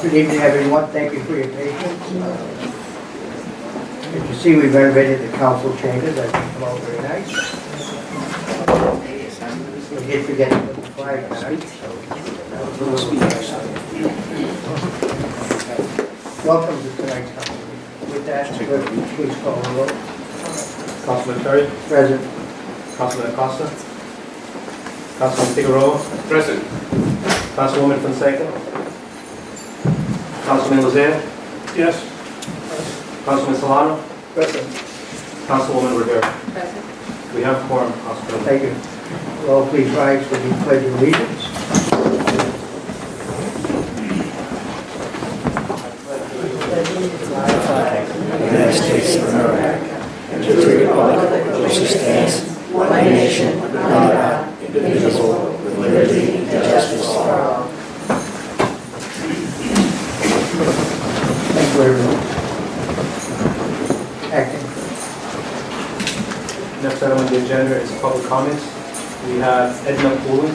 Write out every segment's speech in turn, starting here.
Good evening, everyone. Thank you for your patience. As you see, we've renovated the council chambers. I think they're all very nice. We did forget to put the flag back. Welcome to tonight's council. With that, please call the roll. Councilman Perry, Present. Councilman Acosta, Councilman Figueroa, Present. Councilwoman Fonseca, Councilman Lozere, Yes. Councilman Solano, Present. Councilwoman Rivera. Present. We have a quorum, Council President. Thank you. All please rise for the pledge of allegiance. United States of America, and to the republic which stands, one nation, under God, indivisible, with liberty and justice for all. Thank you, everyone. Acting. Next item on the agenda is public comments. We have Edna Pooley.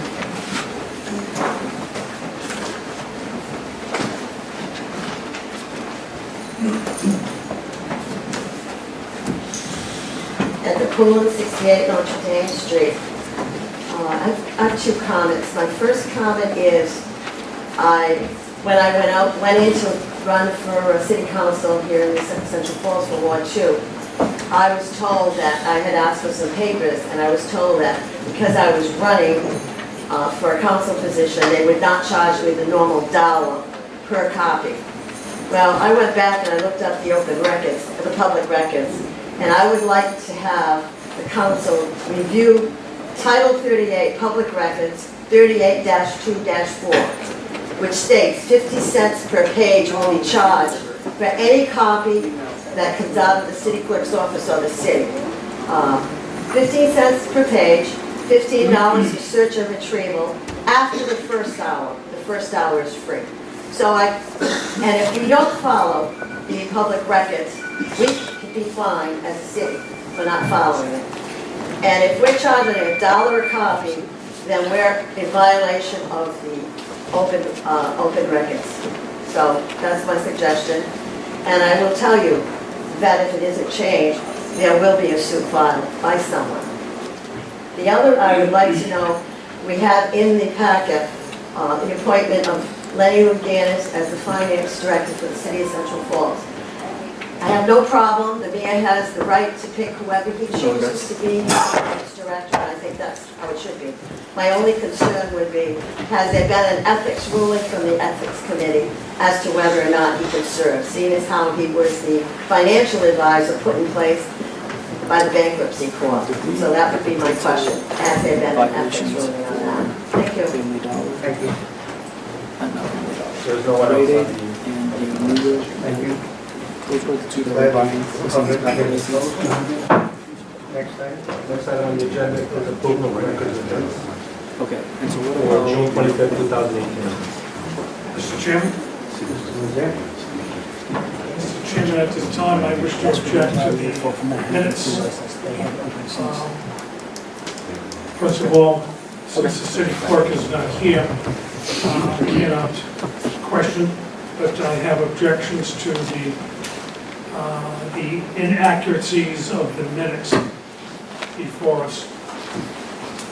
At the pool at 68 Notre Dame Street. I have two comments. My first comment is, when I went in to run for a city council here in the Central Falls for Ward 2, I was told that I had asked for some papers, and I was told that because I was running for a council position, they would not charge me the normal $1 per copy. Well, I went back and I looked up the open records, the public records, and I would like to have the council review Title 38 Public Records 38-2-4, which states 50 cents per page will be charged for any copy that comes out of the city clerk's office or the city. 15 cents per page, $15 for search and retrieval after the first hour. The first hour is free. And if we don't follow the public records, we could be fined as a city for not following it. And if we're charging $1 a copy, then we're in violation of the open records. So that's my suggestion. And I will tell you that if it isn't changed, there will be a suit filed by someone. The other, I would like to know, we have in the packet the appointment of Lenny Luganis as the finance director for the city of Central Falls. I have no problem, the mayor has the right to pick whoever he chooses to be his finance director, and I think that's how it should be. My only concern would be, has there been an ethics ruling from the ethics committee as to whether or not he could serve, seeing as how he was the financial advisor put in place by the bankruptcy court. So that would be my question, has there been an ethics ruling on that? Thank you. Thank you. There's no one else on the... Thank you. Those were the two that Glad were buying. the public is closed. Next item. Next item on the agenda is approval of records of minutes Okay, and so what for about... June 25th, 2018. Mr. Chairman? Who's there? Mr. Chairman, at this time, I wish to object to the minutes. First of all, since the city clerk is not here, I cannot question, but I have objections to the inaccuracies of the minutes before us.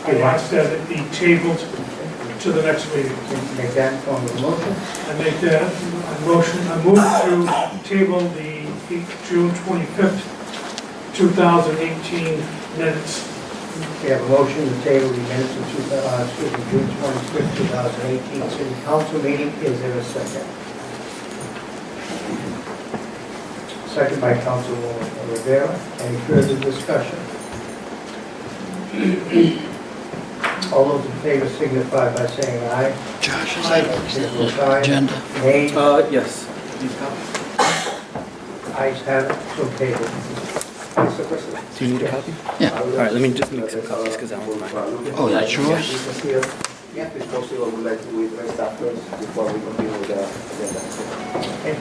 I ask that it be tabled to the next meeting. Make that form of motion. I make that a motion, I move to table the June 25th, 2018 minutes. We have a motion to table the minutes of June 25th, 2018 city council meeting. Is there a second? Second by Councilwoman Rivera. Any further discussion? All those in favor signify by saying aye. Josh, is Aye. that agenda? Nay. Yes. Ayes have it, so tabled. Do you need a copy? Yeah. All right, let me just make some copies because that one's mine. Oh, that's yours? Yeah, if possible, I would like to withdraw staff first before we continue with the agenda. Okay.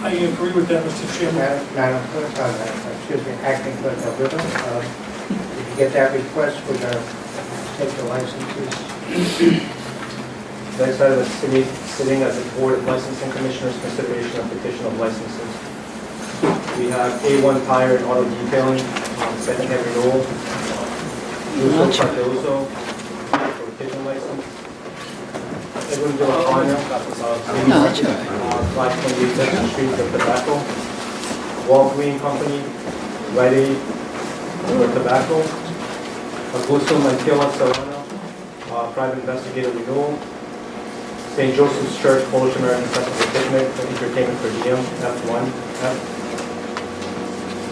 I agree with that, Mr. Chairman. Madam Clerk, excuse me, Acting Clerk Alberta, did you get that request? We're going to take the licenses. Next item is sitting as the Board of Licensing Commissioners, consideration of petition of licenses. We have A1 Tire and Auto Detailing, second-hand renewal. Luso Cardozo, for pigeon license. Edwin Villafana, No, that's all right. 528 Second Street, for tobacco. Walgreen Company, Rite Aid, for tobacco. Augusto Mantilla Serrano, private investigator renewal. St. Joseph's Church, Polish American Festival Picnic, for entertainment per diem, F1, F.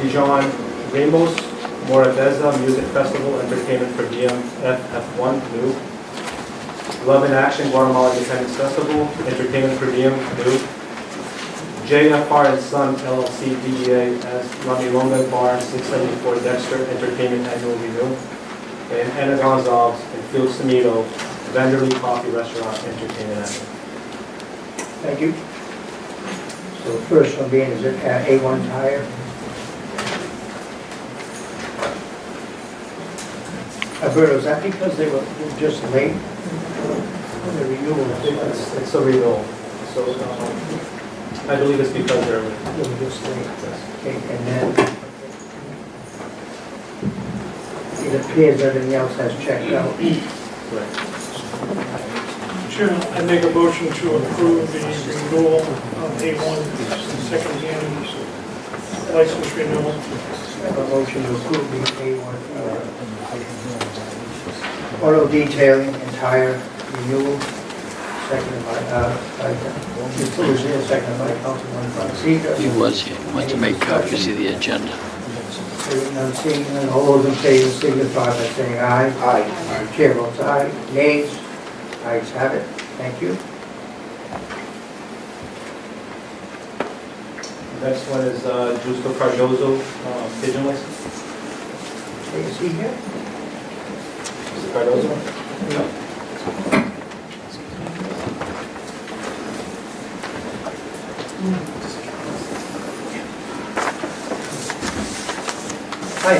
Dijon Ramos, Morabeza Music Festival, entertainment per diem, F1, new. Love in Action, Guatemala Independence Festival, entertainment per diem, new. JFR and Son LLC, DBA as Ramilonga Bar, 674 Dexter, entertainment annual renew. And Anna Gonzalez and Phil Samito, Vanderlee Coffee Restaurant, entertainment annual. Thank you. So the first one being is A1 Tire. Alberto, is that because they were just late? The renewal, It's a renewal, so I believe it's because they're, they were just late. Okay, and then it appears everything else has checked out. correct. Chairman, I make a motion to approve the renewal of A1 second-hand license renewal. I have a motion to approve the A1 auto detailing and tire renewal, seconded by Mr. Lucia, seconded by Councilman Fonseca. He was here. Wants to make copies of the agenda. Hearing none, seeing none, all those in favor signify by saying aye. Aye. Chair votes aye. Nays? Ayes have it. Thank you. Next one is Justo Cardozo, pigeon license. Okay, is he here? Mr. Cardozo? Hi.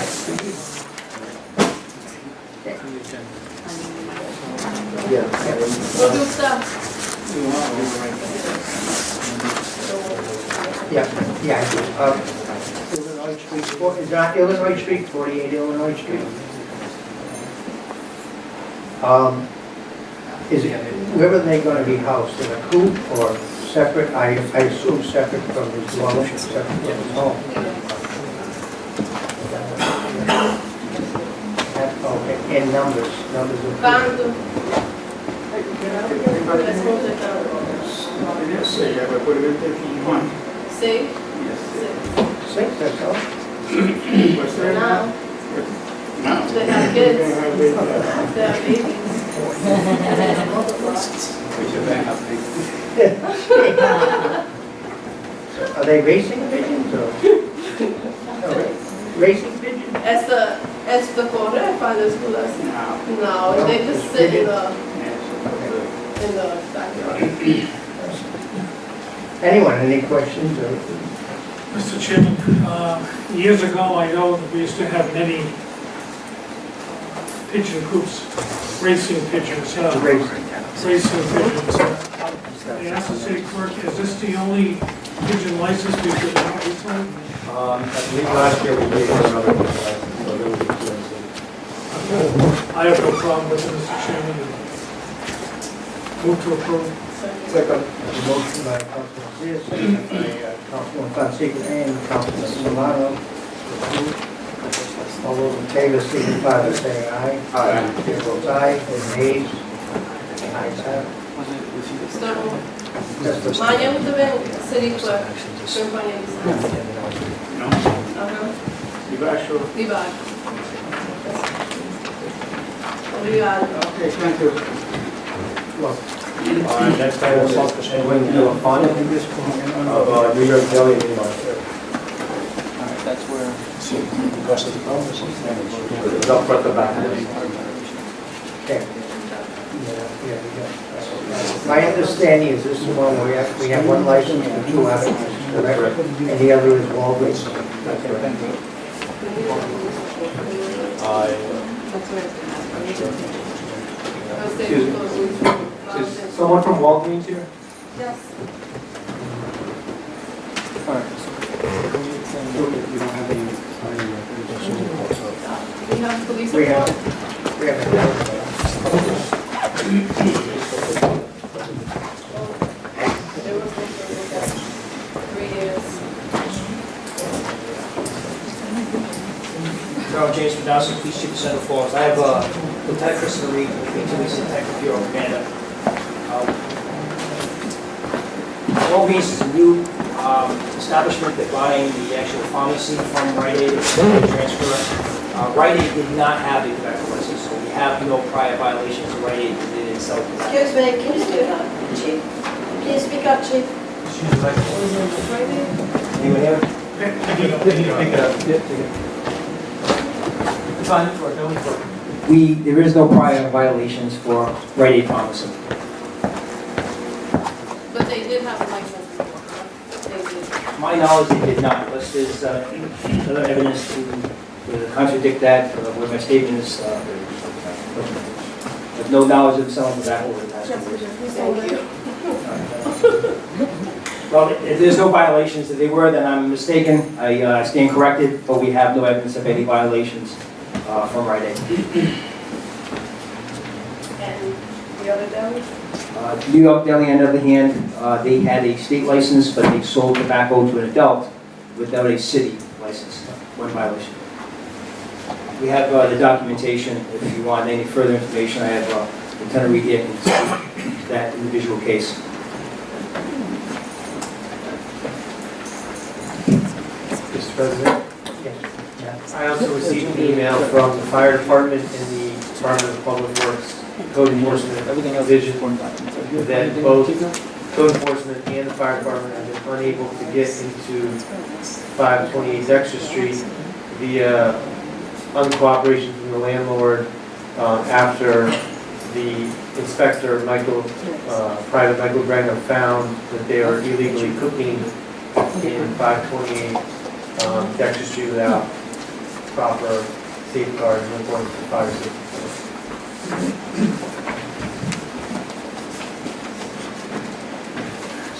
Yeah, I do. Illinois Street, is that Illinois Street, 48 Illinois Street? Is it, where are they going to be housed, in a coop or separate? I assume separate from his dwelling, separate from his home. Okay, and numbers of. Quando? Sei? Six, that's all? Now. They have kids. They have babies. Are they racing pigeons or? No, racing pigeons? Esta corre para las schools? No, they just sit in the backyard. Anyone, any questions or? Mr. Chairman, years ago, I know that we used to have many pigeon coops, racing pigeons. Racing. Racing pigeons. I asked the city clerk, is this the only pigeon license we've given out recently? I believe last year we gave another one, so there will be two in the city. I have no problem with it, Mr. Chairman. Move to approve. Second. Motion by Councilman Sears, second by Councilman Fonseca and Councilman Romano. All those in favor signify by saying aye. Aye. Chair votes aye, and nays? Ayes have it. Estamos. Just the- Amanhã também city clerk. Campanha de licença. Debaixo. Obrigado. Next item is Edwin Villafana of New York Deli in New York. That's where, because of the bonus. It's up front the back. Okay. Yeah, we got. My understanding is this is one where we have one license for 2 applicants, correct? And the other is Walgreens. That's correct. Excuse me. Is someone from Walgreens here? Yes. We have police We have, report. we have There was no 3 years. Colonel James Pedowski, Police Chief of Central Falls. I have Lieutenant Christopher Reed, Police Detective Bureau Commander. Walgreens is a new establishment that buying the actual pharmacy from Rite Aid, transfer. Rite Aid did not have a tobacco license, so we have no prior violations of Rite Aid that they didn't sell tobacco. Excuse me, can you speak up, Chief? Can you speak up, Chief? Anyone here? Pick it up. There is no prior violations for Rite Aid pharmacy. But they did have a license before, correct? They did. My knowledge, they did not, unless there's other evidence to contradict that, or where my statement is, there's no knowledge of selling tobacco over the past 2 years. Thank you. Well, if there's no violations, if they were, then I'm mistaken, I stand corrected, but we have no evidence of any violations from Rite Aid. And the other deli? New York Deli, on the other hand, they had a state license, but they sold tobacco to an adult without a city license, one violation. We have the documentation. If you want any further information, I have Lieutenant Reed here can speak to that individual case. Mr. President? I also received an email from the fire department and the Department of Public Works Code Enforcement Division that both code enforcement and the fire department have been unable to get into 528 Dexter Street via uncooperation from the landlord after the inspector, Private Michael Brenner, found that they are illegally cooking in 528 Dexter Street without proper safeguards in accordance with fire safety.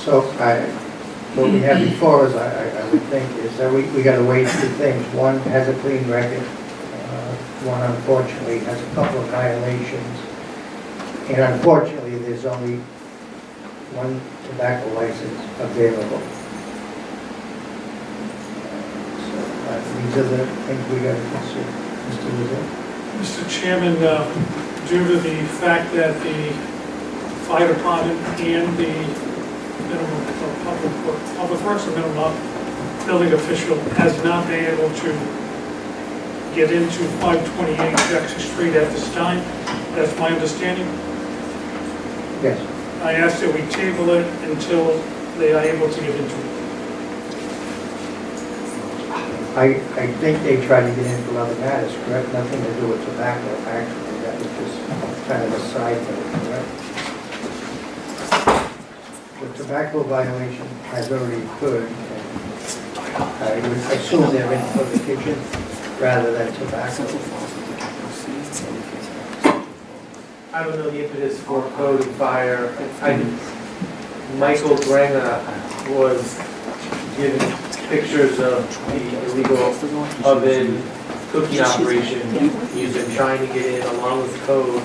So what we have before us, I would think, is that we got to weigh 2 things. One has a clean record. One, unfortunately, has a couple of violations. And unfortunately, there's only one tobacco license available. So these are the things we got to consider. Mr. Lizette? Mr. Chairman, due to the fact that the fire department and the public works or minimum building official has not been able to get into 528 Dexter Street at this time, that's my understanding. Yes. I asked that we table it until they are able to get into it. I think they tried to get in for other matters, correct? Nothing to do with tobacco, actually. That was just kind of a side note, correct? The tobacco violation has already occurred. And I would assume they're in for the kitchen rather than tobacco. I don't know the impetus for code and fire. Michael Granga was given pictures of the illegal oven cooking operation. He's been trying to get in along with code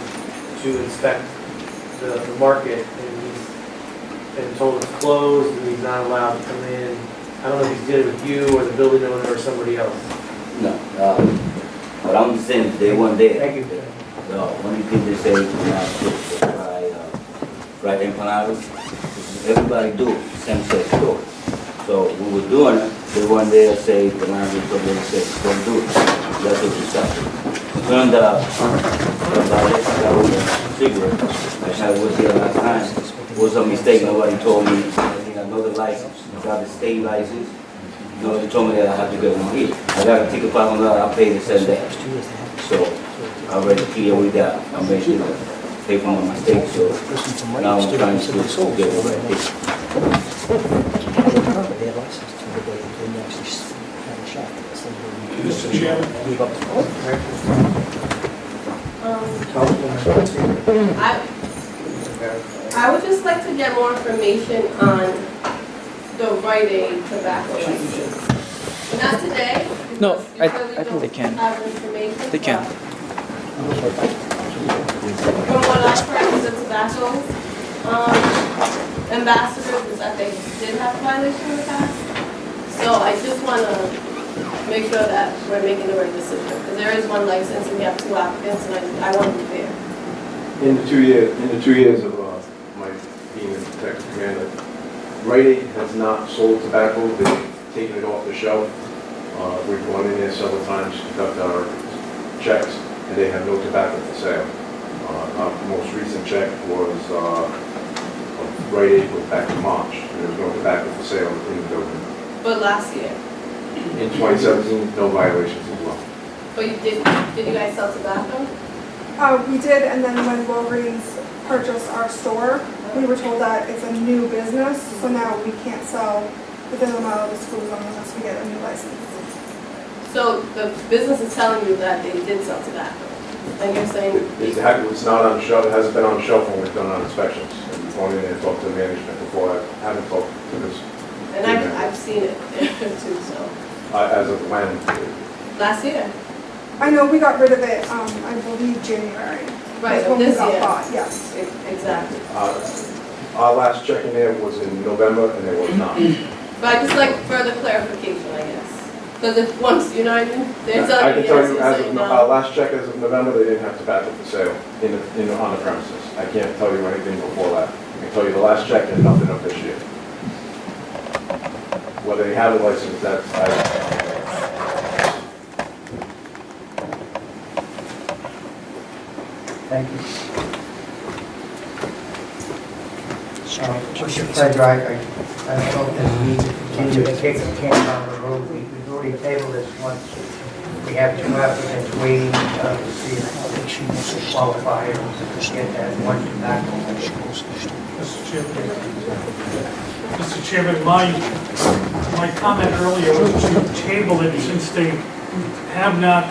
to inspect the market, and he's been told it's closed and he's not allowed to come in. I don't know if he did it with you or the building owner or somebody else. No, what I'm saying, they weren't there. Thank you. The only thing they say, right empanadas, everybody do, same sex store. So we were doing it, they weren't there, say, empanadas, so they said, don't do it. That's what we stopped. Turned out, cigarette, I was here last time, was a mistake, nobody told me, I need another license, got the state license. No, they told me that I have to get one here. I got a ticket $500, I paid the same day. So I already clear with that. I made sure. pay for my mistake, so Person from now Wright I'm State trying said they to sold. get it right. They had license to, but they didn't actually have a shop. That's not what we- Mr. Chairman, Gave up the phone. Councilman, I would just like to get more information on the Rite Aid tobacco license. Not today. No, because you I really think they don't can. have information, They can. but From what I've heard, the tobacco ambassadors is that they did have a violation in the past. So I just want to make sure that we're making the right decision, because there is one license and we have two applicants, and I want to be fair. In the 2 years of my being a detective commander, Rite Aid has not sold tobacco. They've taken it off the shelf. We've gone in there several times to conduct our checks, and they have no tobacco for sale. Our most recent check was of Rite Aid was back in March. There was no tobacco for sale in the building. But last year, In 2017, no violations as well. but you did you guys sell tobacco? We did, and then when Walgreens purchased our store, we were told that it's a new business, so now we can't sell within the mile of the school zone unless we get a new license. So the business is telling you that they did sell tobacco, and you're saying, It's not on shelf, it hasn't been on shelf when we've done our inspections. And we've gone in there and talked to the management before. I haven't talked to this, and I've seen it too, so, as of when. last year. I know we got rid of it, I believe January. Right, That's when this we got year. bought, yes. Exactly. Our last check in there was in November, and there was not. But I just like further clarification, I guess. Because if once, you know what I mean? They're I telling can you tell yes, you, you're as saying of, our no. last check as of November, they didn't have tobacco for sale on the premises. I can't tell you anything before that. I can tell you the last check and nothing of this year. Whether they have a license, Thank you. Mr. Frederick, I don't know if there's a need to continue to kick the can down the road. We've already tabled this once. We have two applicants waiting to see if they qualify and get that one tobacco. Mr. Chairman, my comment earlier was to table it since they have not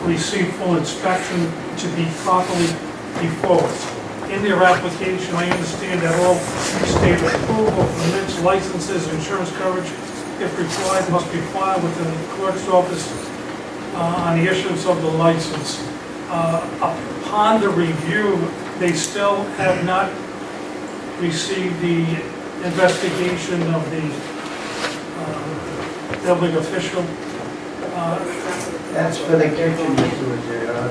received full inspection to be properly before us. In their application, I understand that all state approval, permits, licenses, insurance coverage, if required, must be filed within the clerk's office on the issuance of the license. Upon the review, they still have not received the investigation of the building official. That's for the kitchen,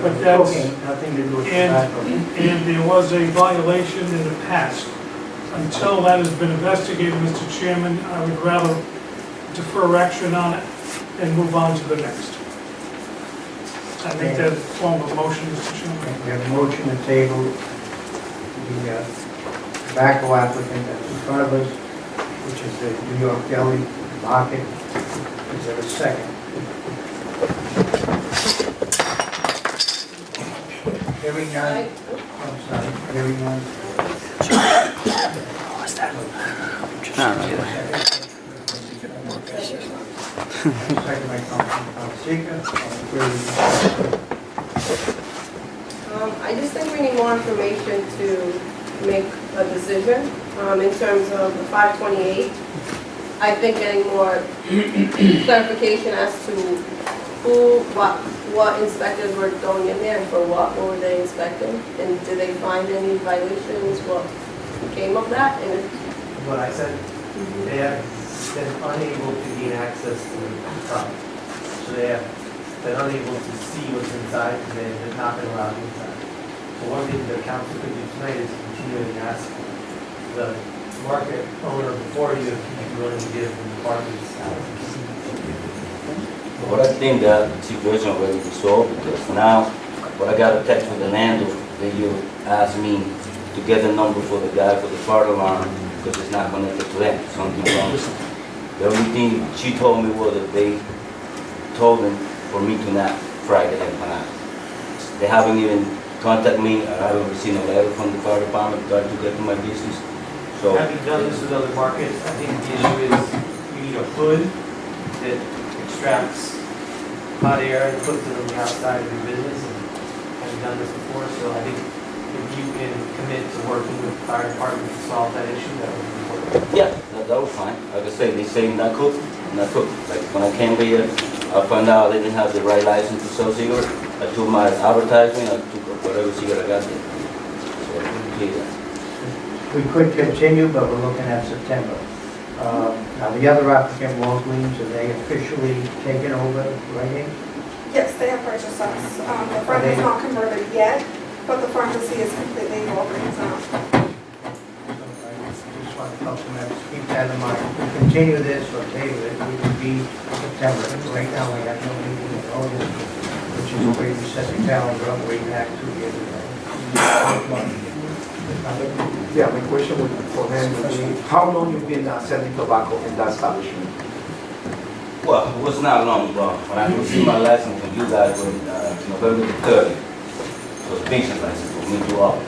But that's- cooking, nothing to do with And, tobacco. and there was a violation in the past. Until that has been investigated, Mr. Chairman, I would rather defer action on it and move on to the next. I make that form of motion, Mr. Chairman. We have a motion to table the tobacco applicant that's in front of us, which is the New York Deli Market. Is there a second? Hearing none. I'm sorry, hearing none. Second by Councilman Fonseca. I just think we need more information to make a decision in terms of the 528. I think getting more clarification as to who, what inspectors were going in there and for what were they inspecting? And did they find any violations? What came of that? And What I said, they have been unable to gain access to the property. So they have been unable to see what's inside because they have not been allowed inside. So one thing the council could do tonight is continue to ask the market owner before you if he's willing to give the apartments out. But I think that situation already resolved because now, when I got a text from the landlord, that you asked me to get the number for the guy for the fire alarm because it's not connected to them, something wrong. The only thing she told me was that they told them for me to not fry the empanada. They haven't even contact me, I haven't received a letter from the fire department, trying to get to my business. So, Having done this with other markets, I think the issue is you need a hood that extracts hot air and puts it on the outside of your business. And having done this before, so I think if you can commit to working with the fire department to solve that issue, that would be important. yeah, that was fine. Like I say, they say not cook, not cook. Like when I came here, I found out they didn't have the right license to sell cigarettes. I took my advertisement, I took whatever cigarette I got there. So, yeah. We could continue, but we're looking at September. Now, the other applicant, Walgreens, are they officially taken over, right? Yes, they have purchased us. The front is not converted yet, but the pharmacy is completely Walgreens now. Just want to council members, keep that in mind. If we continue this or table it, we would be September. Right now, we have no meeting in August, which is where we set the calendar up way back 2 years ago. Yeah, my question for him would be, how long you been selling tobacco in that establishment? Well, it was not long, but when I received my license from you guys on November the 30th, it was a business license for me to all.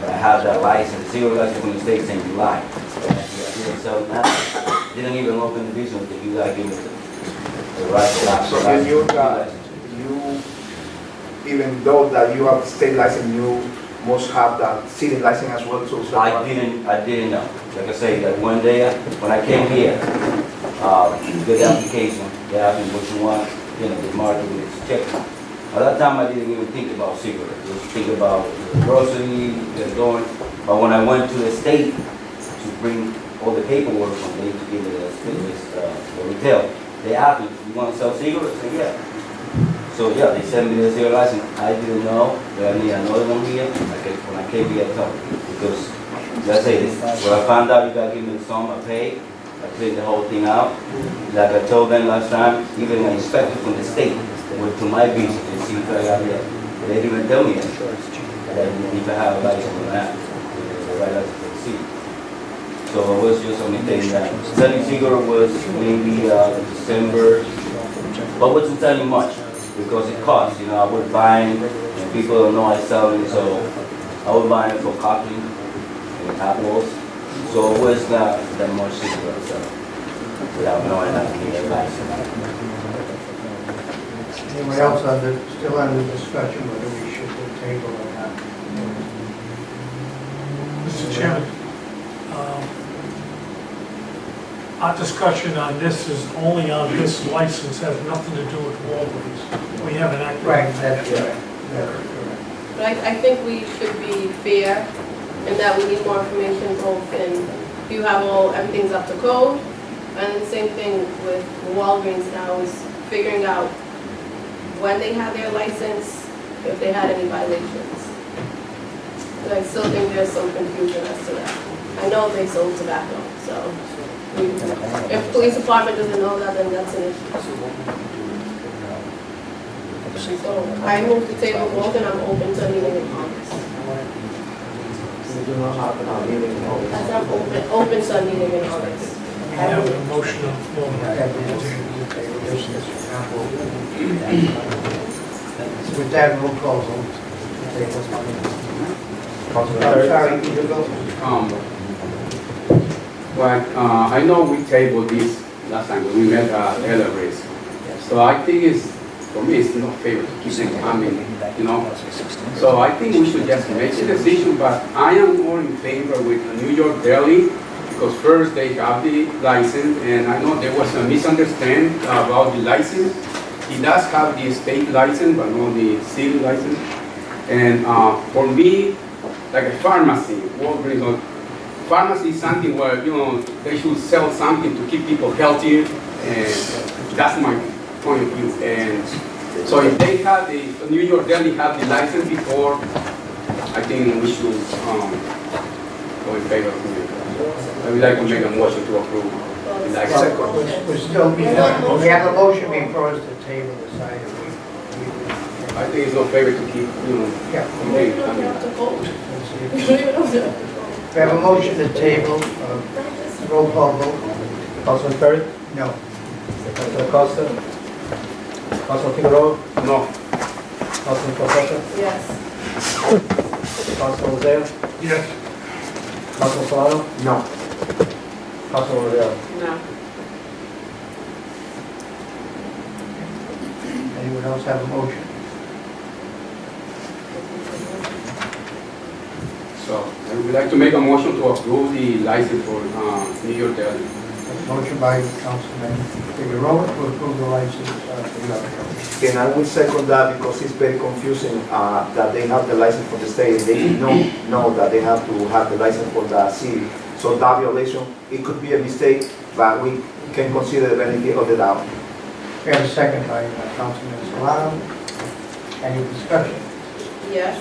But I have that license, zero license from the state in July. I didn't sell that, didn't even open the business until you guys gave me the right to operate. So then you, even though that you have state license, you must have that city license as well, so. I didn't know. Like I say, that one day when I came here, good application, they asked me what you want, the market was checking. At that time, I didn't even think about cigarettes. I was thinking about grocery, get going. But when I went to the state to bring all the paperwork from them to give it the retail, they asked me, you want to sell cigarettes? I said, yeah. So yeah, they sent me the cigarette license. I didn't know that I need another one here. When I came here, I told them. Because, let's say this, when I found out you gotta give me the sum, I paid. I cleaned the whole thing out. Like I told them last time, even an inspector from the state went to my business and see if I got it. They didn't even tell me that if I have a license or not. It's a right license for the city. So it was just only thing that selling cigarette was maybe December, but wasn't selling much because it costs. I would buy it, and people don't know I sell it, so I would buy it for coffee and apples. So it was not that much cigarette selling without knowing I need a license. Anyone else still under discussion whether we should do table or not? Mr. Chairman, our discussion on this is only on this license, has nothing to do with Walgreens. We haven't acted. Right, that's correct. That's correct. But I think we should be fair in that we need more information both in, if you have everything's up to code, and the same thing with Walgreens now is figuring out when they had their license, if they had any violations. But I still think there's some confusion as to that. I know they sold tobacco, so if police department doesn't know that, then that's an issue. So I move to table both and I'm open to meeting in August. We do not have a meeting in August. As I'm open to a meeting in August. We have a motion on the floor. With that, roll call vote. Sorry, you go. Well, I know we tabled this last time when we met Ella Race. So I think for me, it's not fair to keep it coming, So I think we should just make a decision, but I am more in favor with New York Deli, because first they have the license, and I know there was a misunderstanding about the license. He does have the state license, but not the city license. And for me, like a pharmacy, Walgreens, pharmacy is something where, they should sell something to keep people healthier, and that's my point of view. And so if they have New York Deli have the license before, I think we should go in favor of it. I would like to make a motion to approve the license. We're still, we have a motion before us to table this item. I think it's not fair to keep, Yeah. We don't even have to vote. We don't even have to vote. We have a motion to table, roll call vote. Councilman Perry, No. Councilman Costa, Councilman Figueroa, No. Councilman Fonseca, Yes. Councilman Lozano? Yes. Councilman Solano? No. Councilman Rivera? No. Anyone else have a motion? So I would like to make a motion to approve the license for New York Deli. Motion by Councilman Figueroa to approve the license for the other company. And I will second that because it's very confusing that they have the license for the state, they did not know that they have to have the license for the city. So that violation, it could be a mistake, but we can consider the benefit of the doubt. We have a second by Councilman Solano. Any discussion? Yes,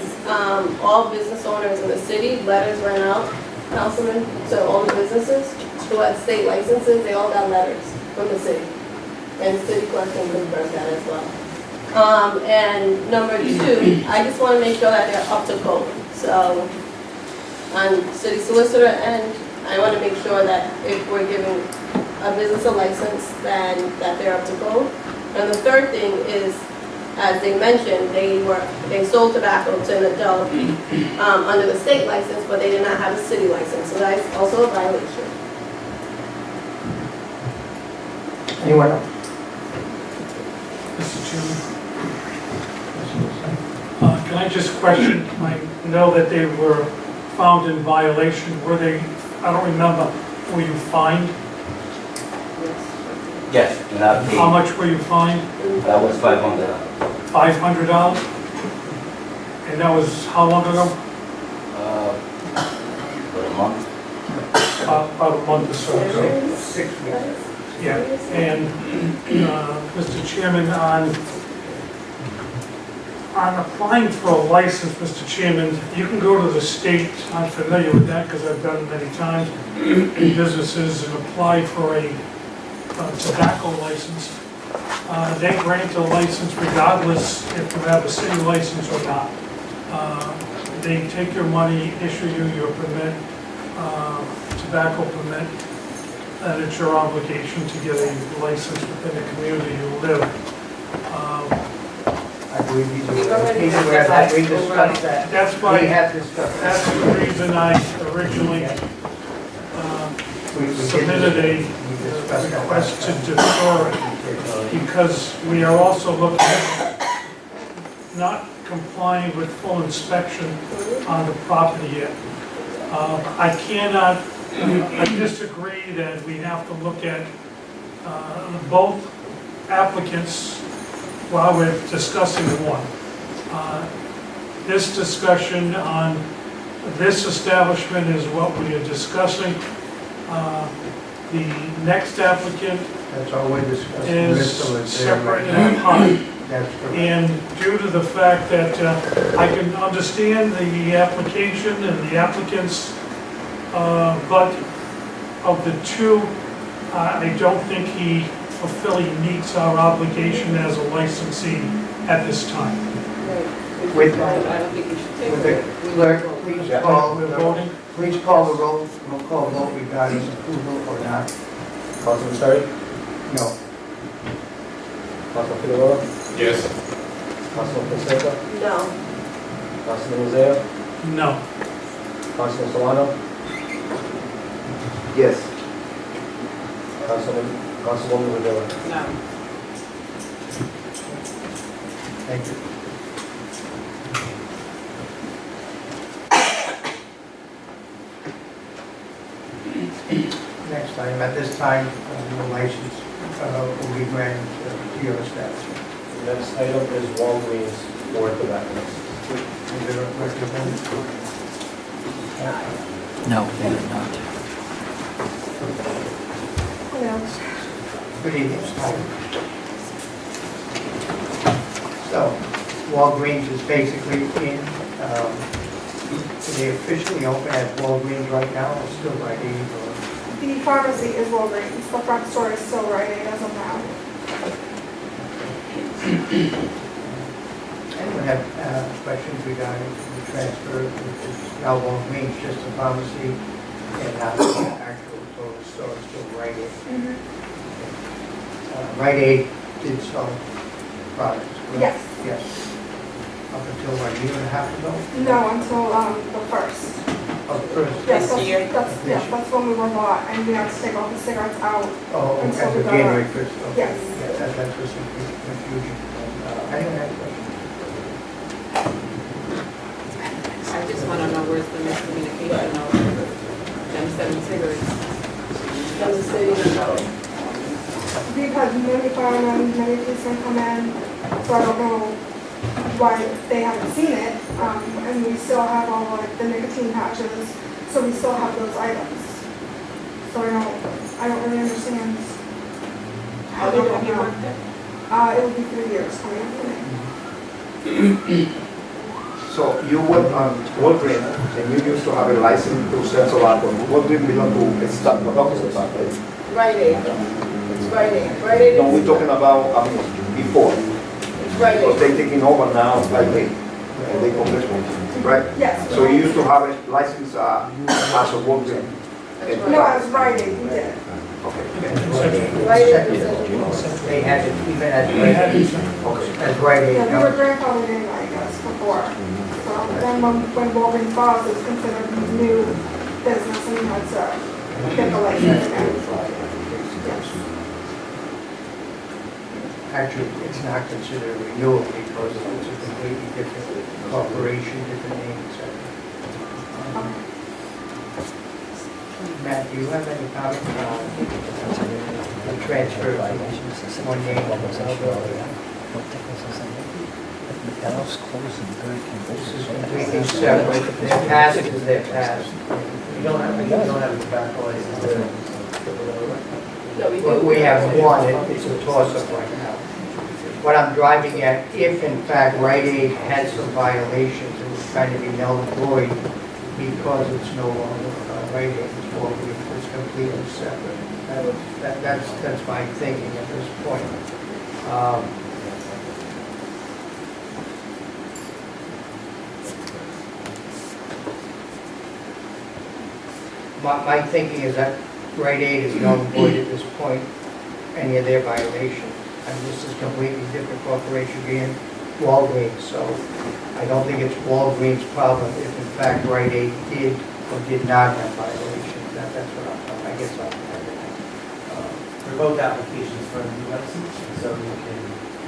all business owners in the city, letters went out, Councilman, to all the businesses who had state licenses, they all got letters from the city. And the city clerk can confirm that as well. And number two, I just want to make sure that they're up to code. So, I'm city solicitor, and I want to make sure that if we're giving a business a license, then that they're up to code. And the third thing is, as they mentioned, they sold tobacco to an adult under the state license, but they did not have a city license, so that's also a violation. Anyone else? Mr. Chairman, can I just question, I know that they were found in violation, were they, I don't remember, were you fined? Yes, and I How paid, much were you fined? that was $500. $500? And that was how long ago? For a month. About a month or so ago. 6 weeks. Yeah, and, Mr. Chairman, on applying for a license, Mr. Chairman, you can go to the state, I'm familiar with that because I've done it many times, in businesses and apply for a tobacco license. They grant a license regardless if you have a city license or not. They take your money, issue you your permit, tobacco permit, and it's your obligation to get a license within the community you live. I believe you do. We discussed that. That's why, We have discussed that's that. the reason I originally We did submitted a discuss that. request to defer it, because we are also looking at not complying with full inspection on the property yet. I cannot, I disagree that we have to look at both applicants while we're discussing one. This discussion on this establishment is what we are discussing. The next applicant That's all we discussed. is Mr. Lazare separate right and now. apart. That's correct. And due to the fact that I can understand the application and the applicants, but of the two, I don't think he fully meets our obligation as a licensee at this time. With I don't think we should take with the it. clerk, please call, We're voting. please call the roll, we'll call vote regarding approval or not. Councilman Terry? No. Councilman Figueroa? Yes. Councilman Fonseca? No. Councilman Lozano? No. Councilman Solano? Yes. Councilwoman Rivera? No. Thank you. Next item, at this time, the license will be granted to your establishment. The next item is Walgreens for tobacco. Is there a representative? No, they did not. Hello. Good evening. So, Walgreens is basically in, they officially open as Walgreens right now, or still Rite Aid, or? The pharmacy is Walgreens, the front store is still Rite Aid as of now. Anyone have questions regarding the transfer, which is now Walgreens, just a pharmacy, and not the actual total store, still Rite Aid? Rite Aid did sell products, correct? Yes. Yes. up until a year and a half ago? No, until, the first. Oh, first. Yes, that's when we were bought, and we had to take all the cigarettes out. Oh, Until as we of got January our- 1st. okay. Yes. Yeah, that's what's confusion. Anyone have a question? I just want to know where's the miscommunication of them selling cigarettes. From the city, We've had many firemen, many policemen come in, so I don't know why they haven't seen it. And we still have all like the nicotine patches, so we still have those items. So I don't really understand. How long have you worked there? It will be 3 years coming up for me. So you work on Walgreens, and you used to have a license to sell tobacco. Walgreens belong to Stop Tobacco, right? Rite Aid. It's Rite Aid. Rite Aid No, we're is, talking about before, it's Rite because Aid. they're taking over now, like me, and they complete one, right? Yes. So you used to have a license as a Walgreens. That's No, right. I was writing, we did. Rite Aid is in- They had it even as They had Rite it. Aid. As Rite Aid. Yeah, we no? were grandfathered in, I guess, before. So then when Walgreens bought, it was considered new business, and we had to get the license again. Yes. Actually, it's not considered a renewal because it's a completely different corporation, different name, etc. Matt, do you have any comment on the transfer of one name to another? This is completely separate. Their past is their past. You don't have a tobacco license there. No, we Well, do. we have one, it's a toss-up right now. What I'm driving at, if in fact Rite Aid has some violations, it would kind of be null and void because it's no longer Rite Aid, it's Walgreens, it's completely separate. That's my thinking at this point. My thinking is that Rite Aid is null and void at this point, any of their violations. And this is completely different corporation being Walgreens, so I don't think it's Walgreens' problem if in fact Rite Aid did or did not have violations. That's what I guess I'm. For both applications for a new license, so you can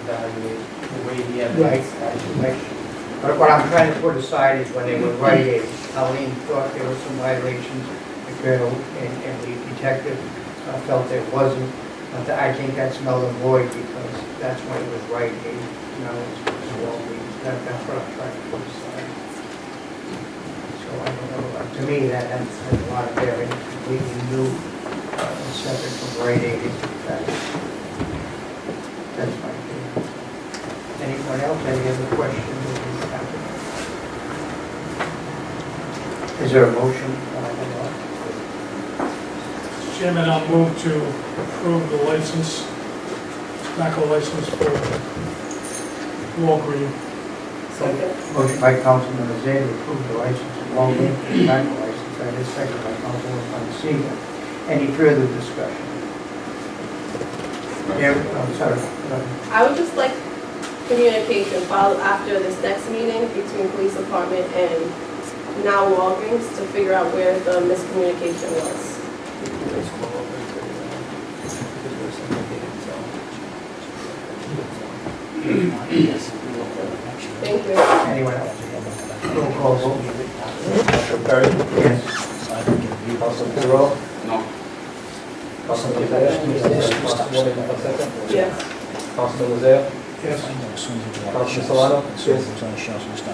evaluate the way the Right. evidence. But what I'm trying to put aside is when they were Rite Aid, Colleen thought there were some violations, the colonel and the detective felt there wasn't. But I think that's null and void because that's when it was Rite Aid, now it's Walgreens. That's what I'm trying to put aside. So I don't know, to me, that has a lot of bearing, completely new, separate from Rite Aid. That's my opinion. Anyone else, any other questions? Is there a motion? Mr. Chairman, I'll move to approve the license, tobacco license for Walgreens. Motion by Councilman Lozay to approve the license of Walgreens tobacco license. That is second by Councilman Montesino. Any further discussion? Yeah, I'm sorry. I would just like communication followed after this next meeting between police department and now Walgreens to figure out where the miscommunication was. Thank you. Anyone else? Roll call vote. Councilman Perry? Yes. Councilman Toro? No. Councilman Councilwoman Fonseca? Yes. Councilman Lozay? Yes. Councilman Solano? Yes.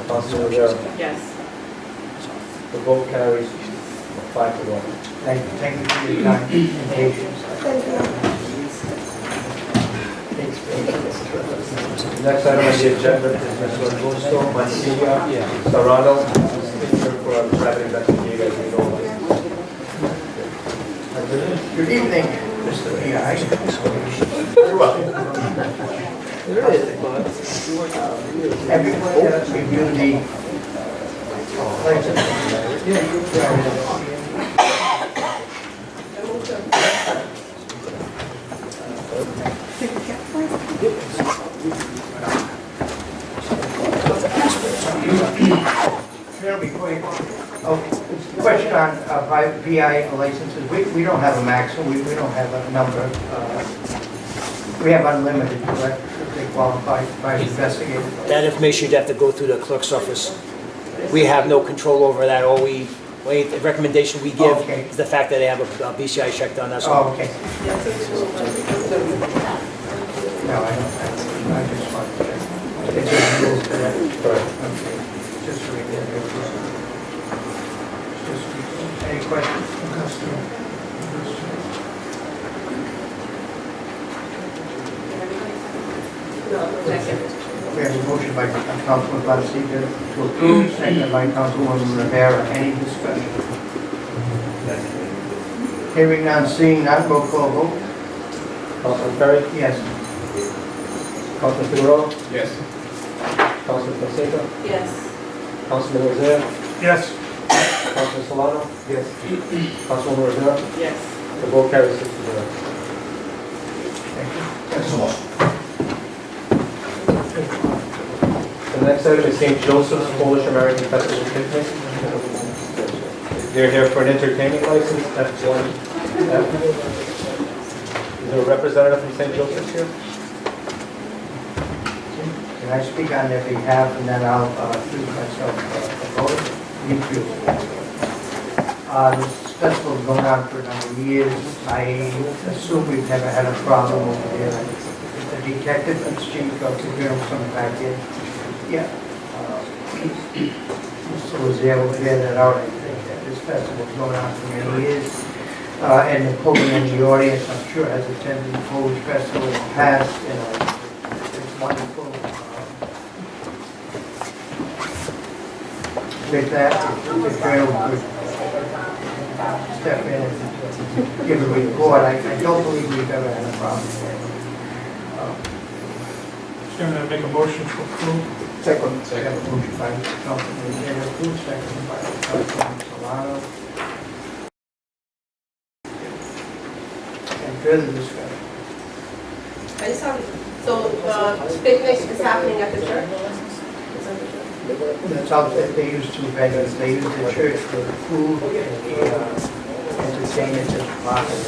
Councilman Rivera? Yes. The vote carries 5-1. Thank you for your time and patience. Thank you. Next item on the agenda is Mr. Augusto Mancini, Serrano, speaker for a private investigator. Good evening, Mr. P.I. You're welcome. Everyone has reviewed the license. before you, question on private PI licenses. We don't have a maximum, we don't have a number. We have unlimited, correct? If they qualify, private investigators. That information you'd have to go through the clerk's office. We have no control over that. Only the recommendation we give Okay. is the fact that they have a BCI check done, that's Oh, all. okay. No, I don't, I just want to check. It's just rules for that. Correct. Okay. Just read it. Just, any questions? Second. We have a motion by Councilman Fonseca to approve, seconded by Councilwoman Rivera. Any discussion? Hearing none, seeing none, roll call vote. Councilman Perry? Yes. Councilman Figueroa? Yes. Councilman Fonseca? Yes. Councilman Rivera? Yes. Councilman Solano? Yes. Councilwoman Rivera? Yes. The vote carries 6-0. Thank you. The next item is St. Joseph's Polish American Festival Picnic. They're here for an entertainment license, F1. Is there a representative from St. Joseph's here? Can I speak on their behalf, and then I'll choose myself a vote? This festival's going on for a number of years. I assume we've never had a problem over there. The detective and chief of the girls coming back in. Yeah. Mr. Lozelle will bear that out. I think that this festival's going on for many years. And the Polish in the audience, I'm sure, has attended the Polish festival in the past. It's wonderful. With that, the colonel would step in and give a report. I don't believe we've ever had a problem there. Going to make a motion to approve. Second. Motion by Councilman Rivera, second by Councilman Solano. And further discussion. I just have, so the picnic is happening at the church? That's how they use two venues. They use the church for the food and the entertainment and the market.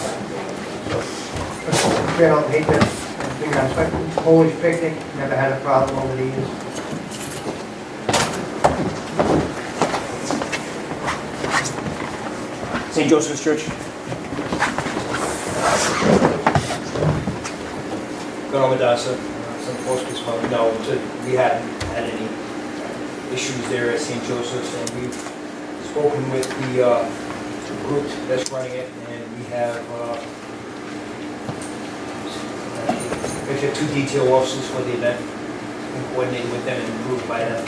Well, hate to figure out, but Polish picnic, never had a problem over the years. St. Joseph's Church. Gonamadasa, some folks just want to know that we haven't had any issues there at St. Joseph's, and we've spoken with the group that's running it, and we have we've had 2 detail officers for the event, and coordinated with them and approved by them.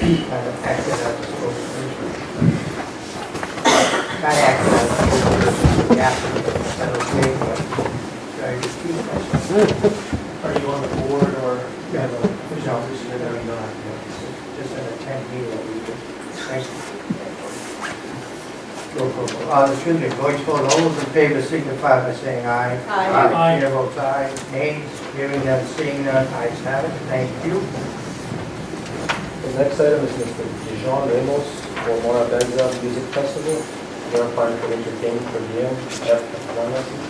Kind of acted as a spokesperson. Not acted as a spokesperson, acted as a okay, but I refuse myself. Are you on the board or? Yeah. No, you don't have to. Just an attendee that we did. Thank you. Excuse me, voice vote, all those in favor signify by saying aye. Aye. Chair votes aye. Nays, hearing none, seeing none, ayes have it. Thank you. The next item is Mr. Dijon Ramos for Mora Benza Music Festival. They're applying for entertainment for DM, F1 license.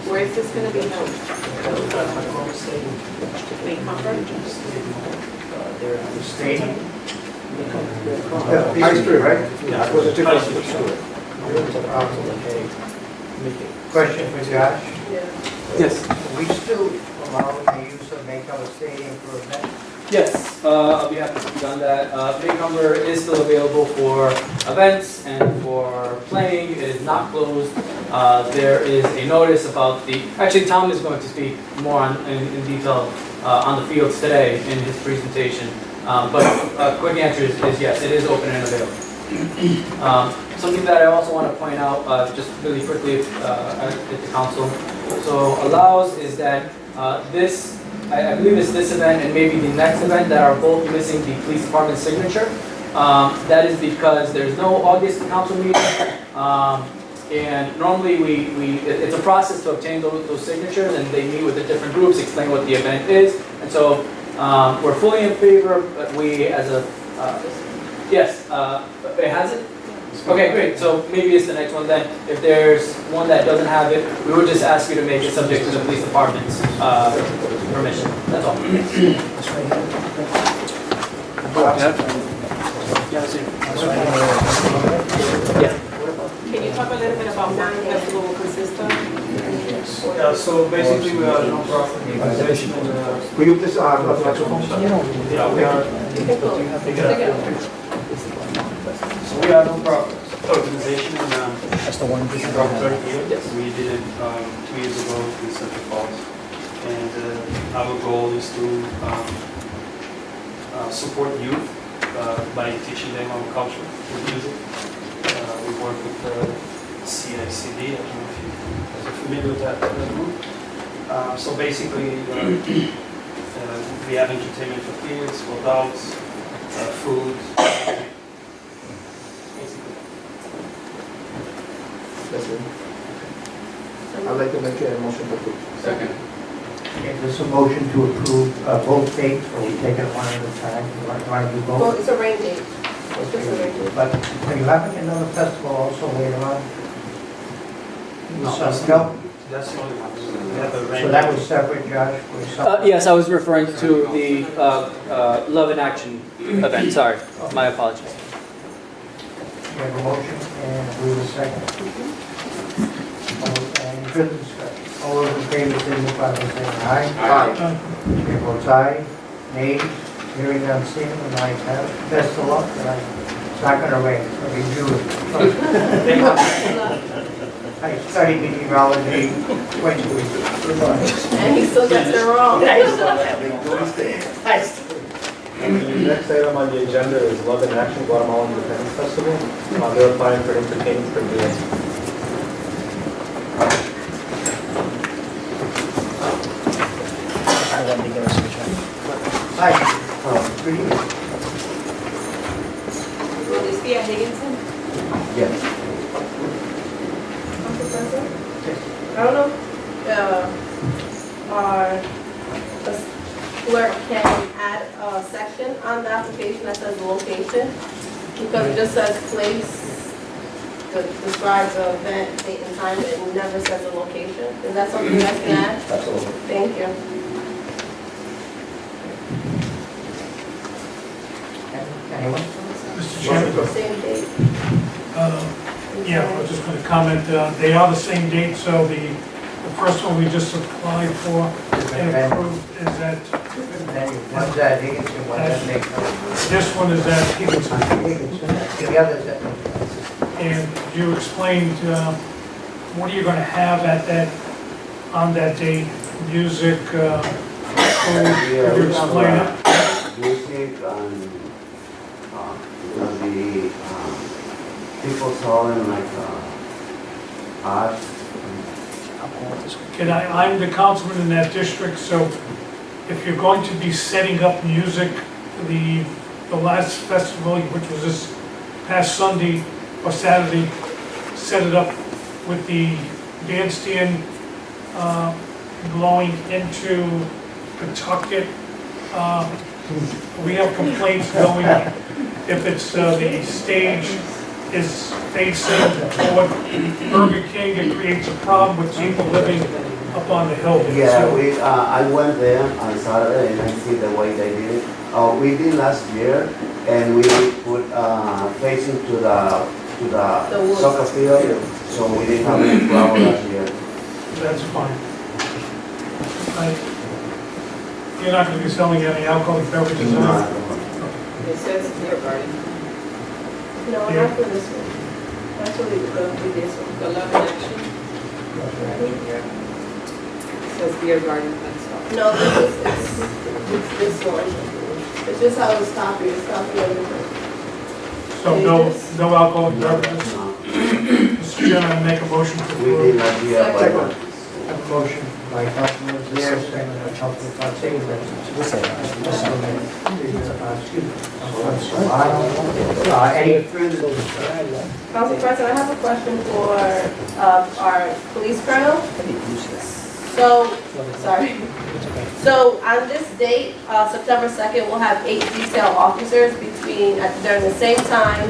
Where is this going to be held? Main conference? They're at the stadium. High Street, right? Yeah. Was it too close to the Sure. Question for Josh. Yes. We still allow the use of Maycomer Stadium for events? Yes, I'll be happy to speak on that. Maycomer is still available for events and for playing. It is not closed. There is a notice about actually Tom is going to speak more in detail on the fields today in his presentation. But a quick answer is yes, it is open and available. Something that I also want to point out, just really quickly at the council, so allows is that I believe it's this event and maybe the next event that are both missing the police department signature. That is because there's no August council meeting. And normally it's a process to obtain those signatures, and they meet with the different groups, explain what the event is. And so we're fully in favor, but we as a, yes, it has it? Okay, great, so maybe it's the next one then. If there's one that doesn't have it, we would just ask you to make it subject to the police department's permission, that's all. Yeah. Can you talk a little bit about what the festival will consist of? Yeah, so basically we are a non-profit organization. Could you please, microphone? Yeah, we are. So we are a non-profit organization in around 30 years. We did it 2 years ago in Central Falls. And our goal is to support youth by teaching them our culture with music. We work with CICD, I don't know if you're familiar with that group. So basically, we have entertainment for kids, for adults, food. Basically. That's it. I'd like to make a motion to approve. Second. Okay, there's a motion to approve both dates, or we take it one at a time? You want to do both? Well, it's a rain date. It's just a rain date. But are you having another festival also later on? No, So, that's no? That's the only one. We have a rain So that date. was separate, Josh? Was separate? Yes, I was referring to the Love in Action event, sorry, my apologies. We have a motion, and we will second. Any further discussion? All those in favor, signify by saying aye. Aye. Chair votes aye. Nays? Hearing none, seeing none, ayes have it. Best of luck tonight. It's not going to rain, it's going to be beautiful. I studied meteorology twice a week. Good luck. And he still gets it wrong. The next item on the agenda is Love in Action Guatemala Independence Festival. They're applying for entertainment per diem. Hi. Good evening. Will this be at Higginson? Yes. Council President? I don't know, our clerk can add a section on the application that says location, because it just says place, describes the event, date and time, it never says the location. Is that something you guys can add? Absolutely. Thank you. Anyone? Mr. Chairman, Same date. yeah, I was just going to comment, they are the same date, so the first one we just applied for and approved is at, One's at Higginson, one's at Macon. this one is at Higginson. The other's at Macon. And you explained, what are you going to have at that, on that date? Music, food, could you explain it? Music and gonna be people selling like art. I'm the councilman in that district, so if you're going to be setting up music, the last festival, which was this past Sunday or Saturday, set it up with the bandstand blowing into Pawtucket. We have complaints going, if it's the stage is facing toward Burger King, it creates a problem with people living up on the hill. Yeah, So- I went there on Saturday and I see the way they did it. We did last year and we put facing to the woods. soccer field, so we didn't have any problem last year. That's fine. You're not going to be selling any alcoholic beverages, huh? It says beer garden. No, Yeah. not for this one. Actually, the previous one. The Love in Action says beer garden and stuff. No, it's this one. It's just how it's copied, it's copied on different. So no alcoholic beverages. Mr. Chairman, I make a motion to We did approve. last year, Second. but Have a motion by Councilman Zier, second by Councilman Fonseca. Excuse me, Councilman Any further? Council President, I have a question for our police colonel. So, sorry. So on this date, September 2nd, we'll have 8 detail officers during the same time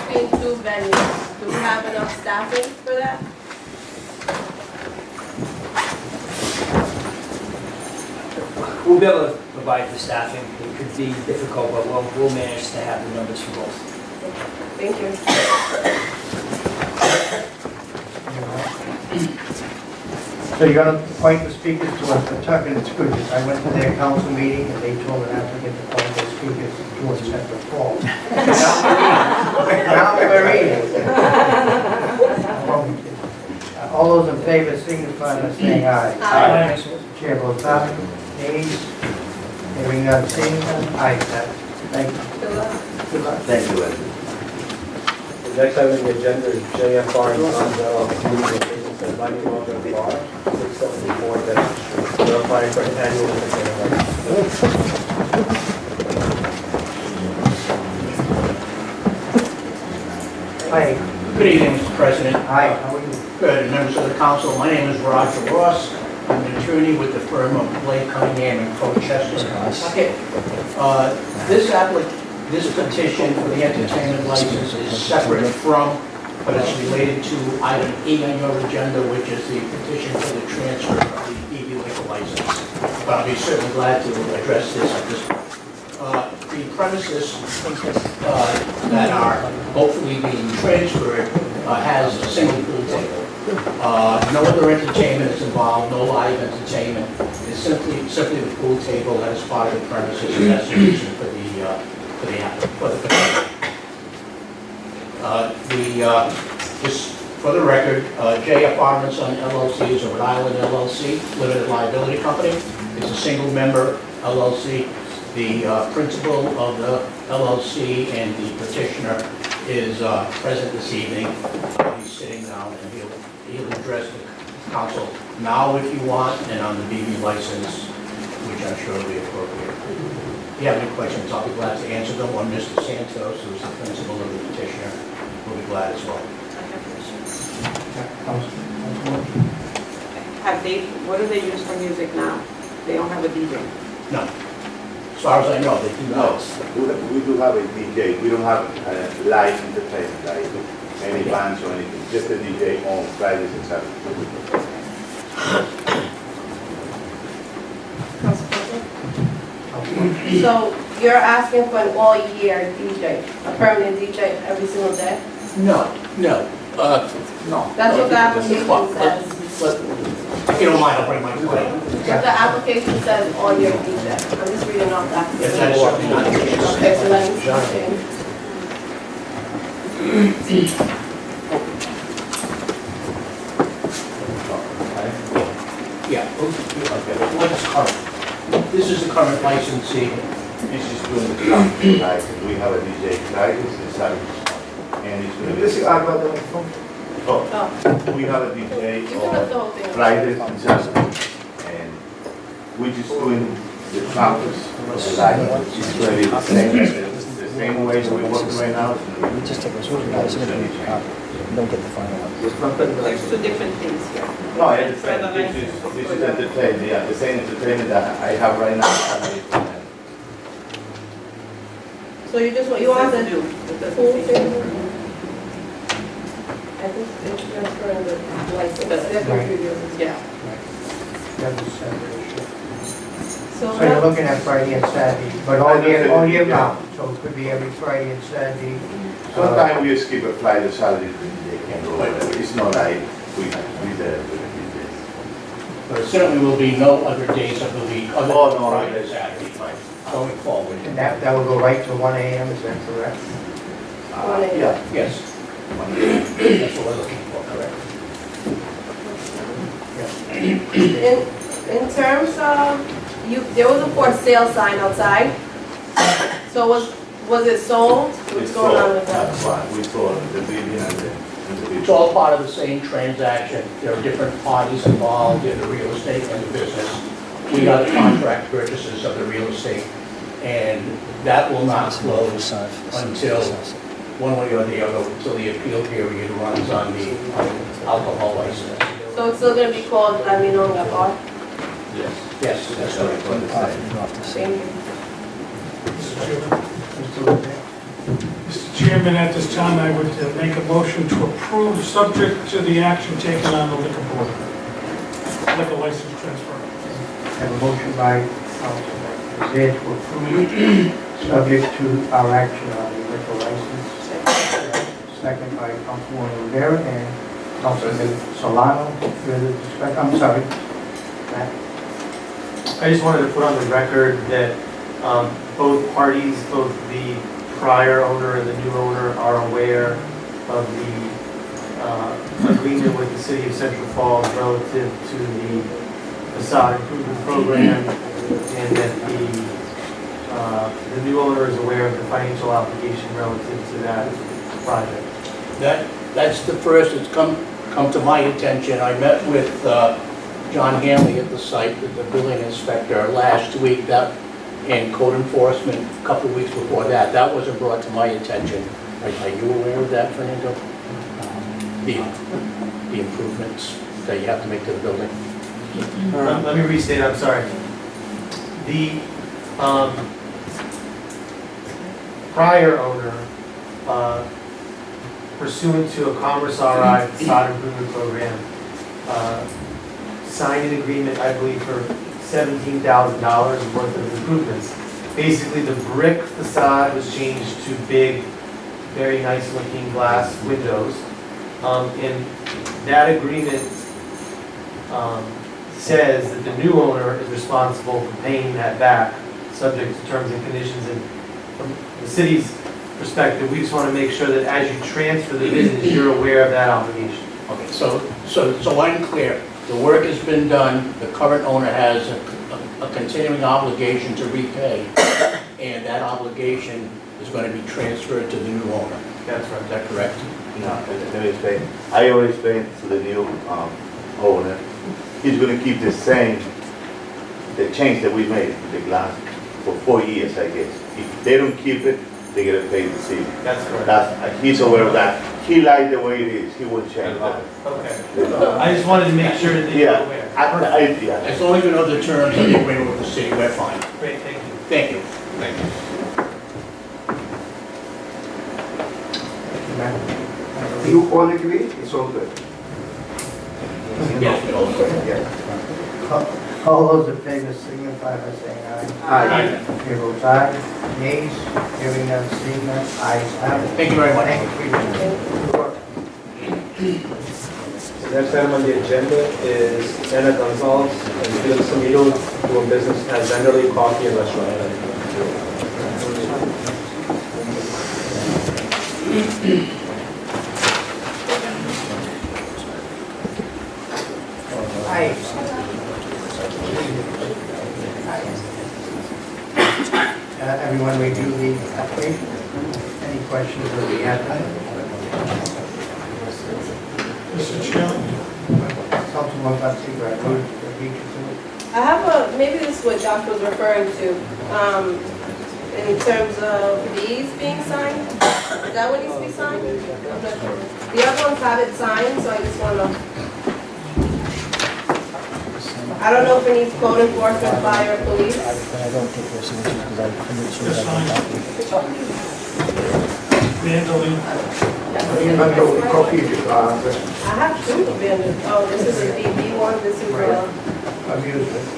between 2 venues. Do we have enough staffing for that? We'll be able to provide the staffing. It could be difficult, but we'll manage to have the numbers for both. Thank you. So you're gonna point the speakers to us, Pawtucket and Scooters. I went to their council meeting and they told an applicant to point the speakers towards Central Falls. Now we're reading. All those in favor signify by saying aye. Aye. Chair votes aye. Nays? Hearing none, seeing none, ayes have it. Thank you. Good luck. Good luck. Thank you, Ed. The next item on the agenda is JFR and Sons LLC, located at Mighty Mountain Bar, 674 Denison Street. They're applying for an annual entertainment license. Hi. Good evening, Mr. President. Hi, how are you? Good, members of the council. My name is Roger Ross. I'm an attorney with the firm of Blake Cunningham and Colchester. Okay. This petition for the entertainment license is separate from, but it's related to item E on your agenda, which is the petition for the transfer of the EV liquor license. But I'll be certainly glad to address this at this point. The premises that are hopefully being transferred has a single pool table. No other entertainment is involved, no live entertainment. It's simply the pool table that is part of the premises, and that's the reason for the petition. Just for the record, J. Apartments on LLC is a Rhode Island LLC, limited liability company. It's a single member LLC. The principal of the LLC and the petitioner is present this evening. He's sitting down and he'll address the council now if you want, and on the BV license, which I'm sure will be appropriate. If you have any questions, I'll be glad to answer them, or Mr. Santos, who's the principal of the petitioner, will be glad as well. What do they use for music now? They don't have a DJ? No. As far as I know, they do No, not. we do have a DJ. We don't have live entertainment, like any bands or anything. Just a DJ on Fridays and Saturdays. Council President? So you're asking for an all-year DJ, a permanent DJ every single day? No. That's what the application says. If you don't mind, I'll bring my plate. But the application says all-year DJ. I'm just reading off the Yes, application. that is certainly not the case. Okay, so let me change. Yeah, what's current? This is the current licensee. He's just doing the Saturday night. We have a DJ Fridays and Saturdays. And he's going to This is be... about the phone. Oh, we have a DJ You can lift the whole on thing. Fridays and Saturdays. And we're just doing the campus of the light. It's going to be the same way we're working right now. We just take a sword and don't get the final one. There's two different things here. No, I understand. This is entertainment, yeah, the same entertainment that I have right now. So you just want, you want the pool table? I think it's transferring the license. They're confused. Yeah. That's a separate issue. So So you're looking at Friday and Saturday, but all year round, so it could be every Friday and Saturday. Sometimes we skip a Friday, Saturday, they can go over. It's not like we there with the DJs. There certainly will be no other days of the week other Oh, than no, Friday and that's- Saturday, going forward. And that will go right to 1 AM, is that correct? Yeah. Yes. That's what we're looking for, correct? in terms of, there was a for sale sign outside. So was it sold? What's going on with that? That's why we saw the building and the It's all part of the same transaction. There are different parties involved in the real estate and the business. We are the contract purchasers of the real estate. and that will not close until one way or the other, until the appeal period runs on the alcohol license. So it's still gonna be called La Milonga Bar? Yes, that's what I'm going to say. Thank you. Mr. Chairman, at this time, I would make a motion to approve, subject to the action taken on the liquor board. Liquor license transfer. Have a motion by Councilman Zed to approve, subject to our action on the liquor license. Second by Councilwoman Rivera and Councilman Solano. Further discussion? I'm sorry. Matt? I just wanted to put on the record that both parties, both the prior owner and the new owner, are aware of the agreement with the city of Central Falls relative to the facade improvement program, and that the new owner is aware of the financial obligation relative to that project. That's the first that's come to my attention. I met with John Hanley at the site, with the building inspector last week, and code enforcement a couple of weeks before that. That wasn't brought to my attention. Are you aware of that, Fernando? The improvements that you have to make to the building? Let me restate, I'm sorry. The prior owner, pursuant to a Commerce RI facade improvement program, signed an agreement, I believe, for $17,000 worth of improvements. Basically, the brick facade was changed to big, very nice looking glass windows. And that agreement says that the new owner is responsible for paying that back, subject to terms and conditions. And from the city's perspective, we just want to make sure that as you transfer the business, you're aware of that obligation. Okay, so I'm clear. The work has been done, the current owner has a continuing obligation to repay, and that obligation is going to be transferred to the new owner. That's right. Is that correct? No, let me explain. I already explained to the new owner, he's going to keep the same, the change that we made with the glass for 4 years, I guess. If they don't keep it, they get to pay the city. That's correct. He's aware of that. He liked the way it is. He won't change that. Okay. I just wanted to make sure that you're aware. Yeah. As long as you know the terms of the agreement with the city, we're fine. Great, thank you. Thank you. Thank you. You all agree? It's all good. Yes, we all agree. Yeah. All those in favor signify by saying aye. Aye. Chair votes aye. Nays, hearing none, seeing none, ayes have it. Thank you very much. The next item on the agenda is Ana Gonzalez and Felix Samido doing business as Vanderlei Coffee and Restaurant. Hi. Everyone review the application? Any questions of the applicant? Mr. Chairman, Councilman Garcia, I voted to repeat it. I have maybe this is what Josh was referring to, in terms of these being signed. Is that what needs to be signed? I'm not sure. The other ones have it signed, so I just want to. I don't know if it needs code enforcement, fire, police. I don't take their signatures because I made sure Just that sign. Vanderlei. I have two vendors. Oh, this is a DB one, this is a, Amusement.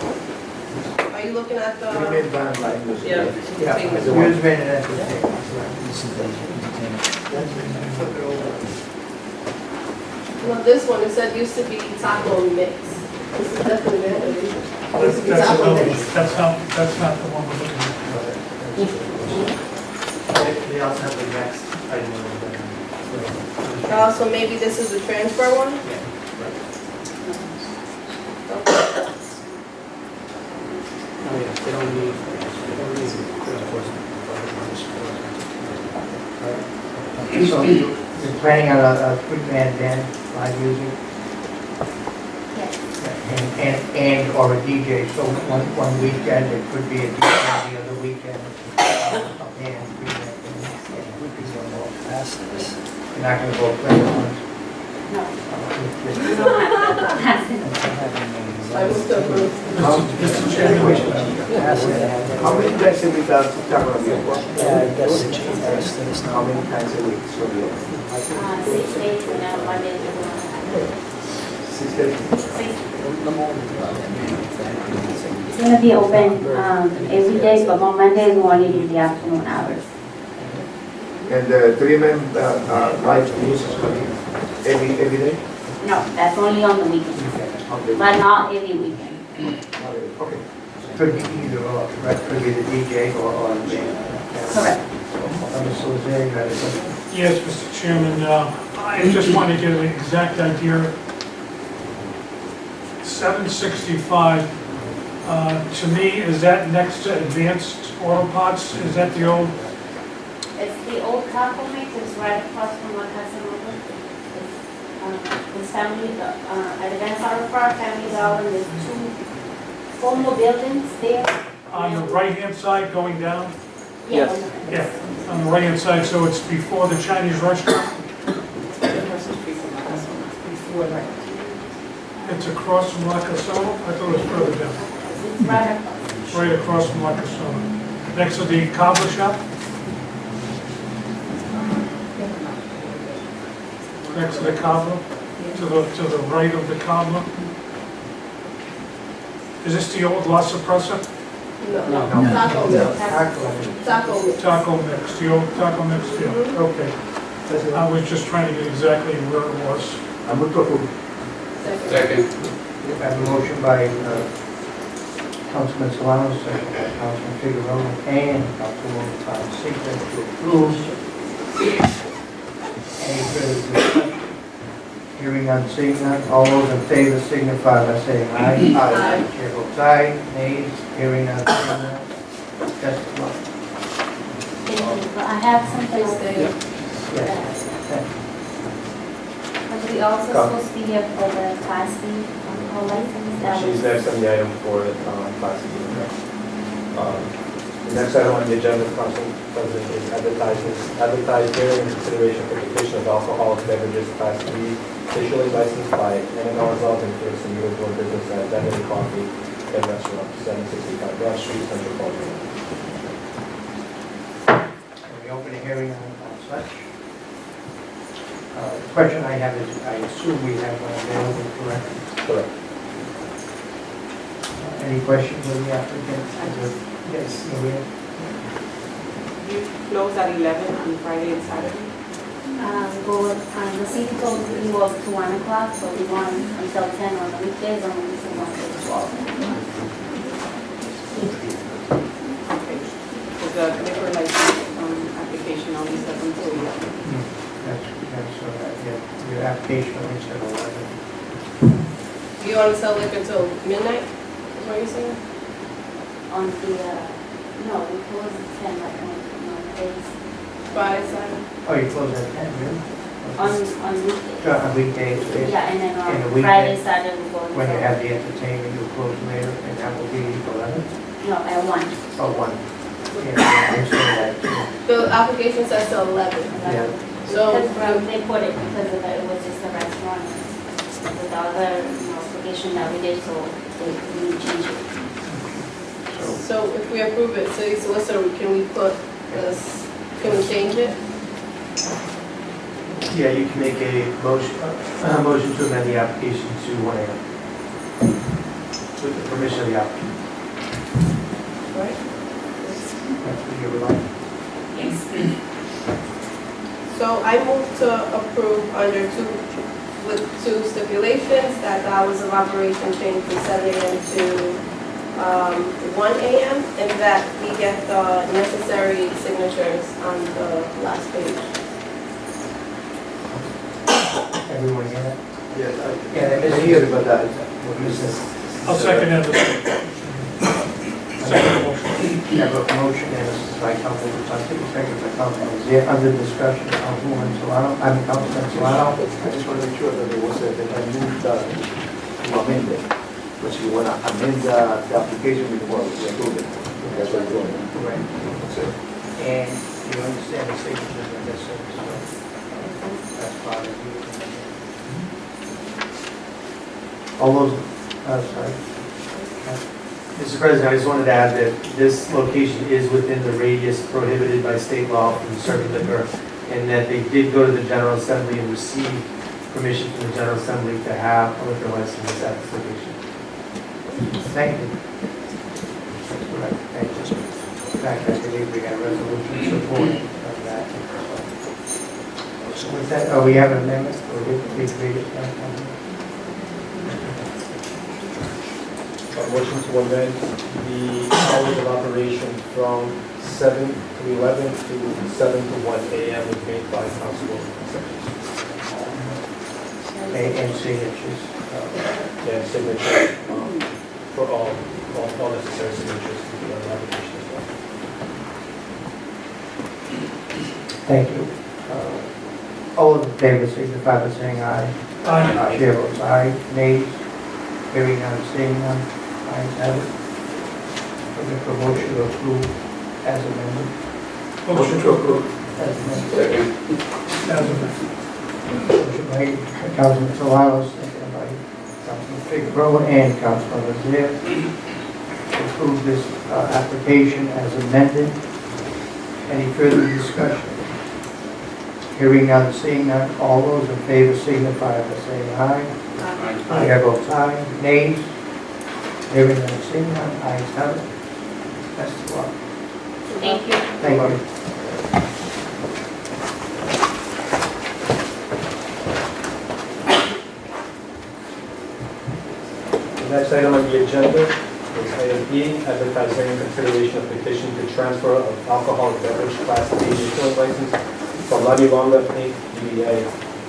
are you looking at the? Yeah. Yeah, amusement and entertainment. No, this one, it said used to be taco mix. This is definitely Vanderlei. Used to be That's taco another, mix. that's not the one we're looking at. They also have the next item on the agenda. So maybe this is the transfer one? Oh, yeah, they don't need code enforcement. So you're planning on a three-man band live music? And or a DJ, so one weekend it could be a DJ, the the weekend, a band, you're not gonna go play once. No. I will still approve. Mr. Chairman, How many times a week are you going to be open? How many times a week? So we open? 6 days and then Monday to 6 days? It's gonna be open every day, but on Mondays we only do the afternoon hours. And the 3 live music is going to be every day? No, that's only on the weekends, Okay. but not every weekend. Okay. Could be either or, right, could be the DJ or the band. Correct. Mr. Lozay, you had a question? yes, Mr. Chairman, I just want to get an exact idea. 765, to me, is that next to Advanced Auto Parts? Is that the old, It's the old taco mix, it's right across from La Casa Nova. It's family, at Advanced Auto Parts, Family Dollar, there's 2 former buildings there. on the right-hand side going down? Yes. Yeah, on the right-hand side, so it's before the Chinese restaurant? It's across from La Casona? I thought it was further down. It's right across. Right across from La Casona. Next to the cobbler shop? Next to the cobbler? To the right of the cobbler? Is this the old La Suppressa? No, taco mix. Taco mix. Taco mix, the old taco mix, yeah, okay. I was just trying to get exactly where it was. I move to approve. Second. We have a motion by Councilman Solano, second by Councilman Figueroa, and Councilwoman Fonseca to approve. Any further discussion? Hearing none, seeing none, all those in favor signify by saying aye. Aye. Chair votes aye, nays, hearing none, seeing none. That's the one. Thank you, but I have something else. Yes. But we also supposed to be here for the Class B alcohol license. That She's was- next on the item for Class B. The next item on the agenda, Council President, is advertised hearing and consideration for completion of alcoholic beverages Class B, officially licensed by Anna Gonzalez and Chris and New York Business at Beverly Coffee and Restaurant, 765 Broad Street, Central Park. Can we open a hearing on such? The question I have is, I assume we have one available, correct? Correct. Any questions of the applicant? Yes, Maria? You close at 11 on Friday and Saturday? The city told us we work to 1 o'clock, so we want until 10 on the weekdays, and we want to 12. Okay. So the liquor license application only says until 11. Your application is at 11. You want to sell liquor until midnight? Is what you're saying? On the, no, we close at 10, like on days. Friday, Saturday? Oh, you close at 10, really? On weekdays. On weekdays, yes. Yeah, and then In the on weekend, Friday, Saturday, we go. When you until- have the entertainment, you close later, and that will be 11? No, at 1. Oh, 1. Yeah, I understand that too. The application says till 11. Yeah. So, Because they put it because of it was just a restaurant. With the other, application that we did, so we changed it. so if we approve it, city solicitor, can we put this, can we change it? Yeah, you can make a motion to amend the application to 1 AM. With the permission of the applicant. Right? That's what you would like. Yes. So I move to approve with 2 stipulations, that hours of operation change from 7 AM to 1 AM, and that we get the necessary signatures on the last page. Everyone hear that? Yes, Yeah, I hear about that. I'll second that. Second motion. We have a motion, and this is by Councilman Fonseca, second by Councilman Zia, under discussion, Councilwoman Solano, Councilman Solano. I just want to make sure that there was that I moved to amend it. Because you want to amend the application before we approve it. That's what you're doing. Correct. That's it. And you understand the signatures are necessary, so that's part of you. All those, sorry. Mr. President, I just wanted to add that this location is within the radius prohibited by state law from serving liquor, and that they did go to the General Assembly and receive permission from the General Assembly to have a liquor license at this location. Thank you. That's correct. Thank you. In fact, I believe we got a resolution supporting of that. So with that, we have an amendment, or we read it? A motion to amend the hours of operation from 7 to 11 to 7 to 1 a.m. was made by Councilwoman Sessions. And signatures. And signature for all necessary signatures to be on the application as well. Thank you. All of the favor signify by saying aye. Aye. Chair votes aye. Nays? Hearing none, seeing none. Ayes have it. Looking for motion to approve as amended. Motion to approve. As amended. As amended. Motion made by Councilman Solanas, seconded by Councilman Figueroa and Councilman Rivera to approve this application as amended. Any further discussion? Hearing none, seeing none, all those in favor signify by saying aye. Aye. Chair votes aye. Nays? Hearing none, seeing none, ayes have it. Best of luck. Thank you. Thank you. The next item on the agenda is item E, advertising and consideration of petition to transfer of alcoholic beverage class A liquor license from Lani Longa Inc., DBA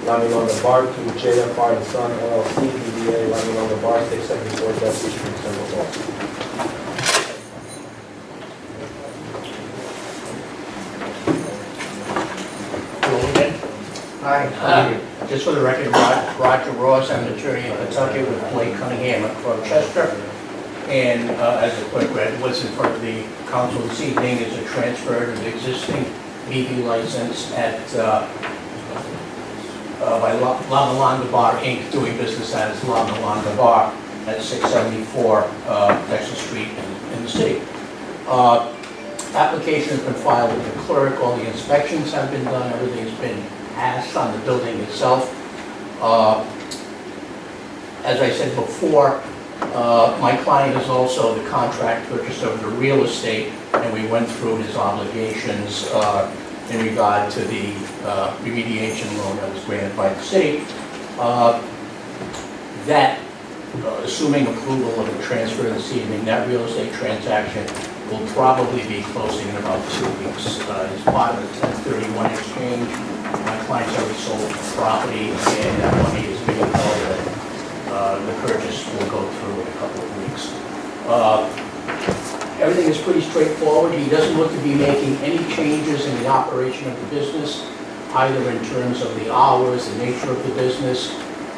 Lani Longa Bar to JFR and Son LLC, DBA Lani Longa Bar, 674 Dusty Street, Central Boston. Aye. Just for the record, Roger Ross, I'm an attorney in Pawtucket with Blake Cunningham at Rochester. And as a quick read, what's in front of the council this evening is a transfer of the existing BV license at by La Milonga Bar Inc., doing business as La Milonga Bar at 674 Texas Street in the city. Application has been filed with the clerk, all the inspections have been done, everything's been asked on the building itself. As I said before, my client is also the contract purchaser of the real estate, and we went through his obligations in regard to the remediation loan that was granted by the city. Assuming approval of the transfer this evening, that real estate transaction will probably be closing in about 2 weeks. As part of the 1031 exchange, my client's already sold the property, and that money is being held that the purchase will go through in a couple of weeks. Everything is pretty straightforward. He doesn't look to be making any changes in the operation of the business, either in terms of the hours, the nature of the business.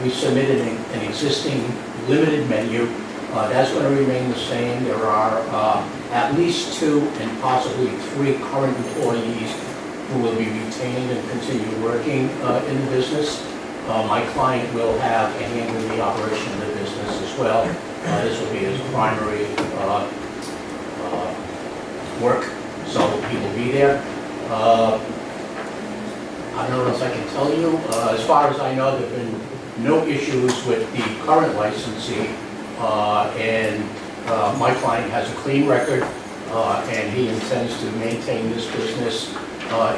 We submitted an existing limited menu. That's going to remain the same. There are at least 2 and possibly 3 current employees who will be retained and continue working in the business. My client will have a hand in the operation of the business as well. This will be his primary work, so he will be there. I don't know if I can tell you. As far as I know, there have been no issues with the current licensee, and my client has a clean record, and he intends to maintain this business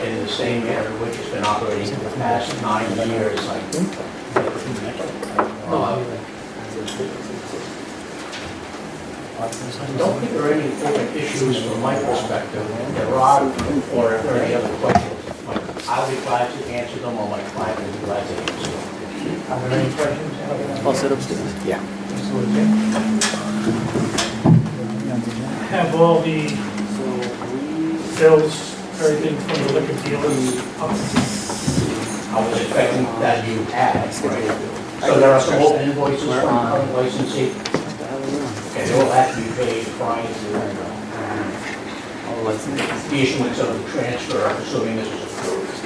in the same manner which has been operating for the past 9 years. I don't think there are any important issues from my perspective. There are, or if there are any other questions, I'll be glad to answer them, or my client will be glad to answer them. Are there any questions? I'll sit upstairs. Yeah. Have all the bills, everything from the liquor dealers up. I was expecting that you had, right? So there are some open invoices from current licensee. Okay, they will have to be paid prior to the issuance of the transfer, assuming this is approved.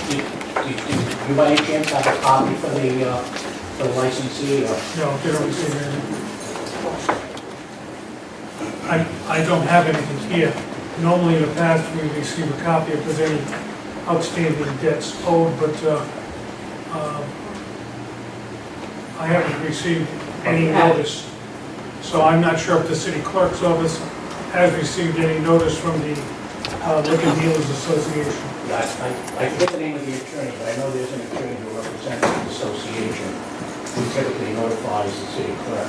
Do you by any chance have a copy for the licensee? Or? No, they don't receive anything. I don't have anything here. Normally in the past, we receive a copy if there's any outstanding debts owed, but I haven't received any notice. So I'm not sure if the city clerk's office has received any notice from the Liquor Dealers Association. I forget the name of the attorney, but I know there's an attorney who represents the association who typically notifies the city clerk.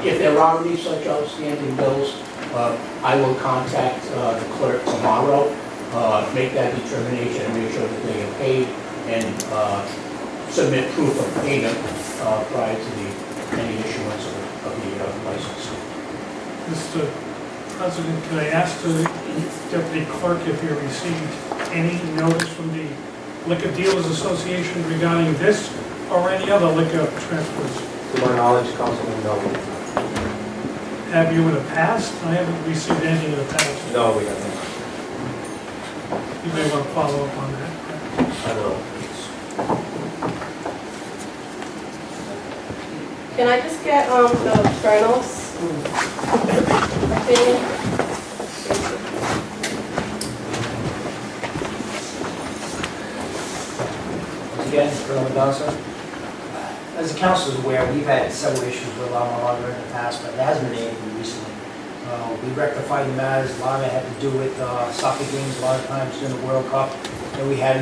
If there are any such outstanding bills, I will contact the clerk tomorrow, make that determination and make sure that they are paid and submit proof of payment prior to any issuance of the license. Mr. President, can I ask the Deputy Clerk if you received any notice from the Liquor Dealers Association regarding this or any other liquor transfers? To my knowledge, Councilman, no. Have you in the past? I haven't received anything in the past. No, we haven't. You may want to follow up on that. I will. Can I just get the Colonel's opinion? Once again, Colonel Mendoza. As the council is aware, we've had several issues with La Malaga in the past, but there hasn't been anything recently. We rectified the matters. A lot of it had to do with soccer games, a lot of times during the World Cup. And we had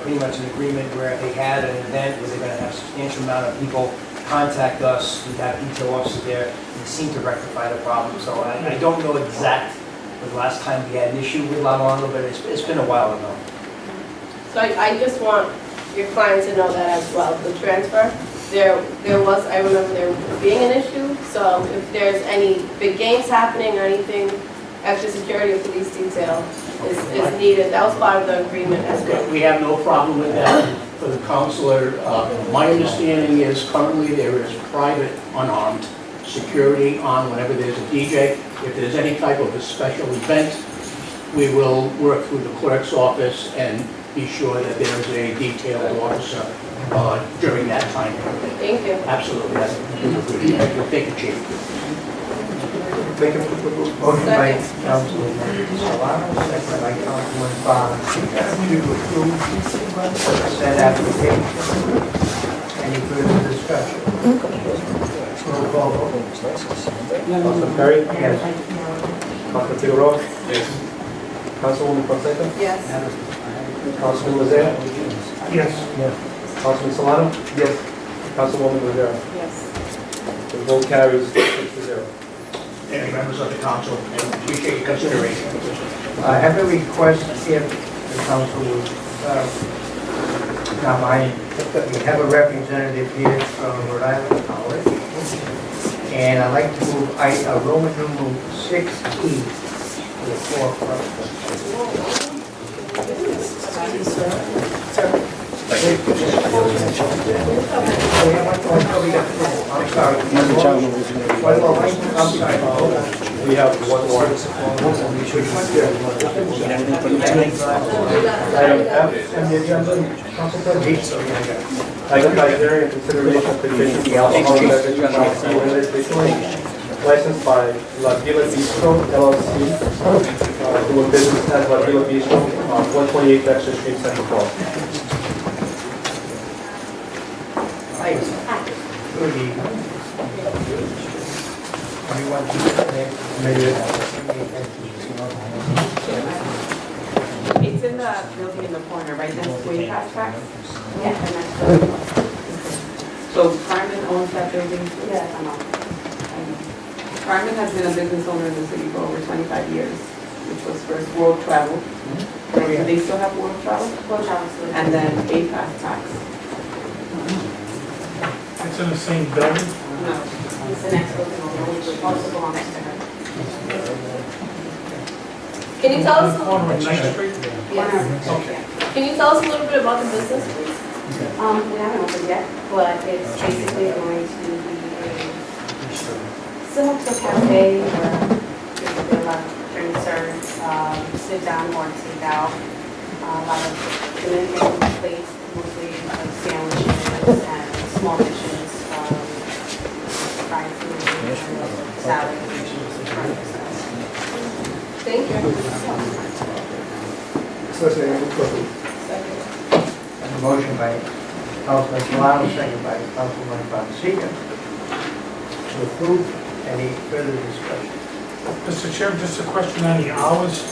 pretty much an agreement where if they had an event where they're going to have a substantial amount of people contact us, we'd have detail officers there, and it seemed to rectify the problem. So I don't know the last time we had an issue with La Malaga, but it's been a while ago. So I just want your client to know that as well, the transfer. There was, I remember there being an issue, so if there's any big games happening or anything, extra security or police detail is needed. That was part of the agreement as well. We have no problem with that for the counselor. My understanding is currently there is private unarmed security on whenever there's a DJ. If there's any type of a special event, we will work through the clerk's office and be sure that there's a detailed officer during that time period. Thank you. Absolutely, that's good. Thank you, Chief. Make a motion by Councilman Solano, second by Councilman Barnes, to approve said application. Any further discussion? Roll call vote. Councilman Perry? Yes. Councilman Figueroa? Yes. Councilwoman Fonseca? Yes. Councilman Lozera? Yes. Councilman Solano? Yes. Councilwoman Rivera? Yes. The vote carries 6-0. Any members of the council, and appreciate your consideration. I have a request if the council would, not mind, we have a representative here from Rhode Island College, and I'd like to move Roman numeral 6E to the forefront. I'm sorry. We have one more. Item F. Item by hearing and consideration of petition for alcohol beverage license licensed by La Villa Bistro LLC, doing business as La Villa Bistro, 128 Dexter Street, Central Falls. Good evening. It's in the building in the corner, right next to Way Past Tracks? Yeah. So Carmen owns that building? Yeah. I know. Carmen has been a business owner in the city for over 25 years, which was first World Travel. Do they still have World Travel? World Travel. And then Way Past Tracks. It's in the same building? No, it's the next building over, which also belongs to her. Can you tell us? Corner of Ninth Street? Yes. Okay. Can you tell us a little bit about the business, please? We haven't opened yet, but it's basically going to be a similar to a cafe or basically a lot of drinks served, sit down or take out. A lot of Dominican plates, mostly sandwiches and small dishes, fried food, salad. Thank you. A motion by Councilman Solano, second by Councilman Fonseca. To approve, any further discussion? Mr. Chairman, just a question on the hours.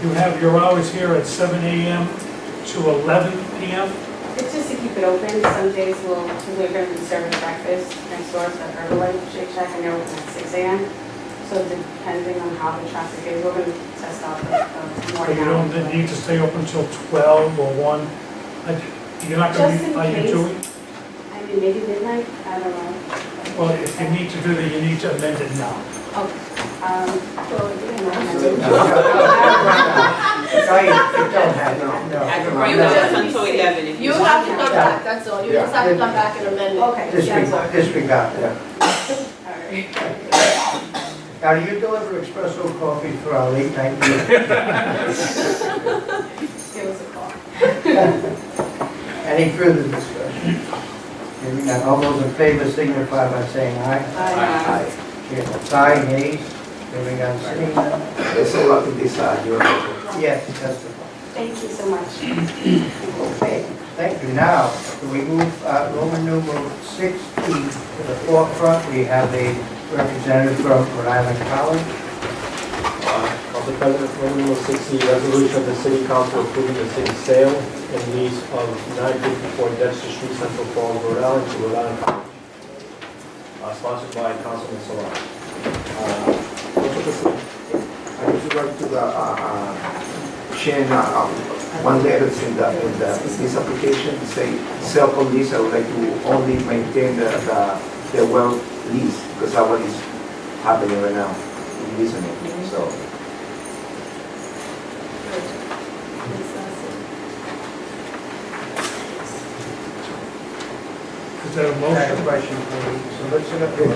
You have your hours here at 7 a.m. to 11 p.m.? It's just to keep it open. Some days we're going to be serving breakfast next door to Herbalife Shake Shack, and they're open at 6 a.m. So depending on how the traffic is, we're going to test out the So morning you hours. don't need to stay open until 12 or 1? You're not going Just to in be, are you case. doing? I mean, maybe midnight, I don't know. Well, if you need to do that, you need to amend it now. Okay. Well, Sorry, you don't have, no. You just- You have to come back, that's all. You just have to come back and amend it. Okay. Disregard that. All right. Now, do you deliver espresso coffee for our late night meeting? Give us a call. Any further discussion? Hearing none, all those in favor signify by saying aye. Aye. Chair votes aye, nays. Hearing none, seeing none. There's a lot in this, Yes, testify. Thank you so much. Okay, thank you. Now, we move Roman numeral 6E to the forefront. We have a representative from Rhode Island College. Council President, Roman numeral 6E, resolution of the City Council approving the city sale and lease of 954 Dexter Street, Central Falls, Rhode Island to Rhode Island College. Sponsored by Councilman Solano. I would like to share one letter in this application to say cell lease. I would like to only maintain the well lease because that's what is happening right now, leasing. So. Is there a I motion? have a question for the solicitor.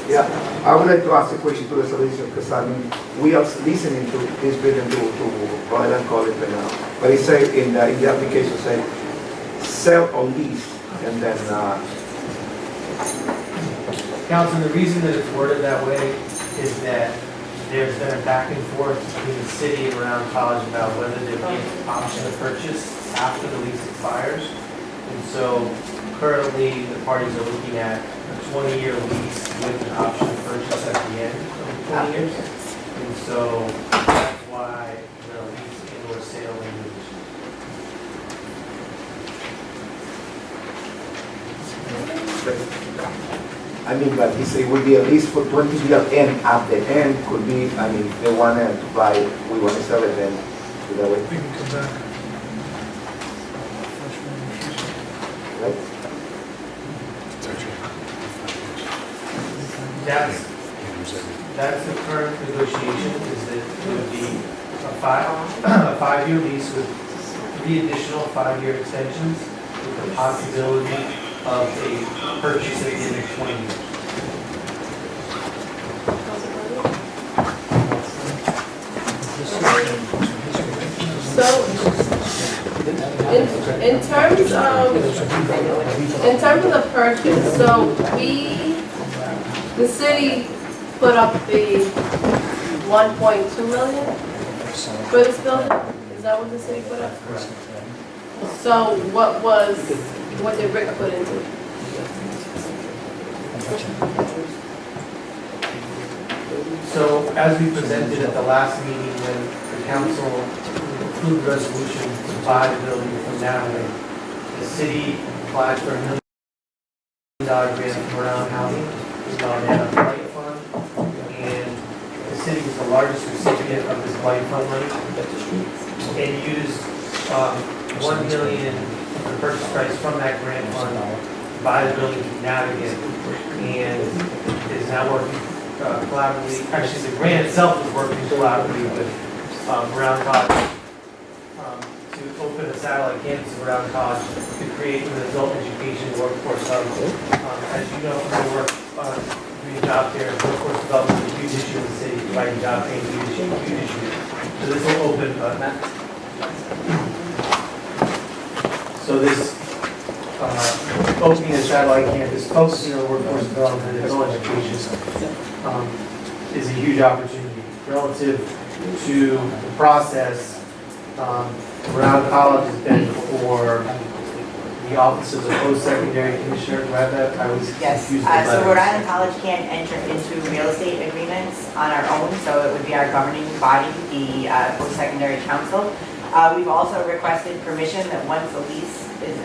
Yeah, I would like to ask a question to the solicitor because I mean, we are listening to this building to Rhode Island College right now. But it say in the application say sell or lease and then Council, the reason that it's worded that way is that there's been a back and forth between the city and Rhode Island College about whether there be an option to purchase after the lease expires. And so currently, the parties are looking at a 20-year lease with an option to purchase at the end of the 20 years. And so that's why the lease and/or sale language. I mean, but he say it would be at least for 20 years and at the end could be, I mean, if they want to buy, we want to sell it then, so that way, We can come back. right? That's the current negotiation, is that it would be a five-year lease with 3 additional 5-year extensions with the possibility of a purchase at the end of 20 years. So, in terms of the purchase, so the city put up the 1.2 million for this building? Is that what the city put up? So what did Rick put into it? So as we presented at the last meeting, when the council approved the resolution to buy the building from Natalie, the city applied for $1 million grant from Rhode Island Housing. They had a blight fund, and the city was the largest recipient of this blight fund money. And used $1 million, the purchase price from that grant fund, to buy the building from Navigant, and is now working collaboratively. Actually, the grant itself is working collaboratively with Brown College to open a satellite campus at Brown College to create an adult education workforce hub. As you know from the work opportunity of jobs here. Workforce development is a huge issue in the city, providing job training is a huge issue. So this will open, so this opening a satellite campus, focusing on workforce development and adult education is a huge opportunity relative to the process. Rhode Island College has been for the Office of the Post-Secondary Commissioner. Do I have that? I was Yes, confused so with letters. Rhode Island College can't enter into real estate agreements on our own, so it would be our governing body, the Post-Secondary Council. We've also requested permission that once the lease is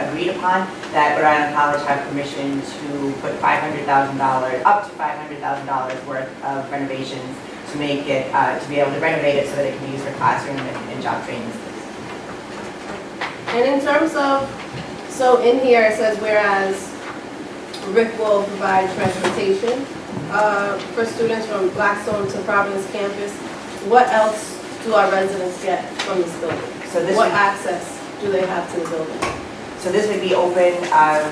agreed upon, that Rhode Island College have permission to put $500,000, up to $500,000 worth of renovations to make it, to be able to renovate it so that it can be used for classroom and job training. And in terms of, so in here it says, whereas Rick will provide transportation for students from Blackstone to Providence campus, what else do our residents get from this building? So this What would- access do they have to the building? So this would be open,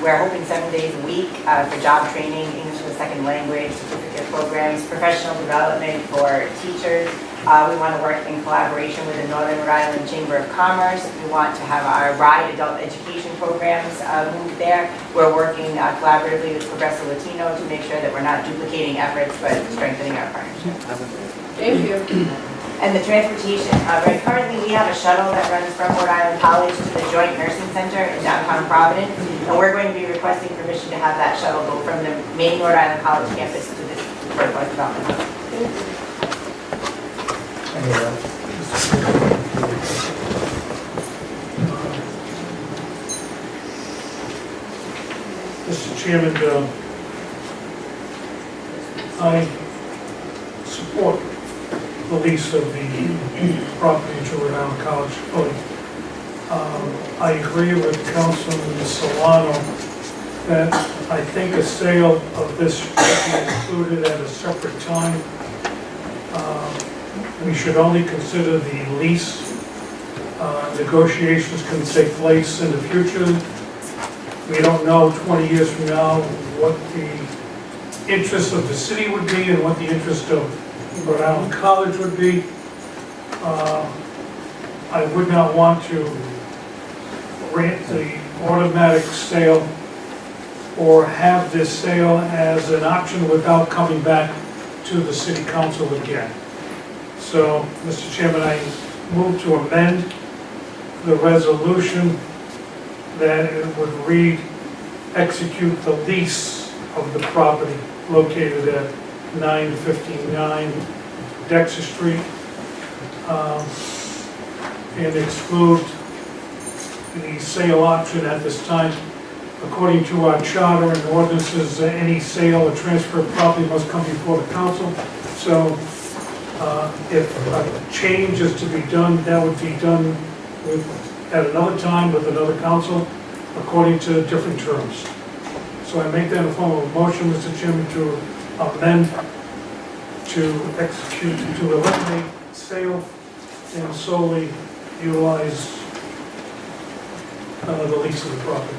we're hoping 7 days a week for job training, English as a second language, certificate programs, professional development for teachers. We want to work in collaboration with the Northern Rhode Island Chamber of Commerce. We want to have our RIDE adult education programs moved there. We're working collaboratively with Progresso Latino to make sure that we're not duplicating efforts, but strengthening our partnership. Thank you. And the transportation, right, currently we have a shuttle that runs from Rhode Island College to the Joint Nursing Center in downtown Providence. And we're going to be requesting permission to have that shuttle go from the main Rhode Island College campus to this workforce development hub. Any other? Mr. Chairman, I support the lease of the property to Rhode Island College fully. I agree with Councilman Solano that I think a sale of this should be included at a separate time. We should only consider the lease. Negotiations can take place in the future. We don't know 20 years from now what the interest of the city would be and what the interest of Rhode Island College would be. I would not want to grant the automatic sale or have this sale as an option without coming back to the city council again. So, Mr. Chairman, I move to amend the resolution that it would read, execute the lease of the property located at 959 Dexter Street, and exclude the sale option at this time. According to our charter and ordinances, any sale or transfer of property must come before the council. So if a change is to be done, that would be done at another time with another council according to different terms. So I make that in the form of a motion, Mr. Chairman, to amend, to execute, to eliminate sale and solely utilize the lease of the property.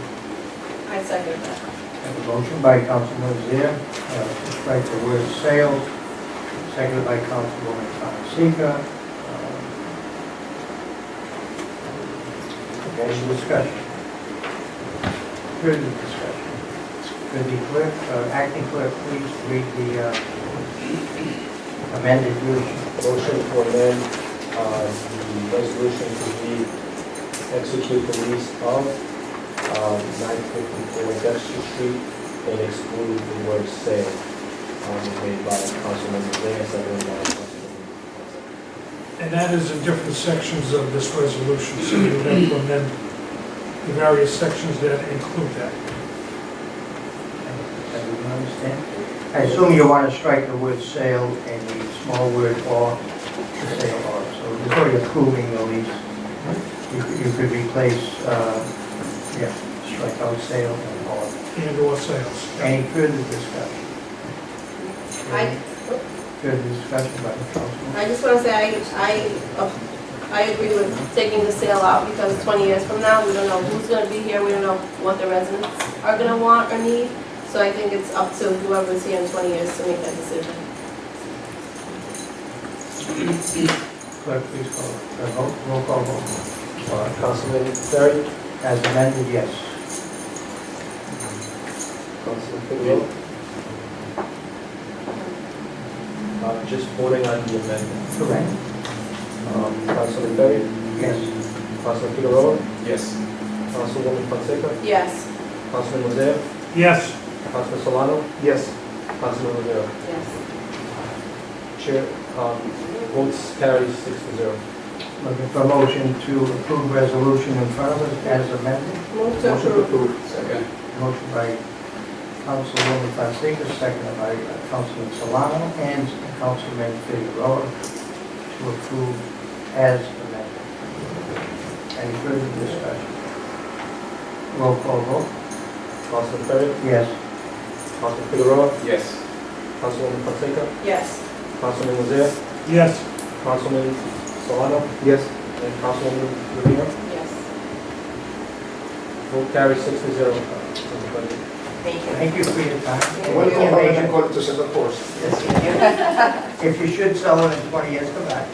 I second that. Have a motion by Councilman Zier, to strike the word sale, seconded by Councilwoman Fonseca. Any discussion? Further discussion? Could the clerk, acting clerk, please read the amended motion? Motion to amend the resolution to read, execute the lease of 954 Dexter Street and exclude the word sale, made by Councilman Zier, seconded by Councilman. And that is in different sections of this resolution, so you would have to amend the various sections that include that. Everyone understand? I assume you want to strike the word sale and the small word or, the sale or. So before you're approving the lease, you could replace, strike out sale and or. And/or sales. Any further discussion? Further discussion by the council? I just want to say, I agree with taking the sale out because 20 years from now, we don't know who's going to be here, we don't know what the residents are going to want or need. So I think it's up to whoever's here in 20 years to make that decision. Clerk, please call the vote, roll call vote. Councilman Terry, As amended, yes. Councilman Figueroa. Just voting on the amendment. Correct. Councilman Terry, Yes. Councilman Figueroa, Yes. Councilwoman Fonseca, Yes. Councilman Lozera, Yes. Councilman Solano, Yes. Councilman Rivera. Yes. Chair, votes carries 6-0. Looking for a motion to approve resolution in front of us as amended. Move to approve. Second. Motion by Councilwoman Fonseca, seconded by Councilman Solano and Councilman Figueroa to approve as amended. Any further discussion? Roll call vote. Councilman Terry, Yes. Councilman Figueroa, Yes. Councilwoman Fonseca, Yes. Councilman Lozera, Yes. Councilman Solano, Yes. and Councilwoman Rivera. Yes. Vote carries 6-0. Council President. Thank you. Thank you for your time. Welcome, American College to Center Force. If you should sell it in 20 years, come back.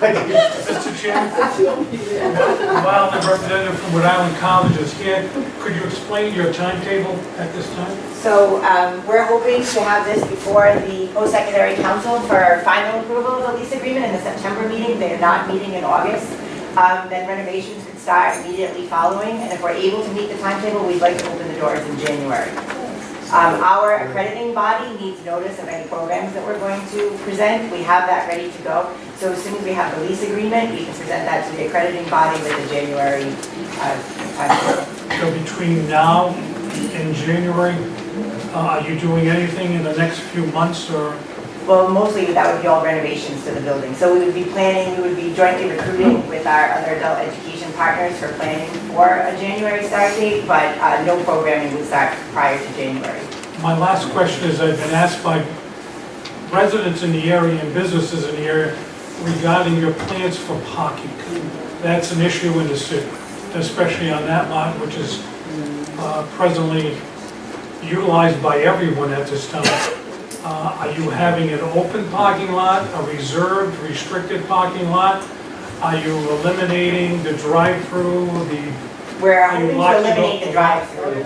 Mr. Chairman, while the representative from Rhode Island College is here, could you explain your timetable at this time? So we're hoping to have this before the post-secondary council for final approval of the lease agreement in the September meeting. They are not meeting in August. Then renovations could start immediately following, and if we're able to meet the timetable, we'd like to open the doors in January. Our accrediting body needs notice of any programs that we're going to present. We have that ready to go. So as soon as we have the lease agreement, we can present that to the accrediting body with the January timetable. So between now and January, are you doing anything in the next few months or? Well, mostly that would be all renovations to the building. So we would be planning, we would be jointly recruiting with our other adult education partners for planning for a January start date, but no programming would start prior to January. My last question is, I've been asked by residents in the area and businesses in the area regarding your plans for parking. That's an issue in the city, especially on that lot, which is presently utilized by everyone at this time. Are you having an open parking lot, a reserved, restricted parking lot? Are you eliminating the drive-through, We're hoping to eliminate the drive-through,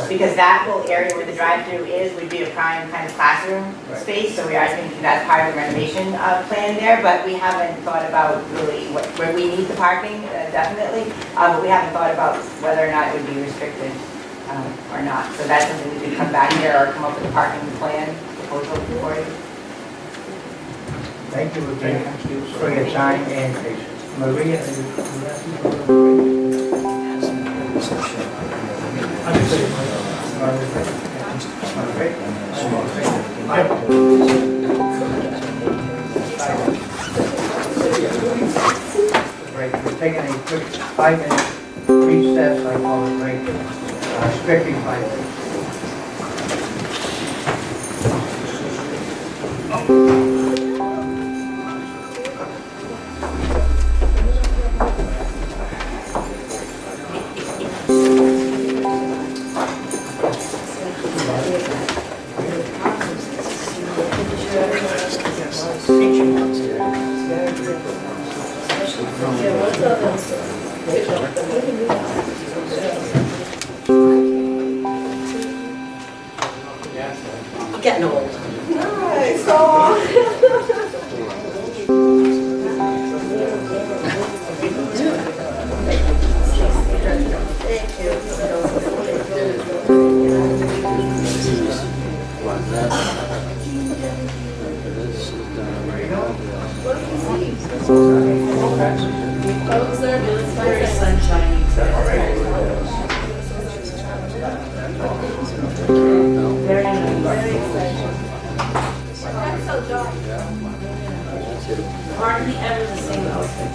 because that whole area where the drive-through is would be a prime kind of classroom space, so we are thinking that's part of the renovation plan there, but we haven't thought about really where we need the parking, definitely, but we haven't thought about whether or not it would be restricted or not. So that's something we could come back here or come up with a parking plan proposal for you. Thank you again for your time and patience. Maria, are you I can say, Right, we're taking a quick 5-minute recess, I call it break, strictly 5 minutes. Getting old. Nice. Very sunshiny. Very hardly ever the same outfit.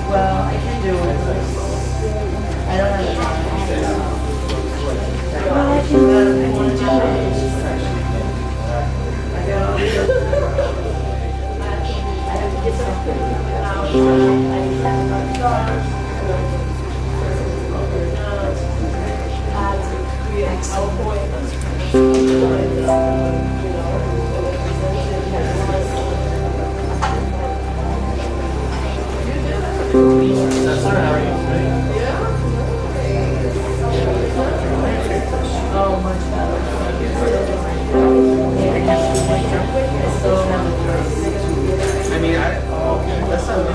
Well, I can do it. I don't have Oh, much better. I mean, that's not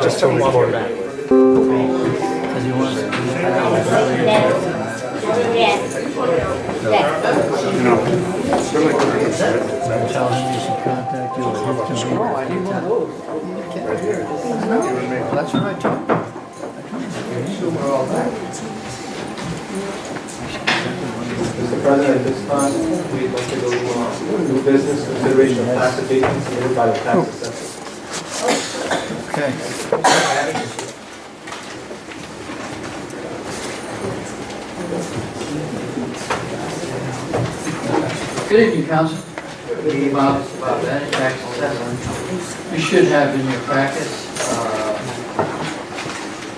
Just tell me one more back. That's what I told you. Mr. President, at this time, we'd like to go to new business consideration of tax abatement submitted by the tax assessor. Okay. Good evening, Council. Bob Bennett, tax assessor. You should have in your packets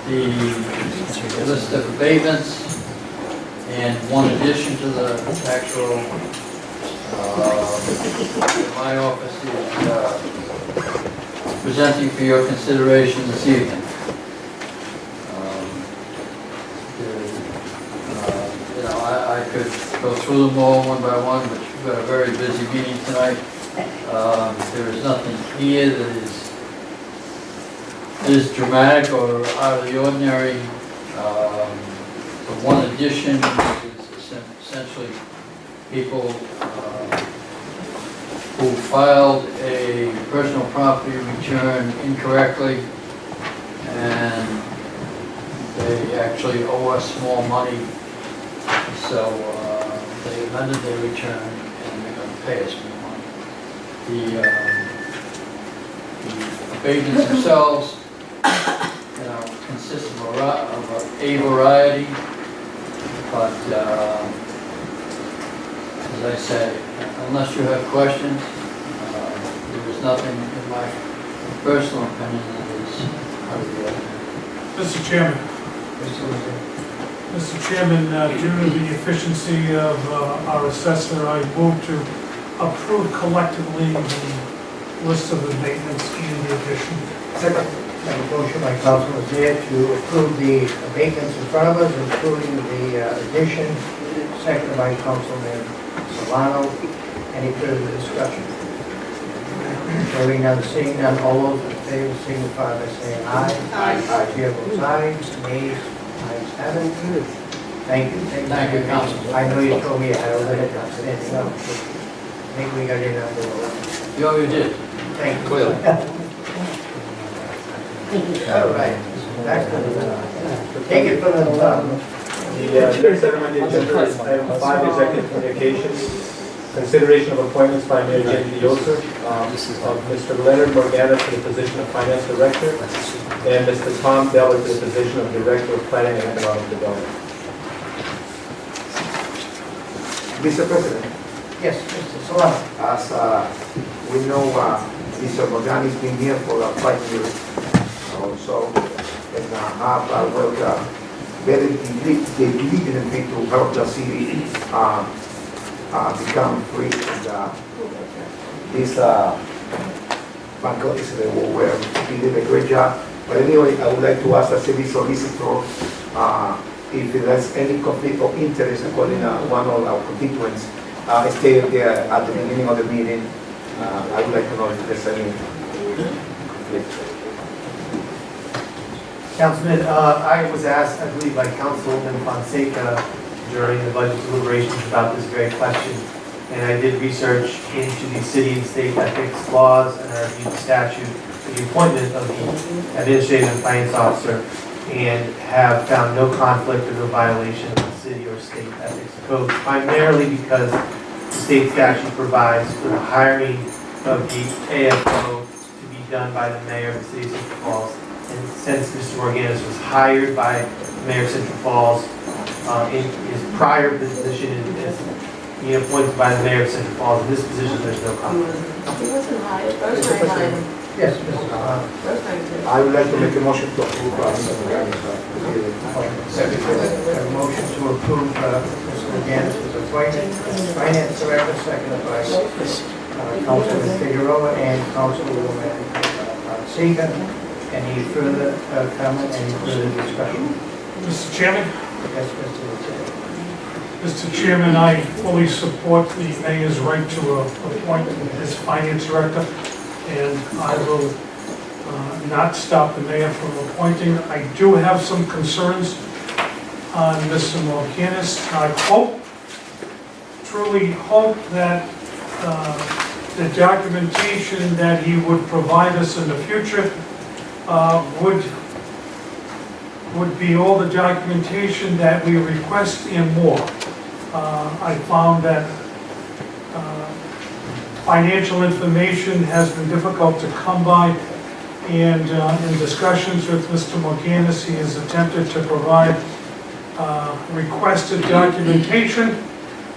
the list of abatements and one addition to the tax roll. My office is presenting for your consideration this evening. I could go through them all one by one, but you've got a very busy meeting tonight. There is nothing here that is dramatic or out of the ordinary. The one addition is essentially people who filed a personal property return incorrectly, and they actually owe us more money. So they amended their return and they're going to pay us more money. The abatements themselves, consist of a variety, but as I said, unless you have questions, there is nothing in my personal opinion that is out of the ordinary. Mr. Chairman. Mr. Chairman, due to the efficiency of our assessor, I move to approve collectively the list of abatements and the addition. Second. A motion by Councilman Zier to approve the abatements in front of us, including the addition, seconded by Councilman Solano. Any further discussion? Hearing none, seeing none, all those in favor signify by saying aye. Aye. Chair votes aye, nays, ayes have it. Thank you. Thank you, Council. I know you told me I had a limit on standing up, but I think we got it under the limit. You did. Thank you. Clearly. All right. Take it from the top. The next item on the agenda is item 5, executive communications. Consideration of appointments by Mayor Jim Dioser of Mr. Leonard Morgana to the position of Finance Director and Mr. Tom Deller to the position of Director of Planning and Economic Development. Mr. President, Yes, Mr. Solano. as we know, Mr. Morgan has been here for 5 years also, and have worked very diligently to help the city become free. And this Banco is where he did a great job. But anyway, I would like to ask the city solicitor if there's any conflict of interest according to one of our constituents stated there at the beginning of the meeting. I would like to know if there's any conflict. Councilman, I was asked, I believe, by Councilman Fonseca during the budget deliberations about this very question. And I did research into the city and state ethics laws and our reviewed statute for the appointment of the administrative and finance officer and have found no conflict or no violation of the city or state ethics code, primarily because the state statute provides for the hiring of the AFO to be done by the mayor of the city of Central Falls. And since Mr. Morganis was hired by the mayor of Central Falls in his prior position as being appointed by the mayor of Central Falls, in this position, there's no conflict. He wasn't hired, Rosemary hired him. Yes, Mr. Solano. Rosemary did. I would like to make a motion to approve Mr. Morgan's Secretary. A motion to approve Mr. Morgan's appointment as Finance Director, seconded by Councilman Figueroa and Councilwoman Seeger. Any further comment, any further discussion? Mr. Chairman? Yes, Mr. Lieutenant. Mr. Chairman, I fully support the mayor's right to appoint his finance director, and I will not stop the mayor from appointing. I do have some concerns on Mr. Morganis. I truly hope that the documentation that he would provide us in the future would be all the documentation that we request and more. I found that financial information has been difficult to come by, and in discussions with Mr. Morganis, he has attempted to provide requested documentation.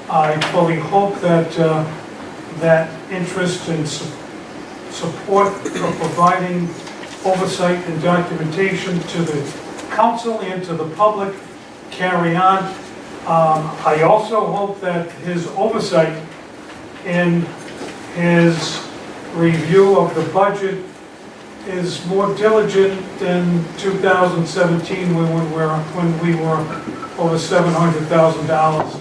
I fully hope that that interest and support for providing oversight and documentation to the council and to the public carry on. I also hope that his oversight in his review of the budget is more diligent than 2017 when we were over $700,000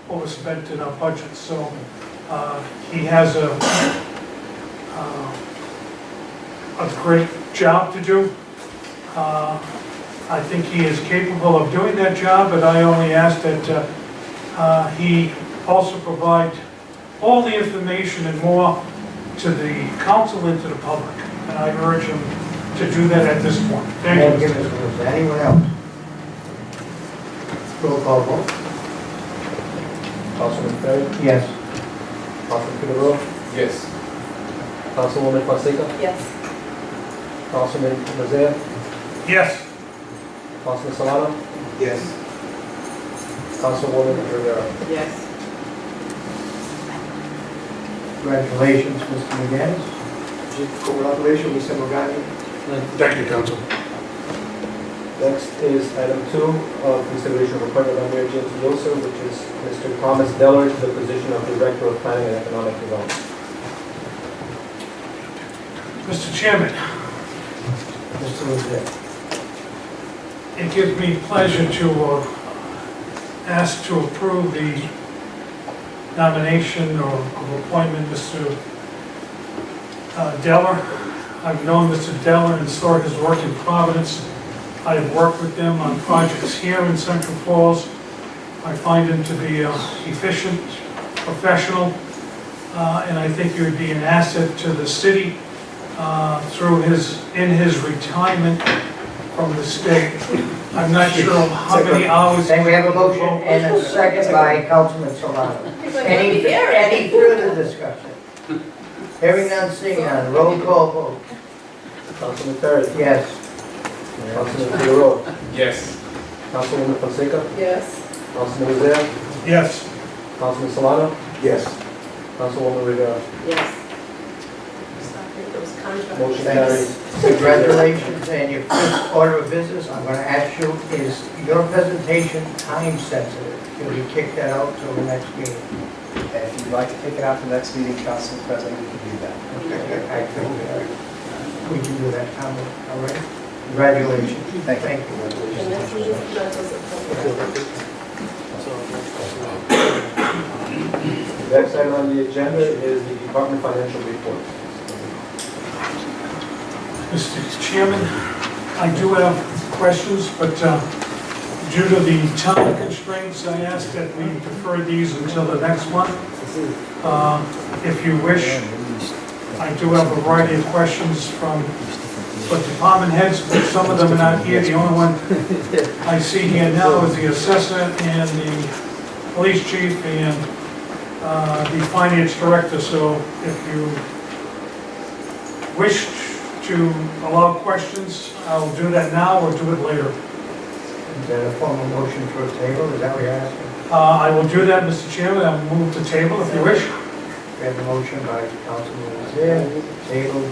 overspent in our budget. So he has a great job to do. I think he is capable of doing that job, but I only ask that he also provide all the information and more to the council and to the public. And I urge him to do that at this point. Thank you. Anyone else? Roll call vote. Councilman Fay? Yes. Councilman Figueroa? Yes. Councilwoman Fonseca? Yes. Councilman Lozea? Yes. Councilman Solano? Yes. Councilwoman Rivera? Yes. Congratulations, Mr. McGinnis. Congratulations, Mr. Morgani. Thank you, Council. Next is item 2 of consideration of appointment of Mayor James Wilson, which is Mr. Thomas Deller to the position of Director of Planning and Economic Development. Mr. Chairman, Mr. Lozay. it gives me pleasure to ask to approve the nomination or of appointment, Mr. Deller. I've known Mr. Deller and started his work in Providence. I have worked with them on projects here in Central Falls. I find him to be efficient, professional, and I think he would be an asset to the city in his retirement from the state. I'm not sure how many hours. And we have a motion and a second by Councilman Solano. Any further discussion? Hearing none, seeing none, roll call vote. Councilman Perry? Yes. Councilman Figueroa? Yes. Councilwoman Fonseca? Yes. Councilman Lozea? Yes. Councilman Solano? Yes. Councilwoman Rivera? Yes. Those contracts. Motion carries. Congratulations, and your first order of business, I'm going to ask you, is your presentation time sensitive? Can we kick that out till the next meeting? If you'd like to take it out to the next meeting, Council President, we can do that. Okay, I think we can do that, Tom, all right? Congratulations. Thank you. And that's what The next item on the agenda is the Department Financial Report. Mr. Chairman, I do have questions, but due to the time constraints, I ask that we defer these until the next month. If you wish, I do have a variety of questions from department heads, but some of them are not here. The only one I see here now is the assessor and the police chief and the finance director. So if you wish to allow questions, I'll do that now or do it later. Is that a formal motion for a table, is that what you're asking? I will do that, Mr. Chairman. I'll move to table if you wish. We have a motion by Councilman Lozea, table, the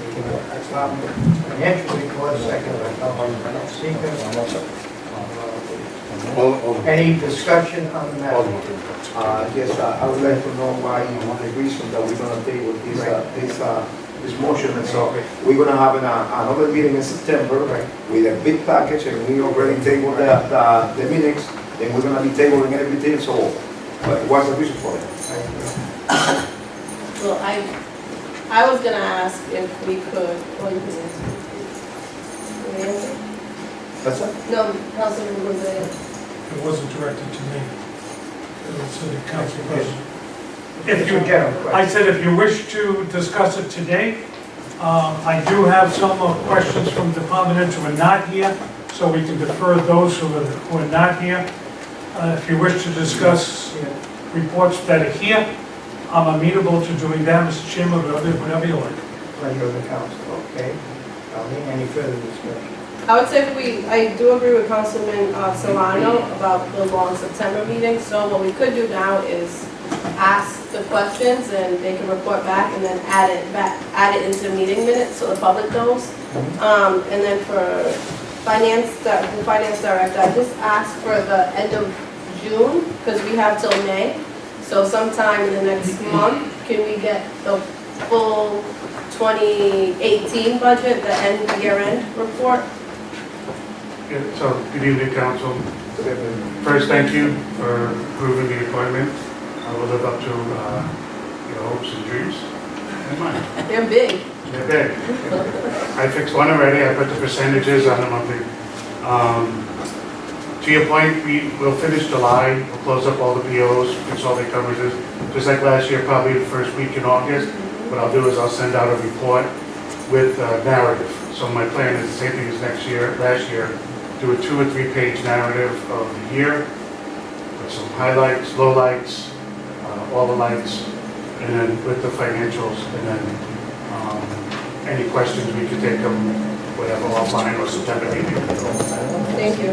financial report, second by Councilman Seeker. Any discussion on the matter? Yes, I would like to know why, the reason that we're gonna table this motion, and so we're gonna have another meeting in September with a big package, and we already tabled the minutes, and we're gonna be tabling everything, so what's the reason for it? Well, I was gonna ask if we could, well, you can answer. Can we answer? That's it? No, Councilman Lozea. It wasn't directed to me. It was to the council president. If you I said if you wish to discuss it today, I do have some questions from department heads who are not here, so we can defer those who are not here. If you wish to discuss reports that are here, I'm amenable to doing that, Mr. Chairman, whatever you like. Pleasure of the council, okay? Any further discussion? I would say I do agree with Councilman Solano about the long September meeting, so what we could do now is ask the questions and they can report back and then add it into meeting minutes so the public knows. And then for the finance director, I just asked for the end of June because we have till May. So sometime in the next month, can we get the full 2018 budget, the year-end report? So, good evening, Council. First, thank you for approving the appointment. I will live up to your hopes and dreams and mine. They're big. They're big. I fixed one already. I put the percentages on the monthly. To your point, we'll finish July. We'll close up all the POs, fix all the coverages. Just like last year, probably the first week in August. What I'll do is I'll send out a report with narrative. So my plan is the same thing as last year, do a 2 or 3 page narrative of the year, with some highlights, lowlights, all the lights, and then with the financials, and then any questions, we could take them, whatever, offline or September meeting. Thank you.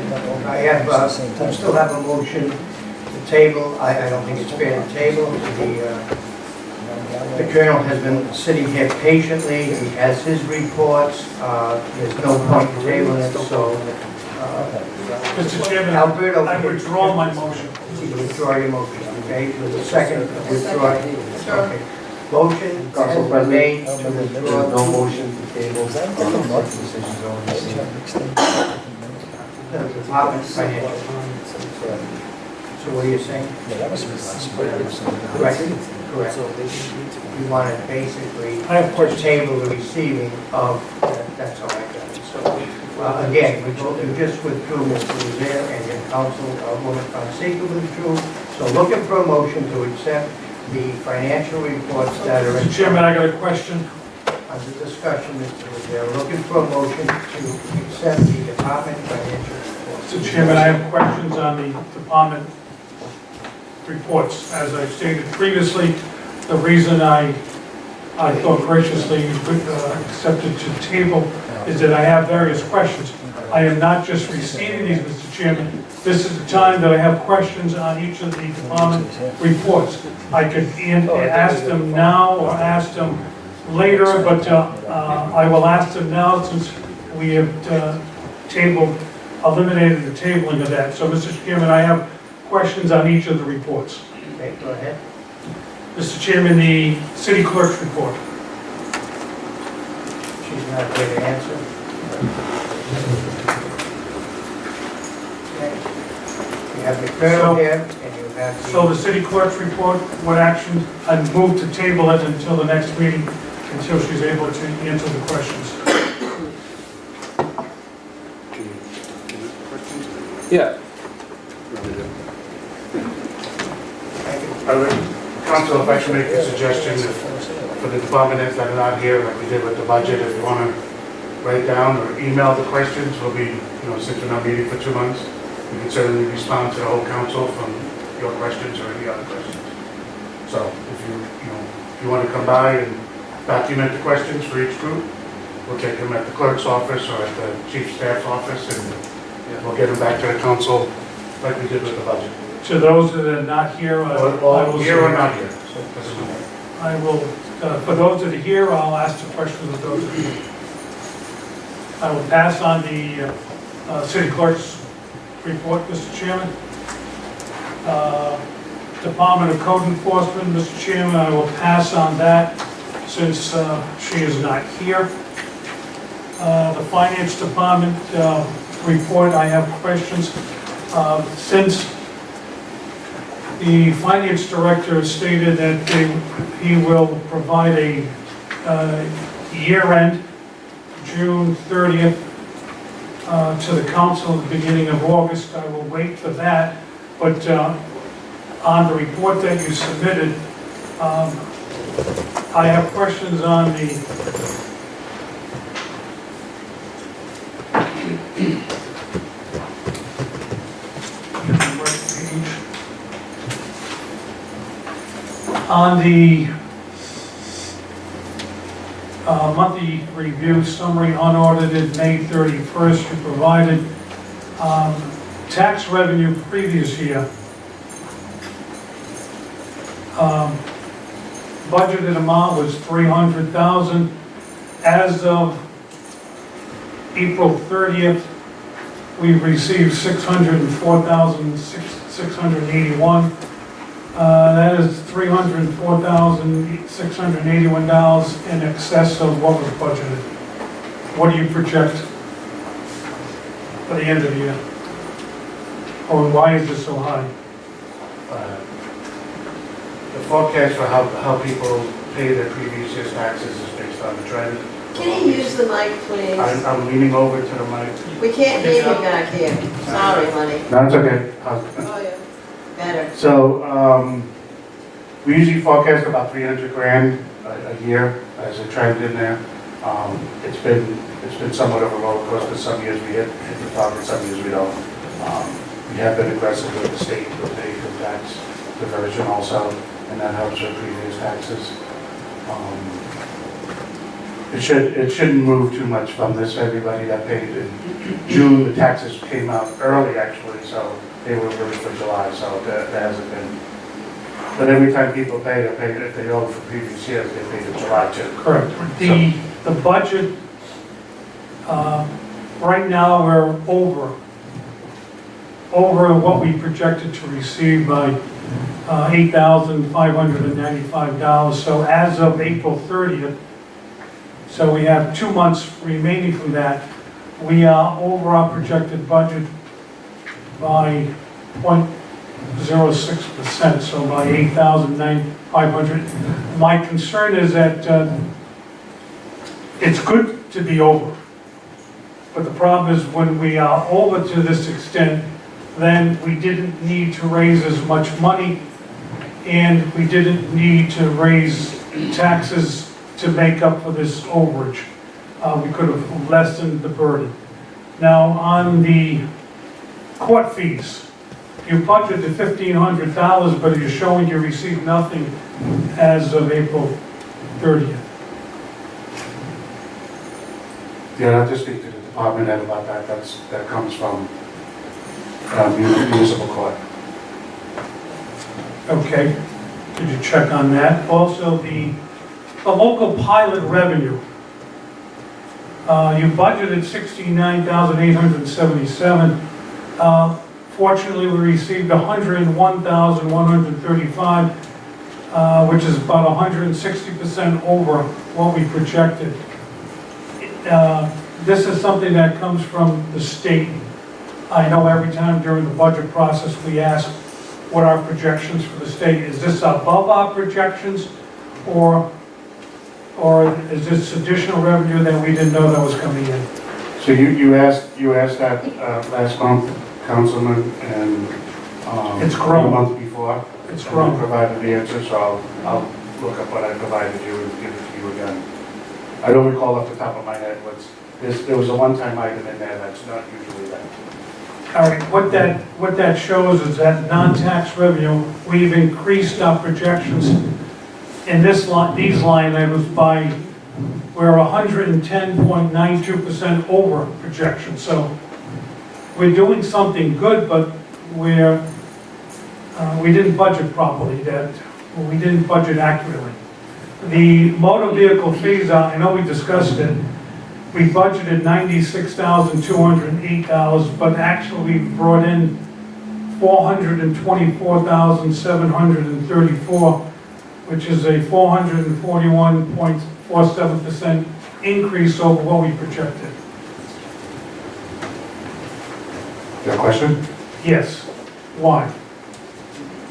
I have, I still have a motion to table. I don't think it's fair to table. The Colonel has been sitting here patiently. He has his reports. There's no point in tabling it, so. Mr. Chairman, Alberto. I withdraw my motion. You withdraw your motion, okay? With a second, withdraw. Sure. Okay. Motion has been made to withdraw. No motion to table. The department financial. So what are you saying? Correct. Correct. You want to basically table the receiving of, that's all I got. So, again, you just withdrew Mr. Rozier and your counsel, Woman Fonseca withdrew. So looking for a motion to accept the financial reports that are in. Mr. Chairman, I got a question. Under discussion, Mr. Rozier, looking for a motion to accept the department financial reports. Mr. Chairman, I have questions on the department reports. As I stated previously, the reason I thought graciously you could accept it to table is that I have various questions. I am not just receiving these, Mr. Chairman. This is the time that I have questions on each of the department reports. I could ask them now or ask them later, but I will ask them now since we have eliminated the tabling of that. So, Mr. Chairman, I have questions on each of the reports. Okay, go ahead. Mr. Chairman, the city clerk's report. She's not here to answer. Okay. You have the Colonel here, and you have the... So the city clerk's report, what action, I'd move to table it until the next meeting, until she's able to answer the questions. Yeah. Council, if I should make a suggestion, for the department heads that are not here, like we did with the budget, if you want to write down or email the questions, we'll be, since we're not meeting for 2 months, we can certainly respond to the whole council from your questions or any other questions. So if you want to come by and document the questions for each group, we'll take them at the clerk's office or at the chief staff's office, and we'll get them back to the council like we did with the budget. To those that are not here, I will... Here or not here. So it doesn't matter. I will, for those that are here, I'll ask the questions of those that are here. I will pass on the city clerk's report, Mr. Chairman. Department of Code Enforcement, Mr. Chairman, I will pass on that since she is not here. The Finance Department report, I have questions. Since the Finance Director stated that he will provide a year-end, June 30th, to the council at the beginning of August. I will wait for that, but on the report that you submitted, I have questions on the monthly review summary unaudited May 31st, you provided tax revenue previous year. Budgeted amount was $300,000. As of April 30th, we've received $604,681. That is $304,681 in excess of what was budgeted. What do you project for the end of the year? Or why is this so high? The forecast for how people pay their previous year's taxes is based on the trend. Can you use the mic, please? I'm leaning over to the mic. We can't hear you back here. Sorry, honey. No, it's okay. Oh, yeah. Better. So, we usually forecast about 300 grand a year as a trend in there. It's been somewhat of a roller coaster. Some years we hit the target, some years we don't. We have been aggressive with the state with the income tax diversion also, and that helps with previous taxes. It shouldn't move too much from this. Everybody that paid in June, the taxes came out early actually, so they were really for July, so that hasn't been. But every time people pay, they pay, if they owe for previous years, they paid in July too. Correct. The budget, right now, we're over what we projected to receive by $8,595. So as of April 30th, so we have 2 months remaining from that, we are over our projected budget by 0.06%, so by 8,500. My concern is that it's good to be over, but the problem is when we are over to this extent, then we didn't need to raise as much money, and we didn't need to raise taxes to make up for this overage. We could have lessened the burden. Now, on the court fees, you budgeted $1,500, but you're showing you received nothing as of April 30th. Yeah, I'll just speak to the department head about that. That comes from municipal court. Okay, could you check on that? Also, the local pilot revenue. You budgeted $69,877. Fortunately, we received $101,135, which is about 160% over what we projected. This is something that comes from the state. I know every time during the budget process, we ask what our projections for the state. Is this above our projections, or is this additional revenue that we didn't know that was coming in? So you asked that last month, Councilman, and It's grown. the month before. It's and grown. you provided the answer, so I'll look up what I provided you and give it to you again. I don't recall off the top of my head there was a one-time item in there that's not usually that. All right, what that shows is that non-tax revenue, we've increased our projections in these line items by, we're 110.92% over projection. So we're doing something good, but we didn't budget properly, we didn't budget accurately. The motor vehicle fees, I know we discussed it. We budgeted $96,208, but actually we brought in $424,734, which is a 441.47% increase over what we projected. Your question? Yes. Why?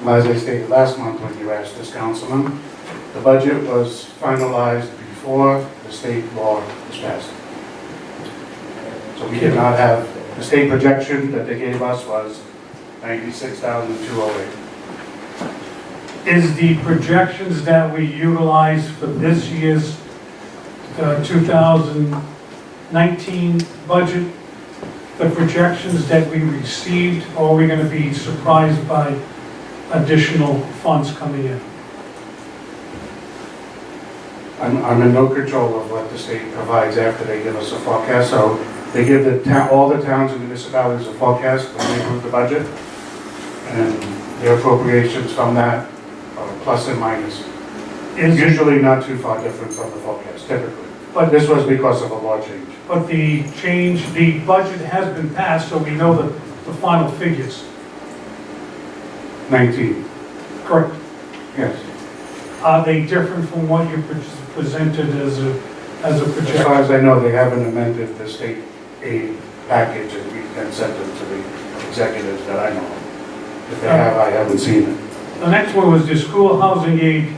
As I stated last month when you asked this, Councilman, the budget was finalized before the state law was passed. So we did not have, the state projection that they gave us was $96,208. Is the projections that we utilize for this year's 2019 budget, the projections that we received, or are we going to be surprised by additional funds coming in? I'm in no control of what the state provides after they give us a forecast, so they give all the towns and municipalities a forecast when they approve the budget, and their appropriations from that are plus and minus. Usually not too far different from the forecast, typically. But this was because of a law change. But the budget has been passed, so we know the final figures. 19. Correct. Yes. Are they different from what you presented as a projection? As far as I know, they haven't amended the state aid package and sent it to the executives that I know of. If they have, I haven't seen it. The next one was the school housing aid,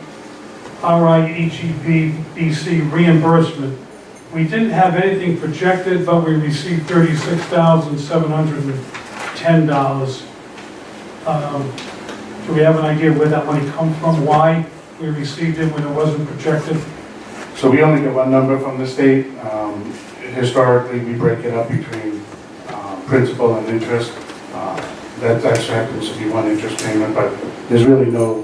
RIHEB-BC reimbursement. We didn't have anything projected, but we received $36,710. Do we have an idea where that money comes from? Why we received it when it wasn't projected? So we only get one number from the state. Historically, we break it up between principal and interest. That actually happens to be one interest payment, but there's really no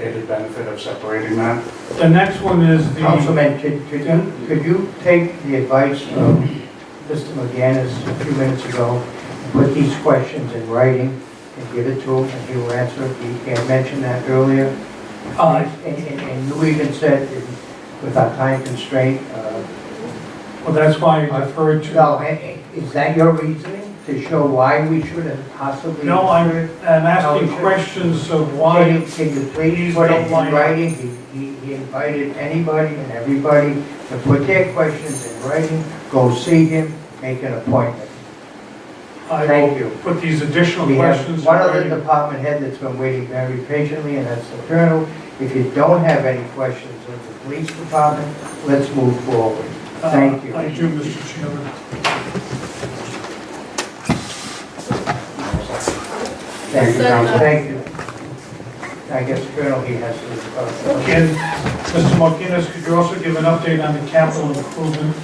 added benefit of separating that. The next one is the. Councilman, could you take the advice of Mr. McGinnis a few minutes ago, put these questions in writing and give it to him, and he will answer it? He had mentioned that earlier. And you even said, with our time constraint. Well, that's why I deferred to. No, is that your reasoning, to show why we should have possibly? No, I'm asking questions of why. Can you please put it in writing? He invited anybody and everybody to put their questions in writing, go see him, make an appointment. Thank you. Put these additional We have questions. one other department head that's been waiting very patiently, and that's the colonel. If you don't have any questions of the police department, let's move forward. Thank you. I do, Mr. Chairman. Thank you, Council. Thank you. I guess Colonel, he has to. And Mr. Martinez, could you also give an update on the capital improvement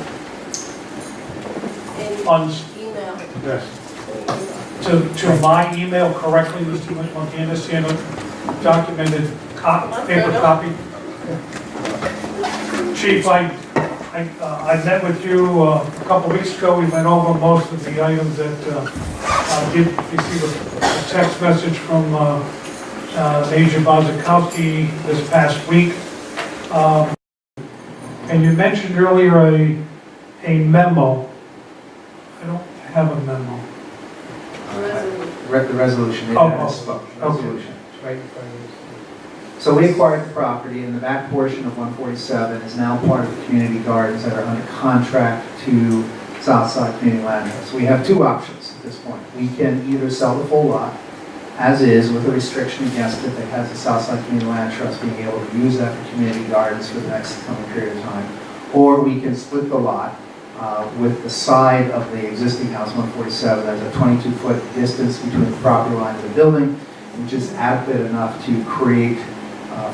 funds? Email. Yes. To my email correctly, Mr. Martinez, and a documented paper copy? Chief, I met with you a couple weeks ago. We went over most of the items that I did receive a text message from Major Bazikowski this past week. And you mentioned earlier a memo. I don't have a memo. The resolution. Resolution. It's right in front of you. So we acquired the property, and the back portion of 147 is now part of the community gardens that are under contract to Southside Community Land Trust. We have two options at this point. We can either sell the full lot, as is, with a restriction against it that has the Southside Community Land Trust being able to use that for community gardens for the next coming period of time, or we can split the lot with the side of the existing house, 147. There's a 22-foot distance between the property line and the building, which is adequate enough to create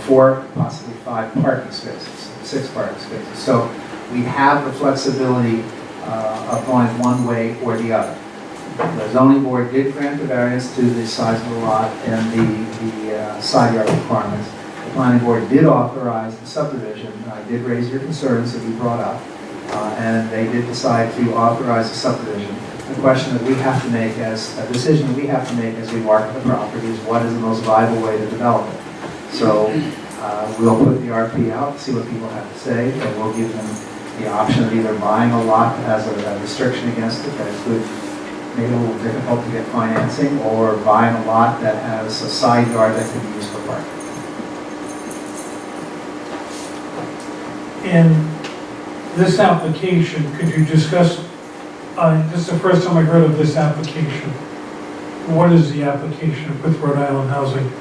4, possibly 5 parking spaces, 6 parking spaces. So we have the flexibility of going one way or the other. The zoning board did grant the variance to the size of the lot and the side yard requirements. The planning board did authorize the subdivision. I did raise your concerns that you brought up, and they did decide to authorize the subdivision. The question that we have to make, as a decision that we have to make as we market the property, is what is the most viable way to develop it. So we'll put the RP out, see what people have to say, and we'll give them the option of either buying a lot that has a restriction against it that is good, maybe a little difficult to get financing, or buying a lot that has a side yard that can be used for parking. In this application, could you discuss, this is the first time I heard of this application. What is the application with Rhode Island Housing?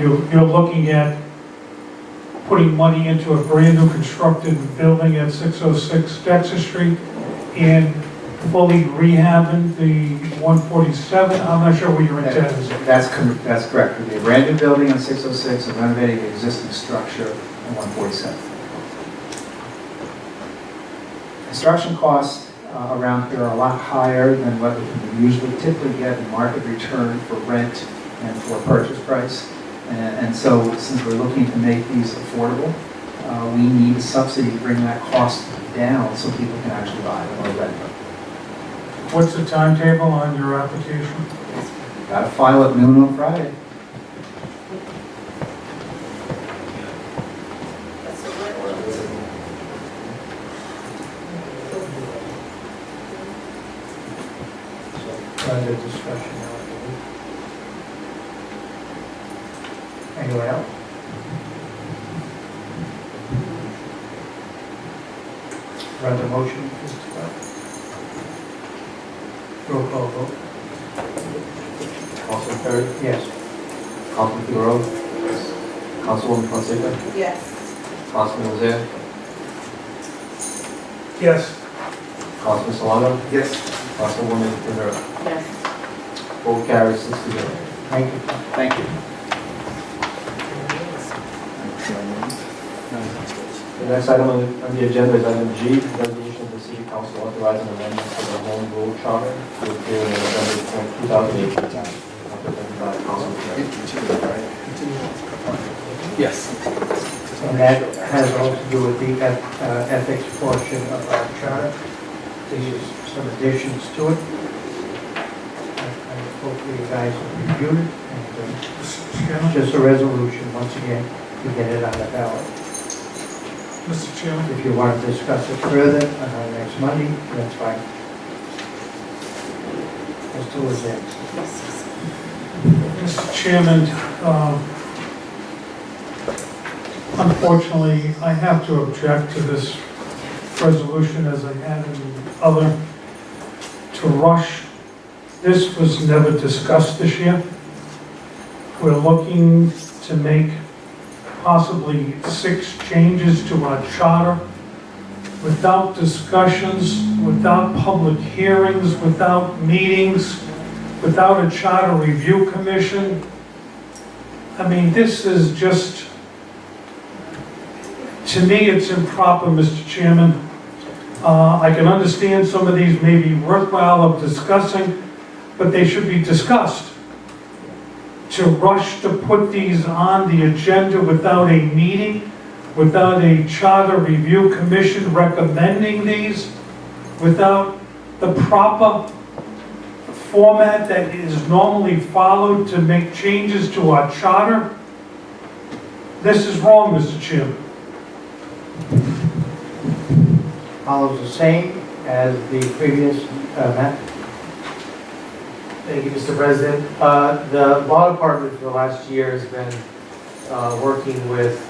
You're looking at putting money into a brand new constructed building at 606 Dexter Street and fully rehabbing the 147? I'm not sure what your intent is. That's correct. It'll be a brand new building on 606 and renovating the existing structure on 147. Construction costs around here are a lot higher than what we usually typically get in market return for rent and for purchase price. And so since we're looking to make these affordable, we need a subsidy to bring that cost down so people can actually buy them or rent them. What's the timetable on your application? Got to file at noon on Friday. Under discussion now. Anyone else? Run the motion, Mr. Scott. Roll call vote. Councilman Perry? Yes. Councilman Figueroa? Yes. Councilwoman Fonseca? Yes. Councilman Jose? Yes. Councilman Solano? Yes. Councilwoman Rivera? Yes. Vote carries 6-0. Thank you. Thank you. The next item on the agenda is item G, resolution of the City Council authorizing amendments to the home rule charter to appear in November 2018. Councilman Chairman. Yes. And that has all to do with the ethics portion of our charter. There's some additions to it. And hopefully you guys have reviewed it. And just a resolution, once again, to get it on the ballot. Mr. Chairman? If you want to discuss it further on our next Monday, that's fine. Mr. Lizette. Mr. Chairman, unfortunately, I have to object to this resolution as I had in the other. To rush, this was never discussed this year. We're looking to make possibly 6 changes to our charter without discussions, without public hearings, without meetings, without a charter review commission. I mean, this is just, to me, it's improper, Mr. Chairman. I can understand some of these may be worthwhile of discussing, but they should be discussed. To rush to put these on the agenda without a meeting, without a charter review commission recommending these, without the proper format that is normally followed to make changes to our charter, this is wrong, Mr. Chairman. Follows the same as the previous map. Thank you, Mr. President. The law department for the last year has been working with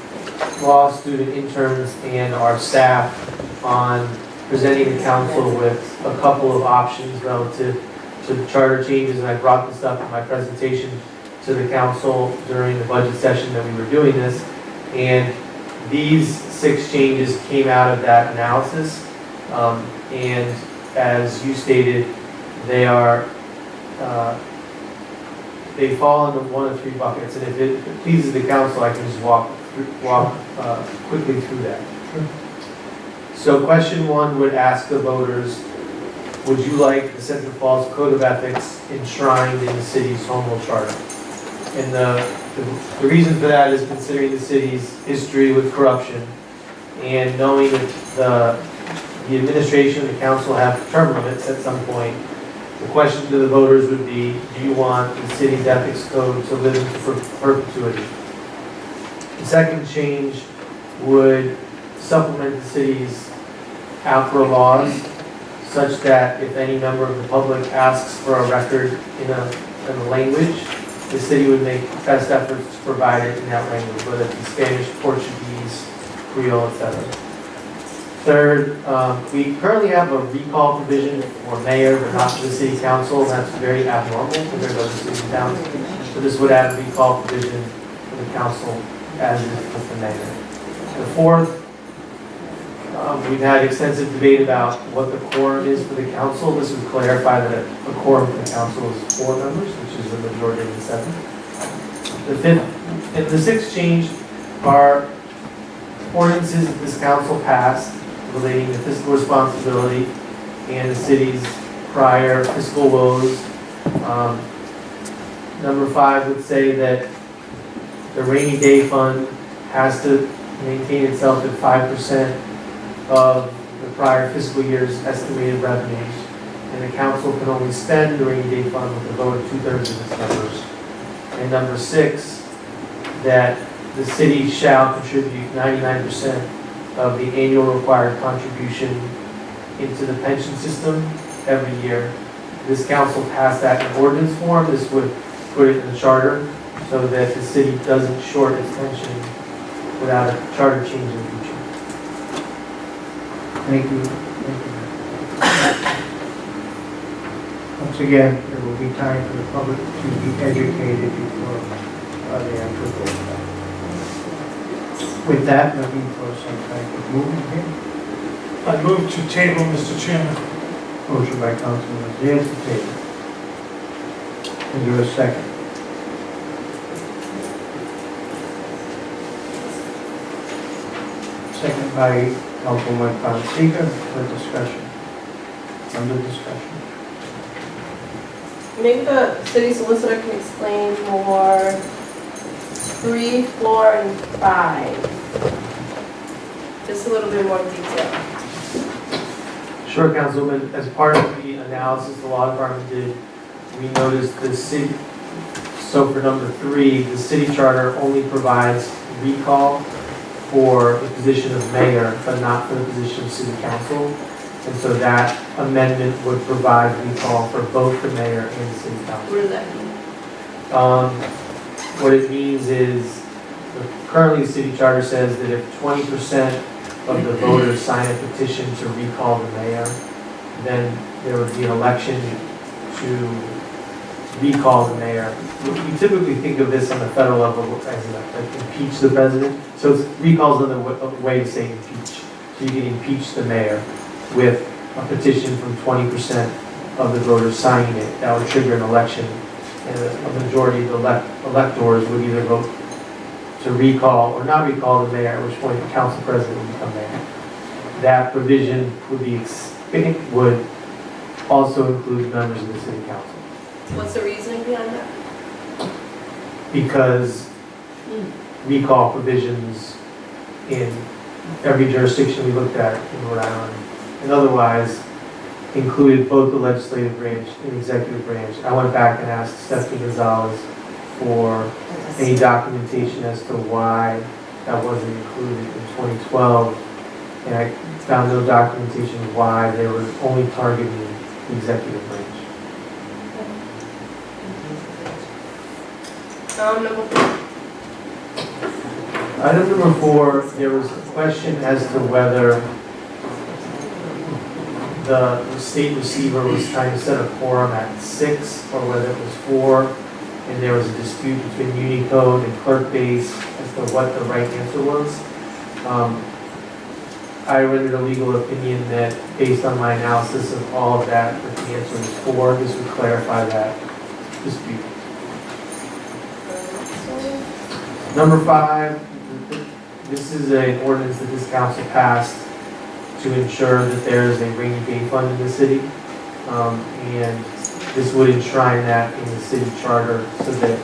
law student interns and our staff on presenting the council with a couple of options relative to the charter changes, and I brought this up in my presentation to the council during the budget session that we were doing this, and these 6 changes came out of that analysis, and as you stated, they are they fall into 1 of 3 buckets, and if it pleases the council, I can just walk quickly through that. So question 1 would ask the voters, would you like the Central Falls Code of Ethics enshrined in the city's home rule charter? And the reason for that is considering the city's history with corruption and knowing that the administration and the council have term limits at some point. The question to the voters would be, do you want the city's ethics code to live into perpetuity? The second change would supplement the city's ALPRA laws such that if any member of the public asks for a record in a language, the city would make best efforts to provide it in that language, whether it be Spanish, Portuguese, Creole, etc. Third, we currently have a recall provision for mayor, but not for the city council. That's very abnormal compared to other cities and towns. So this would add a recall provision for the council as it is with the mayor. The fourth, we've had extensive debate about what the quorum is for the council. This would clarify that a quorum for the council is 4 members, which is the majority of the 7. The fifth and the sixth change are ordinances that this council passed relating to fiscal responsibility and the city's prior fiscal woes. Number 5 would say that the rainy day fund has to maintain itself at 5% of the prior fiscal year's estimated revenues, and the council can only spend the rainy day fund with a vote of 2/3 of its members. And number 6, that the city shall contribute 99% of the annual required contribution into the pension system every year. This council passed that in ordinance form. This would put it in the charter so that the city doesn't short its pension without a charter change in the future. Thank you. Once again, there will be time for the public to be educated before the actual vote. With that, looking for some type of movement here. I move to table, Mr. Chairman. Motion by Councilman Diaz to table. Is there a second? Second by Councilman Fonseca for discussion. Under discussion. Maybe the city solicitor can explain more 3, 4, and 5. Just a little bit more detail. Sure, Councilwoman. As part of the analysis the law department did, we noticed the city, so for number 3, the city charter only provides recall for the position of mayor, but not for the position of city council. And so that amendment would provide recall for both the mayor and the city council. What does that mean? What it means is, currently the city charter says that if 20% of the voters sign a petition to recall the mayor, then there would be an election to recall the mayor. We typically think of this on the federal level as like impeach the president. So it's recall's another way to say impeach. So you can impeach the mayor with a petition from 20% of the voters signing it. That would trigger an election, and a majority of the electors would either vote to recall or not recall the mayor, at which point the council president would become mayor. That provision would also include members of the city council. What's the reasoning behind that? Because recall provisions in every jurisdiction we looked at in Rhode Island and otherwise included both the legislative branch and the executive branch. I went back and asked Stephanie Gonzalez for any documentation as to why that wasn't included in 2012, and I found no documentation why they were only targeting the executive branch. Number 4. Item number 4, there was a question as to whether the state receiver was trying to set a quorum at 6 or whether it was 4, and there was a dispute between Unicode and clerk base as to what the right answer was. I rendered a legal opinion that based on my analysis of all of that the answer was 4. This would clarify that dispute. Number 5, this is an ordinance that this council passed to ensure that there is a rainy day fund in the city. And this would enshrine that in the city charter so that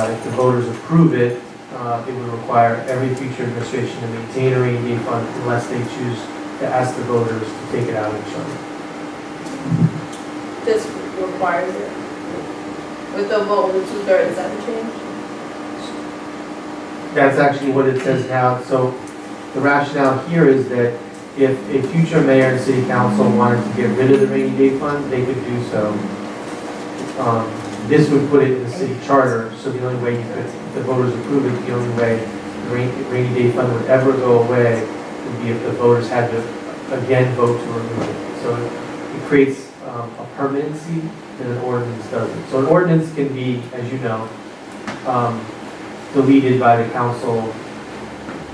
if the voters approve it, it would require every future administration to maintain a rainy day fund unless they choose to ask the voters to take it out of the charter. This requires it. With the vote of 2/3, is that the change? That's actually what it says now. So the rationale here is that if a future mayor and city council wanted to get rid of the rainy day fund, they could do so. This would put it in the city charter, so the only way you could, if the voters approve it, the only way the rainy day fund would ever go away would be if the voters had to again vote to remove it. So it creates a permanency that an ordinance doesn't. So an ordinance can be, as you know, deleted by the council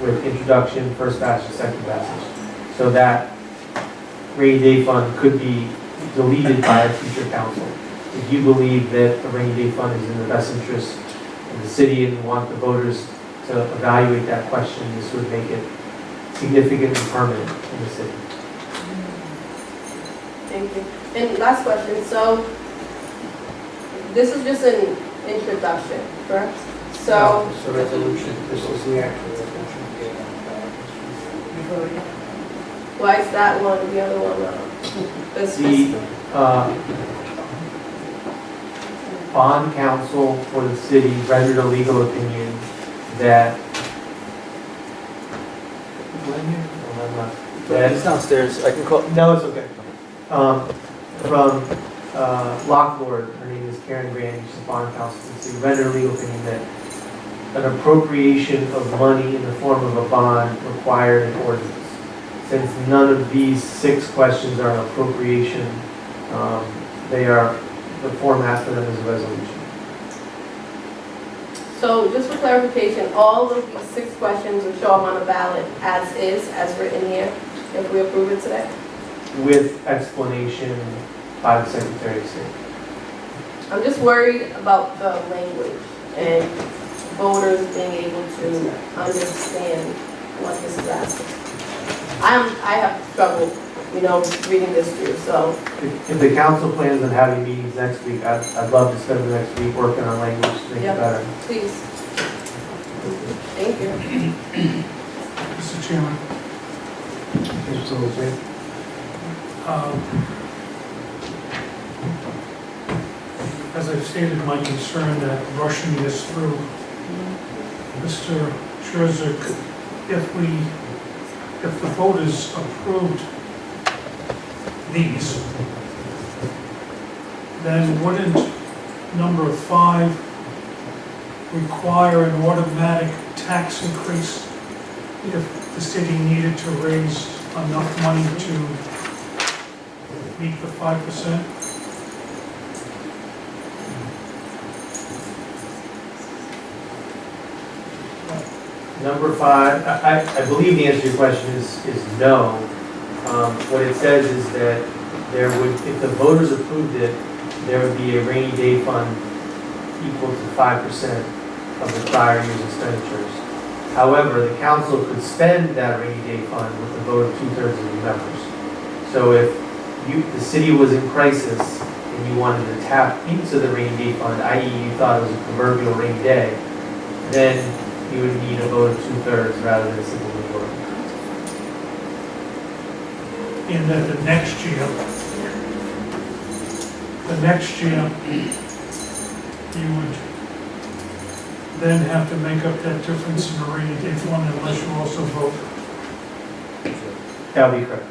with introduction, first passage, second passage. So that rainy day fund could be deleted by a future council. If you believe that the rainy day fund is in the best interest of the city and want the voters to evaluate that question, this would make it significantly permanent in the city. Thank you. And last question, so this is just an introduction, correct? So, It's a resolution, this is the actual resolution. why is that one, the other one not? This The bond counsel for the city rendered a legal opinion that It's downstairs, I can call. No, it's okay. From Locklord, her name is Karen Grant, she's a bond counsel for the city, rendered a legal opinion that an appropriation of money in the form of a bond required an ordinance. Since none of these 6 questions are an appropriation, the format for them is a resolution. So just for clarification, all of these 6 questions will show up on the ballot as is, as written here, if we approve it today? With explanation by the Secretary of State. I'm just worried about the language and voters being able to understand what this is asking. I have struggled reading this through, so. If the council plans on having meetings next week, I'd love to spend the next week working on language to make it Yep. better. Please. Thank you. Mr. Chairman, Mr. Lozay? as I've stated my concern that rushing this through, Mr. Scherzer, if the voters approved these, then wouldn't number 5 require an automatic tax increase if the city needed to raise enough money to meet the 5%? Number 5, I believe the answer to your question is no. What it says is that there would, if the voters approved it, there would be a rainy day fund equal to 5% of the prior year's expenditures. However, the council could spend that rainy day fund with a vote of 2/3 of the members. So if the city was in crisis and you wanted to tap into the rainy day fund, i.e. you thought it was a proverbial rainy day, then you would need a vote of 2/3 rather than a simple majority. In that the next year, you would then have to make up that difference in the rainy day fund unless you also vote. That would be correct.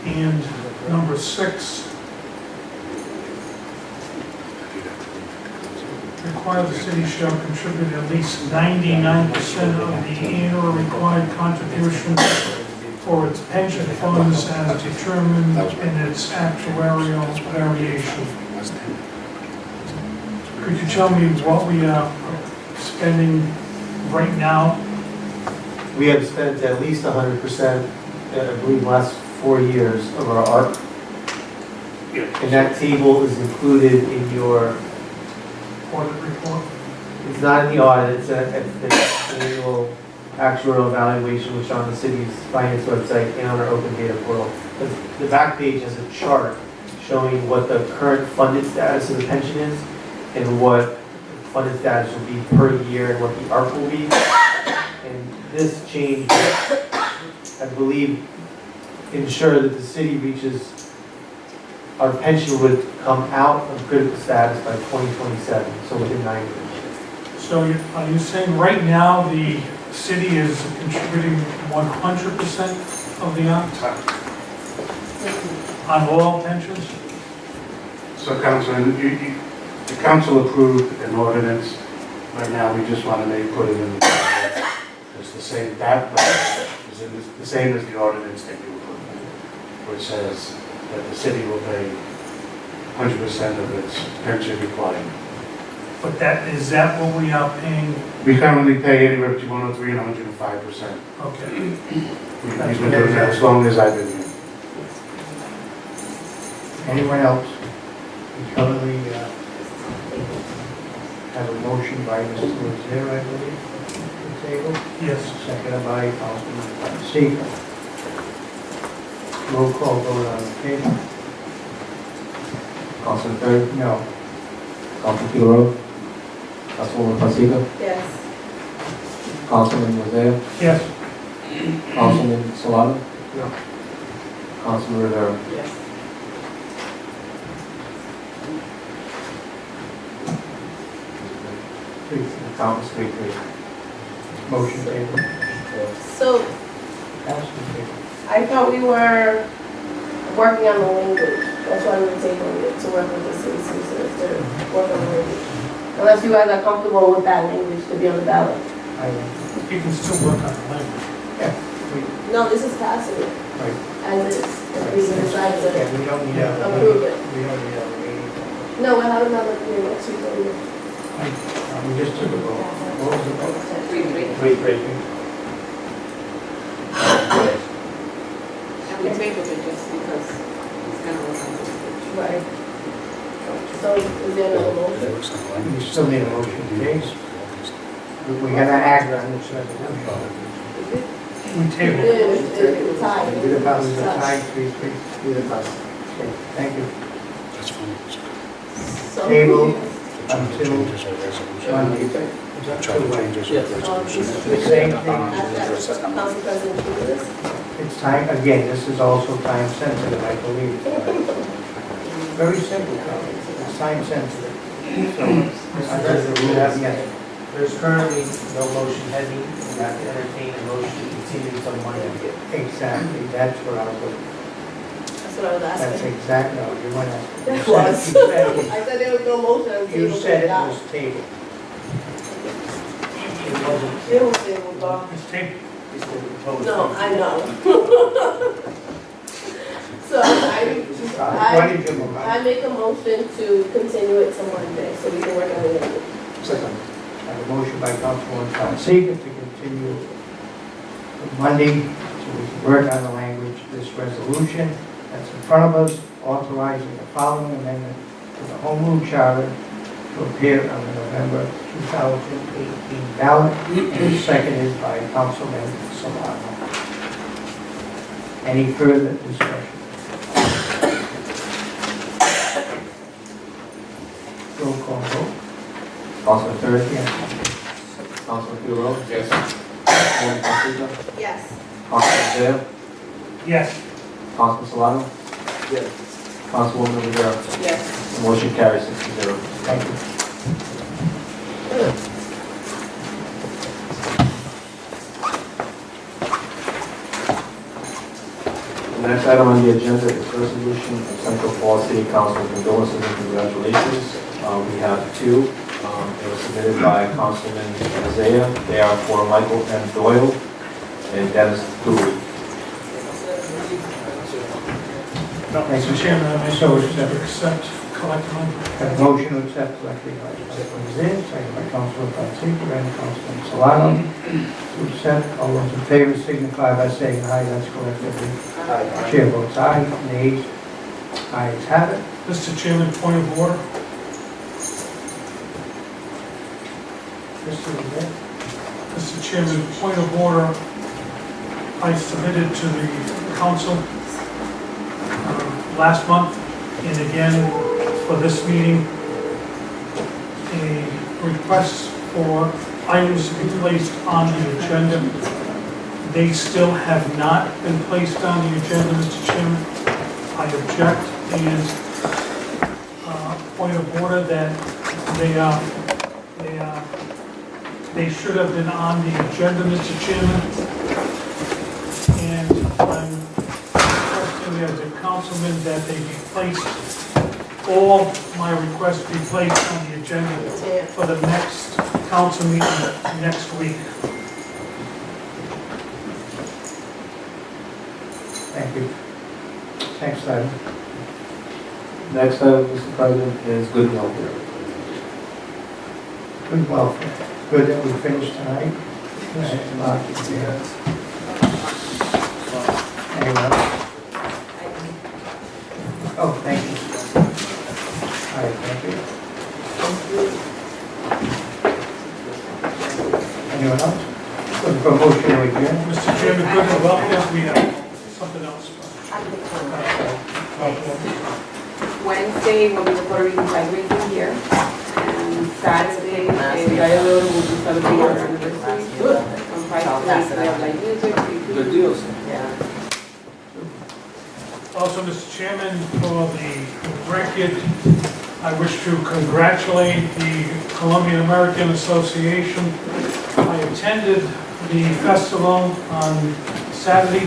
And number 6, require the city shall contribute at least 99% of the annual required contribution for its pension funds as determined in its actuarial variation. Could you tell me what we are spending right now? We have spent at least 100%, I believe, the last 4 years of our ARP. And that table is included in your Audit report? It's not in the audit, it's the annual actuarial evaluation, which is on the city's finance website and on our open data portal. The back page has a chart showing what the current funded status of the pension is and what funded status will be per year and what the ARP will be. And this change, I believe, ensure that the city reaches, our pension would come out of critical status by 2027, so within 9 years. So are you saying right now the city is contributing 100% of the on all pensions? So Councilman, the council approved an ordinance. Right now, we just want to put it in the, it's the same, that is the same as the ordinance that you approved, which says that the city will pay 100% of its pension requirement. But is that what we are paying? We currently pay anywhere between 103 and 105%. Okay. We've been doing that as long as I've been here. Anyone else? We currently have a motion by Mr. Rozier, I believe, to the table. Yes. Seconded by Councilman Seeger. Roll call vote on the table. Councilman Perry? No. Councilman Figueroa? Councilwoman Fonseca? Yes. Councilman Mozea? Yes. Councilman Solano? No. Councilman Rivera? Yes. Please. The count is 3-3. Motion table. So Councilman table. I thought we were working on the language. That's why we were tabling it, to work with the city solicitors to work on the language. Unless you guys are comfortable with that language to be on the ballot. You can still work on the language. No, this is passive, Right. as is. If we decide Yeah, to we don't need a, approve it. we don't need a meeting. No, we'll have another meeting next week. We just took a vote. What was the vote? 3-3. And we tabled it just because it's gonna work on this. Right. So is there another motion? We still need a motion, James. We gotta act on this resolution. We table. It's tied. Did it pass the tie, 3-3? Did it pass? Okay, thank you. So- Table until Monday. The same thing. Council President Chambers? It's time, again, this is also time sensitive, I believe. Very simple, it's time sensitive. So, under the rules, yes. There's currently no motion pending, we have to entertain a motion to continue until Monday. Exactly, that's what I was looking That's what I was for. That's asking. exactly, no, you went to. That was. I said there was no motion on the table. You said it was table. It wasn't. It was table, Bob. It's table. No, I know. So What I did you move on? make a motion to continue it to Monday, so we can work on it. Second. I have a motion by Councilwoman Fonseca to continue to Monday, so we can work on the language of this resolution that's in front of us, authorizing the following amendment to the Home Rule Charter to appear on the November 2018 ballot, and seconded by Councilman Solano. Any further discussion? Roll call vote. Councilman Thursday? Yes. Councilman Figueroa? Yes. Councilwoman Fonseca? Yes. Councilman Zale? Yes. Councilman Solano? Yes. Councilwoman Rivera? Yes. The motion carries 6-0. Thank you. The next item on the agenda is resolution of Central Falls City Council condolences and congratulations. We have two. They were submitted by Councilman Isaiah. They are for Michael M. Doyle and Dennis Dooley. Mr. Chairman, I make a motion to accept collectively. Have a motion to accept collectively by Councilman Zinn, second by Councilman Fonseca and Councilman Solano. To accept, all those in favor signify by saying aye, that's collectively. Chair votes aye, nays, ayes have it. Mr. Chairman, point of order. Mr. Zinn? Mr. Chairman, point of order. I submitted to the council last month and again for this meeting a request for items to be placed on the agenda. They still have not been placed on the agenda, Mr. Chairman. I object and point of order that they should have been on the agenda, Mr. Chairman. And I'm requesting as a councilman that they be placed, all my requests be placed on the agenda for the next council meeting next week. Thank you. Next item. Next item, Mr. President, is good welfare. Good welfare. Good that we finished tonight. Mark, yeah. Anyone else? Oh, thank you. All right, thank you. Anyone else? Looking for a motion to adjourn? Mr. Chairman, good and welfare, we have something else. Wednesday will be the Puerto Rican flag raising here, and Saturday, Gallo will be celebrating our anniversary. On Friday, we have live music. Good deals. Also, Mr. Chairman, for the record, I wish to congratulate the Colombian American Association. I attended the festival on Saturday.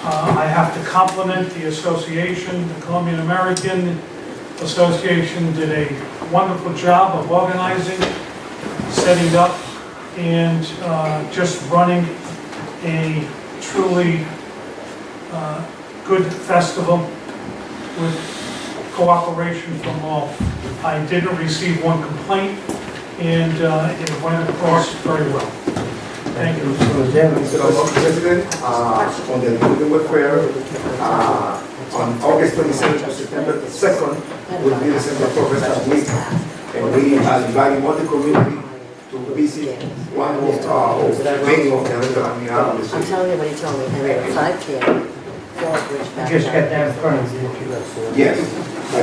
I have to compliment the association. The Colombian American Association did a wonderful job of organizing, setting up, and just running a truly good festival with cooperation from all. I didn't receive one complaint, and it went across very well. Thank you. Mr. President, on the Good Welfare, on August 27th to September 2nd, will be the Central Professional Week. And we are inviting all the community to busy, one of many of them, I mean, out of the I'm city. telling you what he told me, and there were 5 p.m. Just get that in front of you. Yes. So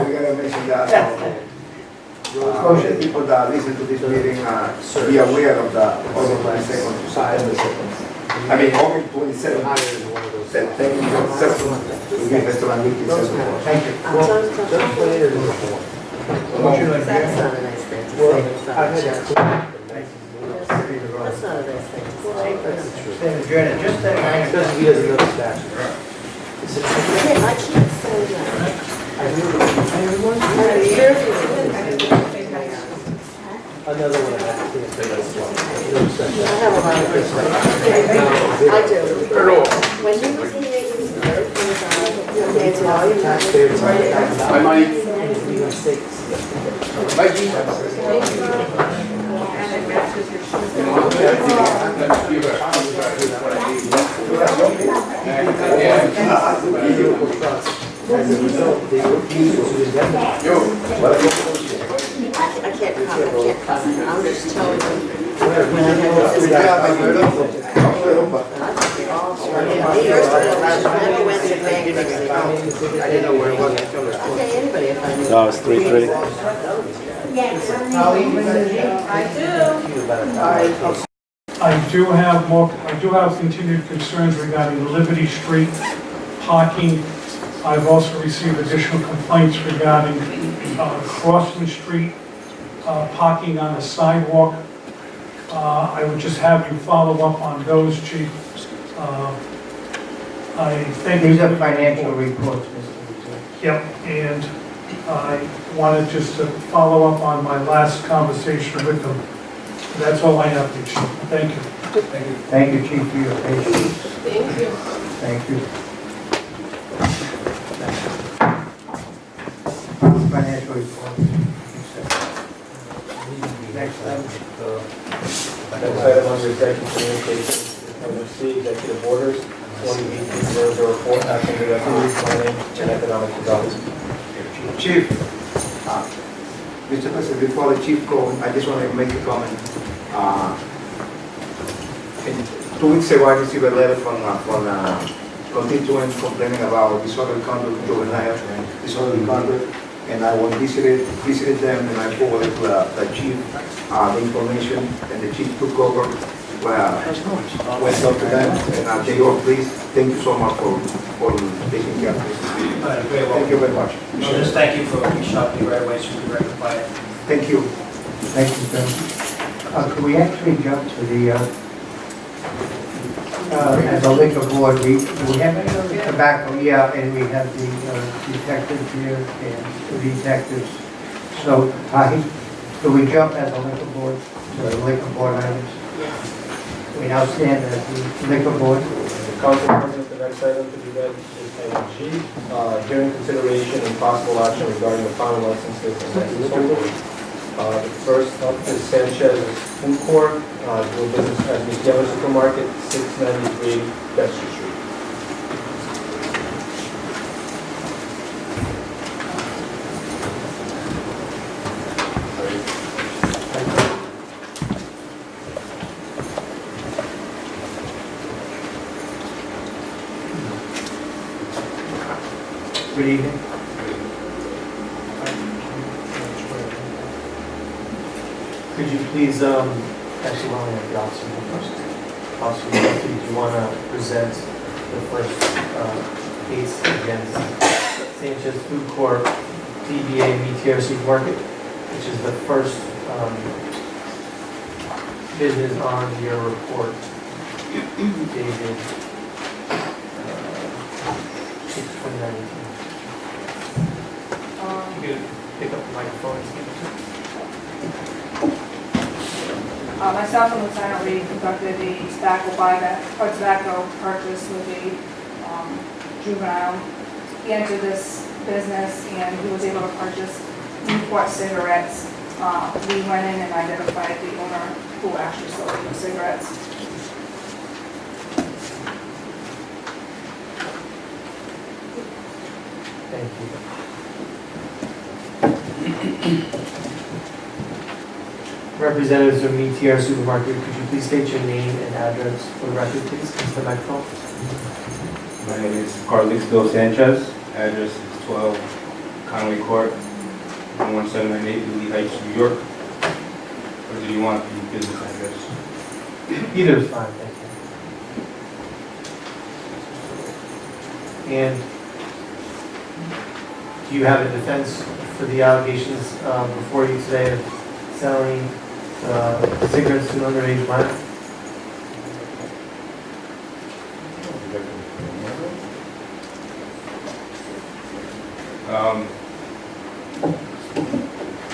we gotta mention that. Most people that listen to this meeting, be aware of the August 22nd. I mean, August 27th. Thank you for to give Mr. Landucci support. Thank you. That's not a nice thing to say. That's not a nice thing to say. Stand adjourned, just that. Because he doesn't know the statute. I can't say that. Another one I have to say as well. I have a lot of questions. I do. When you was here, you was very I might. As a result, they refuse to indemnify. I can't comment. I'm just telling you. When I had this never went to bankruptcy. I didn't know where it was. I'll tell anybody if I knew. No, it's 3-3. I do have continued concerns regarding Liberty Street parking. I've also received additional complaints regarding Crossman Street parking on the sidewalk. I would just have you follow up on those, Chief. I thank you. These are financial reports, Mr. Lieutenant. Yep, and I wanted just to follow up on my last conversation with them. That's all I have to Chief. Thank you. Thank you, Chief, for your patience. Thank you. Thank you. Financial report. Next item. Next item under executive communications, item C, executive orders, 2018-004, action directed planning and economic development. Chief, Mr. President, before the chief goes, I just want to make a comment. 2 weeks ago, I received a letter from constituent complaining about disorderly conduct, juvenile disorderly conduct, and I was visited them, and I forwarded to the chief the information, and the chief took over, went up to them, and they were pleased. Thank you so much for taking care of this. Very well. Thank you very much. No, just thank you for reaching out to me right away so we can rectify it. Thank you. Thank you, Bill. Could we actually jump to the, as a liquor board, we have tobacco, yeah, and we have the detectives here and the detectives. So, do we jump as a liquor board to the liquor board items? We now stand as the liquor board. Council President, the next item to be read is item G, hearing consideration and possible action regarding the final licenses and license holders. The first up is Sanchez Food Court, doing business as Michele Supermarket, 693 Dexter Street. Good evening. Could you please, actually, why don't we have the officer go first? Officer, do you want to present the first case against Sanchez Food Corp, DBA BTRC Market, which is the first business on your report, dated 6/29/18. You could pick up the microphone and speak to it. Myself and Lieutenant Reed conducted a tobacco buyback, or tobacco purchase with a juvenile. He entered this business and he was able to purchase Newport cigarettes. We went in and identified the owner who actually sold the cigarettes. Thank you. Representatives of Meteor Supermarket, could you please state your name and address for the record, please? Mr. Microphone. My name is Carlixto Sanchez. Address is 12 Conway Court, 11798, Lee Heights, New York. Or do you want the business address? Either is fine, thank you. And do you have a defense for the allegations before you today of selling cigarettes to an underage minor?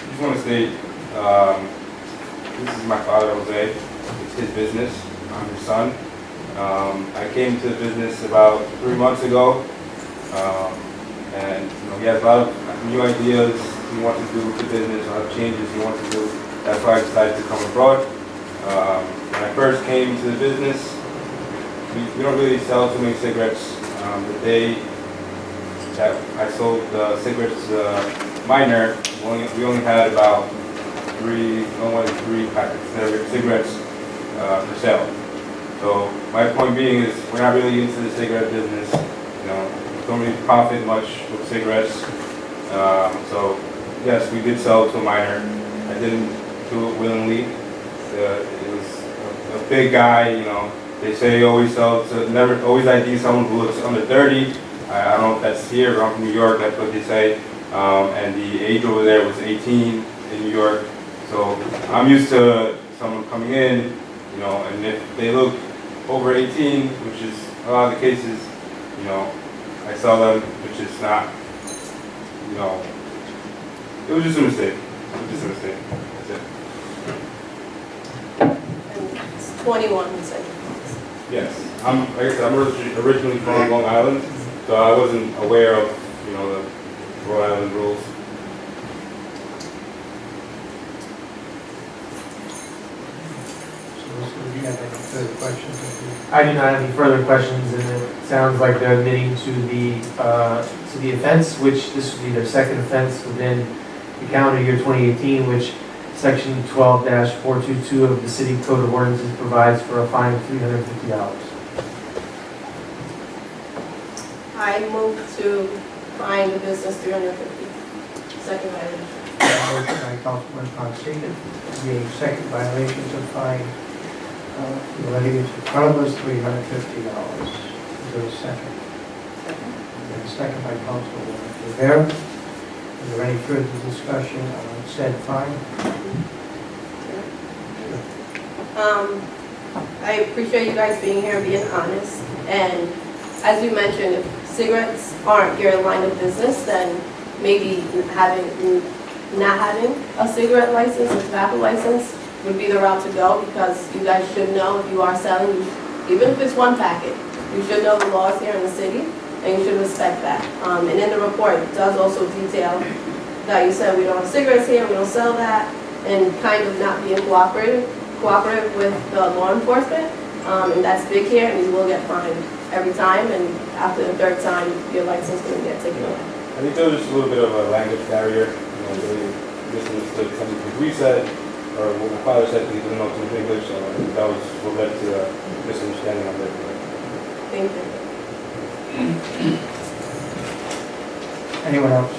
Just want to state, this is my father, Jose. It's his business. I'm his son. I came to the business about 3 months ago, and he has a lot of new ideas he wants to do with the business, a lot of changes he wants to do. That's why I decided to come abroad. When I first came to the business, we don't really sell too many cigarettes. The day that I sold the cigarettes to the minor, we only had about three packets of cigarettes for sale. So my point being is we're not really into the cigarette business. Don't really profit much with cigarettes. So yes, we did sell to a minor. I didn't do it willingly. It was a big guy. They say always always ID someone who looks under 30. I don't know if that's here, but I'm from New York. That's what they say. And the age over there was 18 in New York. So I'm used to someone coming in, and if they look over 18, which is a lot of the cases, I sell them, which is not, it was just a mistake. It was just a mistake. That's it. And it's 21, he said. Yes. Like I said, I'm originally from Long Island, so I wasn't aware of, the Rhode Island rules. So do you have any further questions? I do not have any further questions, and it sounds like they're admitting to the offense, which this would be their second offense within the calendar year 2018, which Section 12-422 of the City Code of Ordinances provides for a fine of $350. I move to fine the business $350. Second violation. Motion by Councilman Fonseca, the second violation to fine the levy to Carlos $350. Is there a second? And a second by Councilwoman Rivera. Is there any further discussion on said fine? I appreciate you guys being here and being honest. And as you mentioned, if cigarettes aren't your line of business, then maybe not having a cigarette license, a tobacco license would be the route to go, because you guys should know if you are selling, even if it's one packet, you should know the laws here in the city, and you should respect that. And in the report, it does also detail that you said we don't have cigarettes here, we don't sell that, and kind of not being cooperative with the law enforcement. And that's big here, and you will get fined every time, and after the third time, your license is going to get taken away. I think there was just a little bit of a language barrier. Really misunderstood something we said, or what my father said, because he didn't know too much English, so that was what led to a misunderstanding of it. Thank you. Anyone else?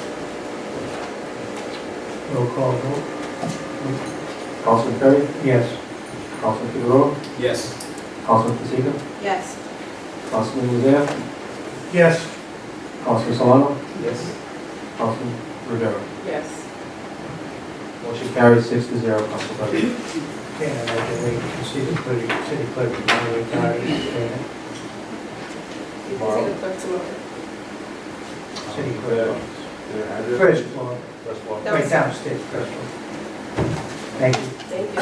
Roll call vote. Councilman Perry? Yes. Councilman Figueroa? Yes. Councilman Fonseca? Yes. Councilman Lozera? Yes. Councilman Solano? Yes. Councilman Rivera? Yes. Motion carries 6-0, Council President. Okay, I'd like to wait to see the city clerk to carry You can see the clerk tomorrow. City clerk. First floor. Right downstairs, first floor. Thank you. Thank you.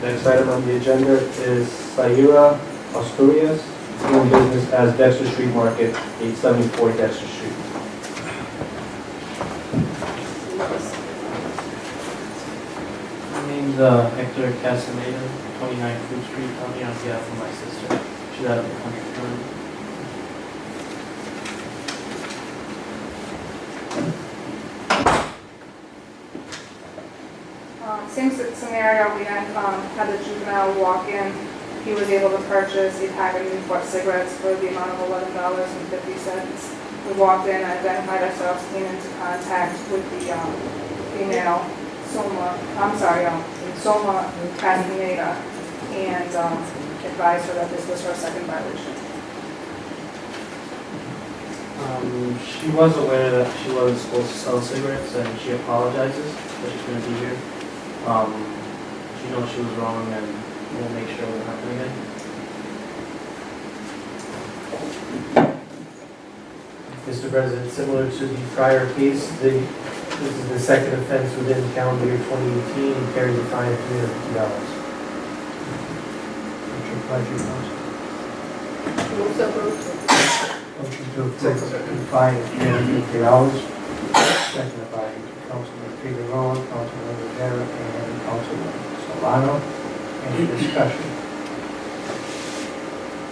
Next item on the agenda is Sayura Asturias, doing business as Dexter Street Market, 874 Dexter Street. My name's Hector Casaneda, 29 Fruit Street, coming on behalf of my sister. She's out of the country currently. scenario, we had a juvenile walk in. He was able to purchase a pack of Newport cigarettes for the amount of $11.50. We walked in, identified ourselves, came into contact with the female Soma Castaneda, and advised her that this was her second violation. She was aware that she was supposed to sell cigarettes, and she apologizes that she's going to be here. She knows she was wrong, and we'll make sure it won't happen again. Mr. President, similar to the prior case, this is the second offense within calendar year 2018 and carries a fine of $350. What's your pleasure, Counsel? Move to approve. Motion to approve the fine of $350, seconded by Councilman Figueroa, Councilman Rivera, and Councilman Solano. Any discussion?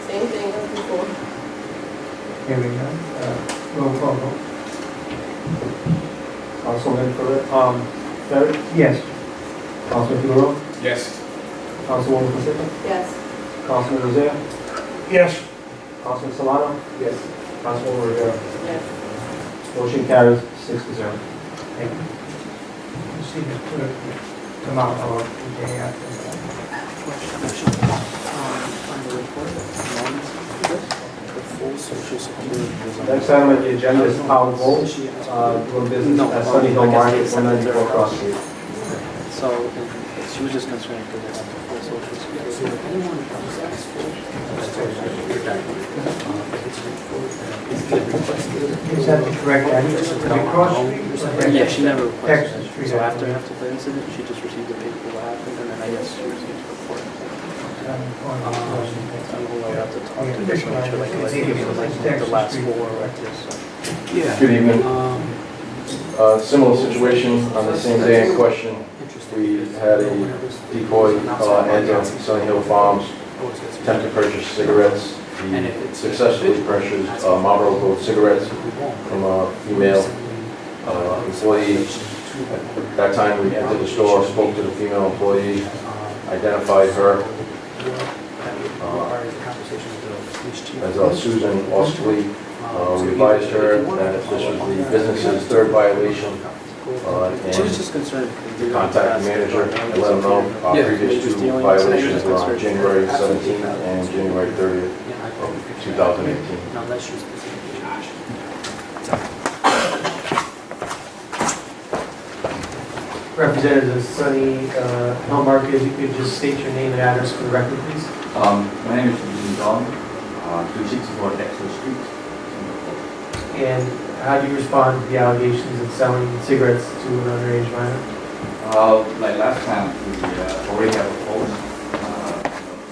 Same thing as before. Hearing none, roll call vote. Councilman Ferry? Yes. Councilman Figueroa? Yes. Councilwoman Pacific? Yes. Councilman Rosea? Yes. Councilman Solano? Yes. Councilwoman Rivera? Yes. Motion carries 6-0. Thank you. See the clerk come out or the day after. Next item on the agenda is Powell Gold, doing business at Sunny Hill Market, 194 Cross Street. So she was just concerned because they have the full social security. Is that the correct address? Is it Cross Street? Yeah, she never requested Texas it. Street. So after the incident, she just received the paper what happened, and then I guess she received the report. I'm going to have to talk to this one, like the last four records. So. Good evening. Similar situation on the same day in question. We had a decoy enter Sunny Hill Farms, attempt to purchase cigarettes. He successfully purchased Marlboro Gold cigarettes from a female employee. At that time, we entered the store, spoke to the female employee, identified her as Susan Ostley. We advised her that this was the business's third violation. She was just concerned. Contact the manager and let him know our previous two violations were on January 17th and January 30th of 2018. Now that's just specifically. Representative of Sunny Hill Market, if you could just state your name and address for the record, please. My name is Eugene Don, 264 Dexter Street. And how do you respond to the allegations of selling cigarettes to an underage minor? Like last time, we already have a post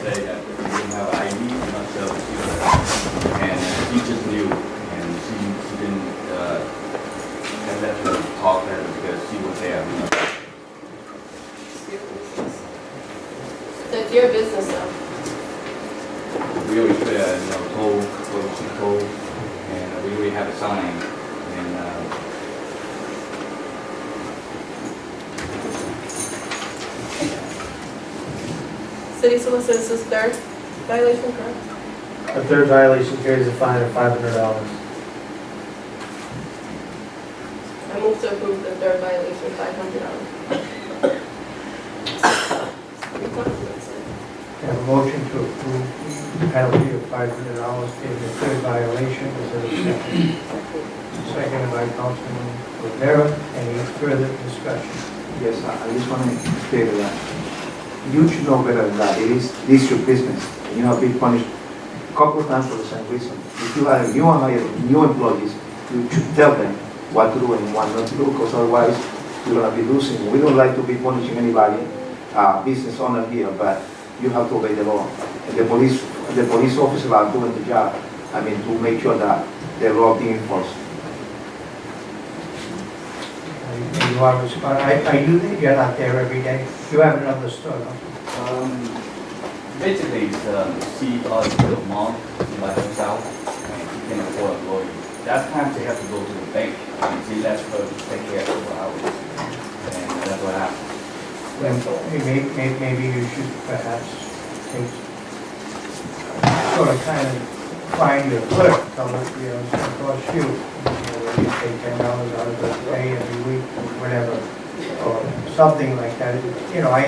say that we didn't have an ID, not sell cigarettes. And she just knew, and she didn't let her talk to her because she was there. So it's your business though. We always put told, what she told, and we already have a sign. And City Solicitor, this is third violation, correct? A third violation carries a fine of $500. I move to approve the third violation, $500. I have a motion to approve the penalty of $500 in the third violation. Is there a second? Seconded by Councilman Rivera. Any further discussion? Yes, I just want to state that you should know better than that. This is your business. You have been punished a couple of times for the same reason. If you hire new employees, you should tell them what to do and what not to do, because otherwise you're going to be losing. We don't like to be punishing anybody, business owner here, but you have to obey the law. And the police officers are doing the job, to make sure that the law being enforced. You are responding. You're not there every day. You have another store, don't you? basically, she lost the mom by herself, and she can afford a lawyer. That time she had to go to the bank, and she left her to take care of her hours. And that's what happened. Maybe you should perhaps take, sort of kind of find your clerk, tell her, it's gonna cost you, you pay $10 out of the pay every week, or whatever, or something like that. I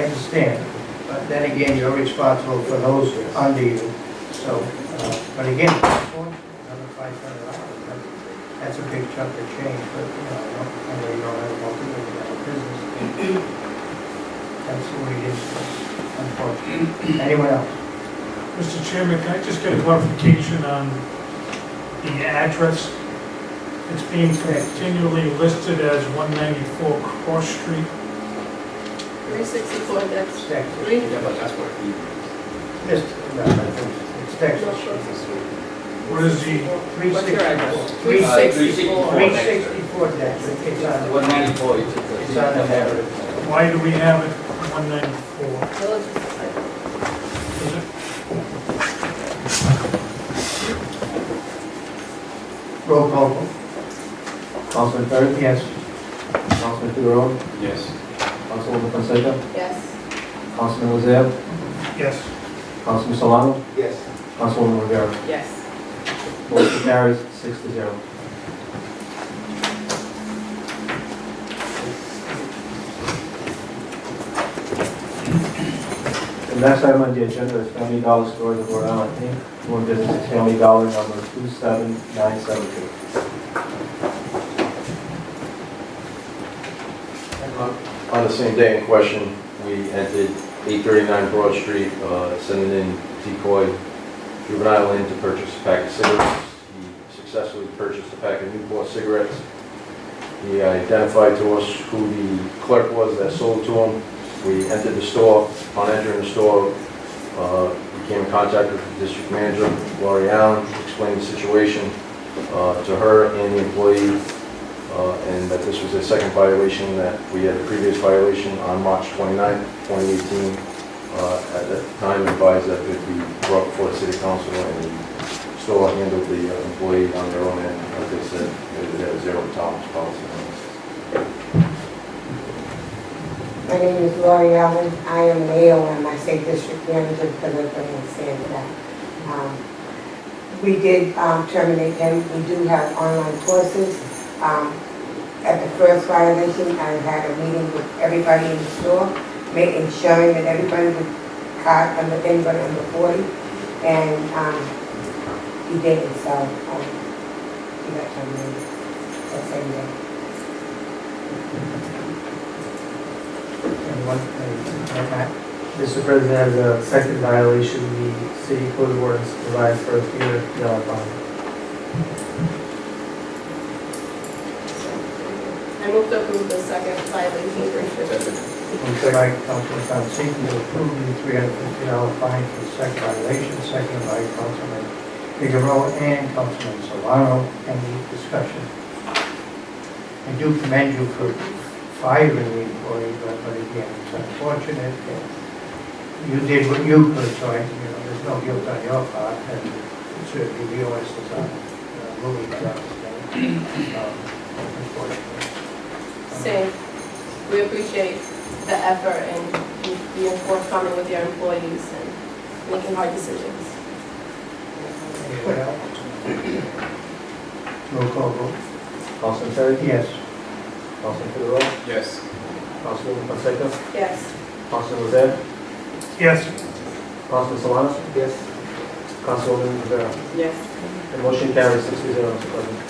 understand, but then again, you're responsible for those under you, so, but again, another $500, that's a big chunk of change, but, I know you don't have a multi-million-dollar business. That's the way it is, unfortunately. Anyone else? Mr. Chairman, can I just get a clarification on the address? It's being continually listed as 194 Cross Street. 364, that's Dexter. three. Yeah, but that's where he It's Dexter Street. What is the, What's your address? 364 Dexter. It's on, 194, it's on the narrative. why do we have it 194? Village Society. Is it? Roll call vote. Councilman Perry? Yes. Councilman Figueroa? Yes. Councilwoman Fonseca? Yes. Councilman Lozelle? Yes. Councilman Solano? Yes. Councilwoman Rivera? Yes. Motion carries 6-0. The next item on the agenda is Family Dollar Stores of Rhode Island, Inc. Doing business as Family Dollar number 27972. On the same day in question, we entered 839 Broad Street, sending in decoy juvenile in to purchase a pack of cigarettes. He successfully purchased a pack of Newport cigarettes. He identified to us who the clerk was that sold to him. We entered the store. On entering the store, we came in contact with the district manager, Laurie Allen, explained the situation to her and the employee, and that this was a second violation, that we had a previous violation on March 29th, 2018. At that time, advised that it would be brought before the city council, and the store handled the employee on their own end. As they said, they had a zero tolerance policy on this. My name is Laurie Allen. I am an AOM. I say district manager because everybody understands that. We did terminate him. We do have online courses. At the first violation, I had a meeting with everybody in the store, ensuring that everybody would card under anybody under 40, and he didn't, so he got terminated that same day. Mr. President, as a second violation, the city code of ordinance provides for a $300 fine. I move to approve the second violation. Moved by Councilman Fonseca to approve the $350 fine for the second violation, seconded by Councilman Figueroa and Councilman Solano. Any discussion? I do commend you for firing the employee, but again, it's unfortunate. You did what you could, so there's no guilt on your part, and certainly the onus is on Louis unfortunately. Same. We appreciate the effort and you being forthcoming with your employees and making hard decisions. Anyone else? Roll call vote. Councilman Perry? Yes. Councilman Figueroa? Yes. Councilwoman Fonseca? Yes. Councilman Lozelle? Yes. Councilman Solano? Yes. Councilwoman Rivera? Yes. The motion carries 6-0, Mr. President.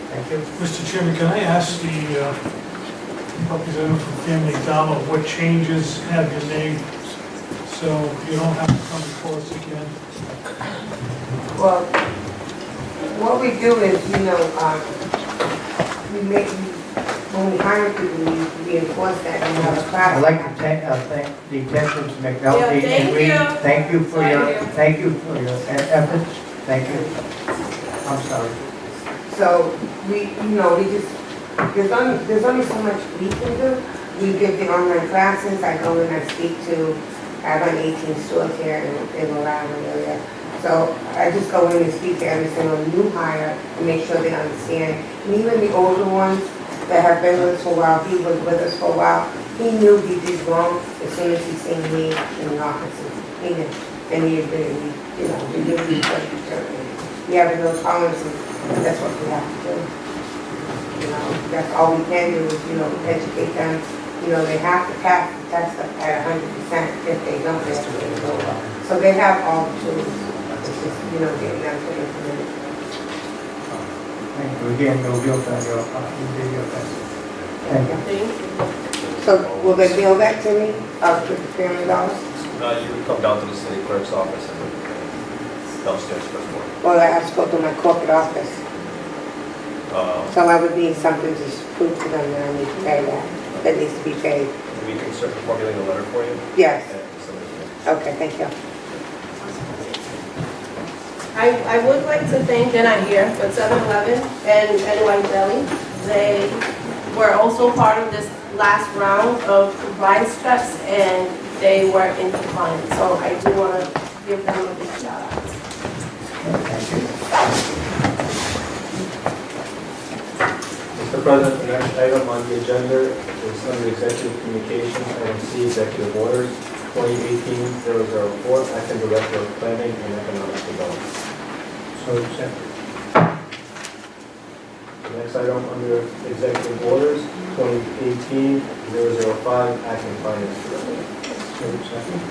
Thank you. Mr. Chairman, can I ask the representative from Family Dollar what changes have been made so you don't have to come before us again? Well, what we do is, when we hire people, we enforce that and we have a class. I'd like to thank Detective McNulty. Yeah, thank you. Thank you for your efforts. Thank you. I'm sorry. So we just, there's only so much we can do. We give the online classes. I go and I speak to, I run 18 stores here in Rhode Island area. So I just go in and speak to every single new hire and make sure they understand. And even the older ones that have been with us for a while, he was with us for a while, He knew he did wrong as soon as he seen me in the office. He knew, and he admitted, he knew he was going to be terminated. We have no tolerance, and that's what we have to do. That's all we can do is, educate them. They have to pass the test at 100%. If they don't, they have to go up. So they have all the tools. It's just, getting them to implement it. Thank you. Again, you'll build on your, you did your best. Thank you. So will they mail that to me, to the $300? You would come down to the city clerk's office and it's downstairs first floor. Or I have to go to my corporate office? So I would need something to prove to them that I need to pay that needs to be paid. We can certainly formulate a letter for you. Yes. And send it to you. Okay, thank you. I would like to thank, they're not here, but 7-Eleven and NY Deli. They were also part of this last round of compliance checks, and they were in compliance. So I do want to give them a big shout out. Mr. President, the next item on the agenda is under executive communications, item C, executive orders, 2018-004, acting director of planning and economic development. So accepted. The next item under executive orders, 2018-005, acting finance director. So accepted.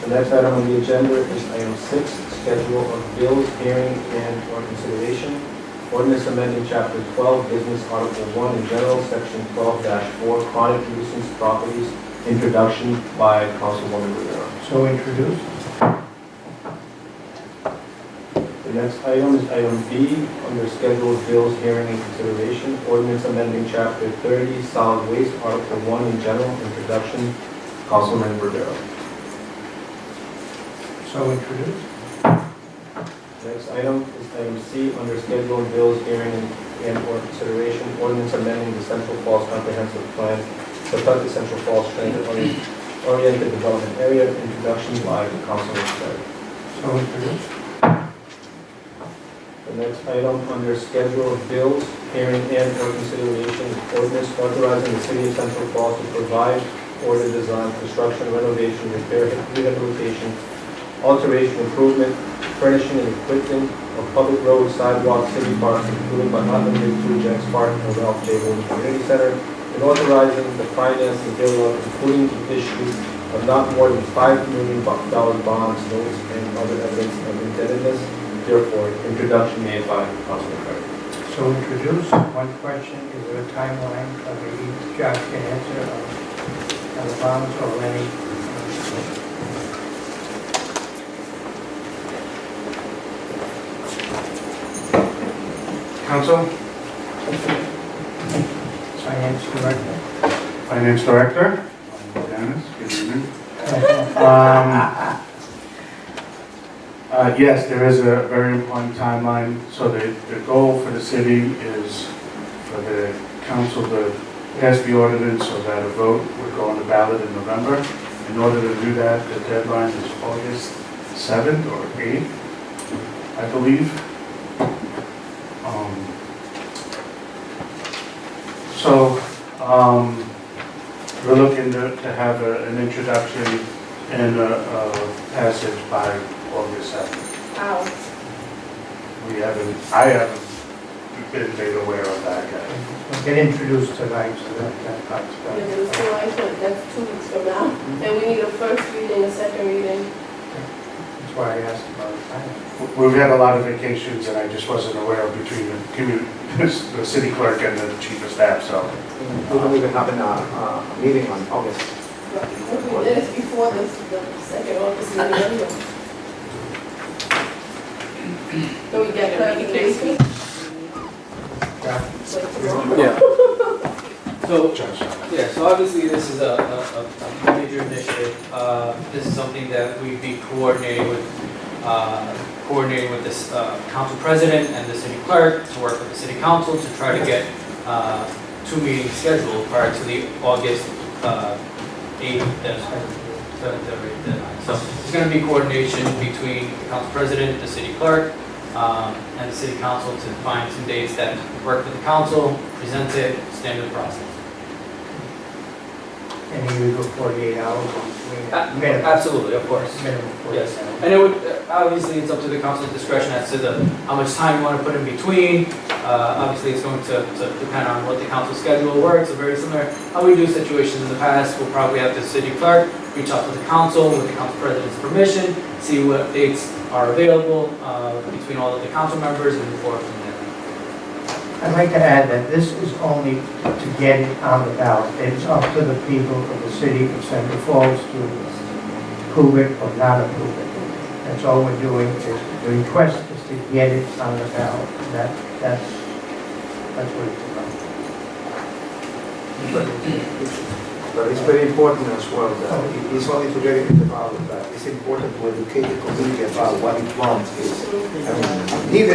The next item on the agenda is item 6, schedule of bills, hearing, and/or consideration. Ordinance amending Chapter 12, Business Article 1 in general, Section 12-4, chronic nuisance properties, introduction by Councilwoman Rivera. So introduced. The next item is item B, under schedule of bills, hearing, and consideration. Ordinance amending Chapter 30, Solid Waste, Article 1 in general, introduction, Councilman Rivera. So introduced. Next item is item C, under schedule of bills, hearing, and/or consideration, ordinance amending the Central Falls Comprehensive Plan, the Central Falls Transit-Oriented Development Area, introduction by Councilman Terry. So introduced. The next item under schedule of bills, hearing, and/or consideration, ordinance authorizing the City of Central Falls to provide or to design construction, renovation, repair, rehabilitation, alteration, improvement, furnishing and equipping of public roads, sidewalks, city parks, including but not limited to Jenks Park and Ralph J. Williams Community Center, and authorizing the finance and thereof, including the issue of not more than $5 million bonds, notes, and other evidence of indebtedness. Therefore, introduction made by Councilman Carter. So introduced. One question, is there a timeline of each Josh can answer on the bonds or Lenny? Council, Finance Director. Finance Director, Dennis, good evening. Yes, there is a very important timeline. So the goal for the city is for the council to pass the ordinance so that a vote would go on the ballot in November. In order to do that, the deadline is August 7th or 8th, I believe. We're looking to have an introduction and a passage by August 7th. Wow. I haven't been made aware of that yet. We'll get introduced tonight, so that part's Yeah, done. there was no answer. That's 2 weeks from now. And we need a first reading, a second reading. That's why I asked about the time. We've had a lot of vacations and I just wasn't aware of between the city clerk and the chief of staff, so. We don't even have a meeting on August. It's before the second August meeting. Can we get clarification? Yeah. So obviously this is a major initiative. This is something that we'd be coordinating with this council president and the city clerk to work with the city council to try to get 2 meetings scheduled prior to the August 8th deadline. So it's going to be coordination between the council president, the city clerk, and the city council to find some dates that work with the council, present it, standard process. And you go 48 hours between. Minimum. Absolutely, of course. Minimum 48 Yes, hours. and it would, obviously, it's up to the council's discretion as to how much time you want to put in between. Obviously, it's going to depend on what the council schedule works, so very similar. How we do situations in the past, we'll probably have the city clerk reach out to the council with the council president's permission, see what dates are available between all of the council members and move forward from there. I'd like to add that this is only to get it on the ballot. It's up to the people of the city of Central Falls to approve it or not approve it. That's all we're doing, is the request is to get it on the ballot. That's what it's about. But it's very important as well, that it's only to get it in the ballot, but it's important to educate the community about what it wants is. I mean,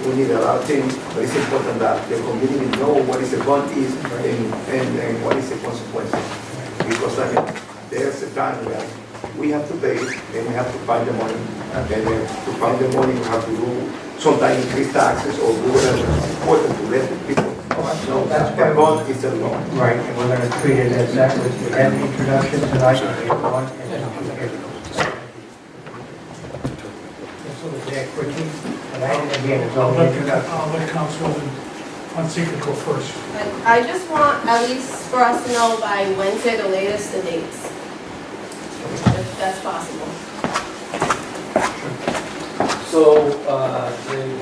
we need a lot of things, but it's important that the community know what is the bond is and what is the consequence. Because I mean, there's a time where we have to pay, then we have to find the money, and then to find the money, we have to do sometimes increase taxes or do whatever. It's important to let the people know that the bond is the law. Right, and we're going to treat it as that. We have the introduction tonight, and we have one, and then two hearings. This was there quickly, and again, it's all introduction. I'll let Councilwoman Fonseca go first. I just want at least for us to know by Wednesday, the latest, the dates. If that's possible. So,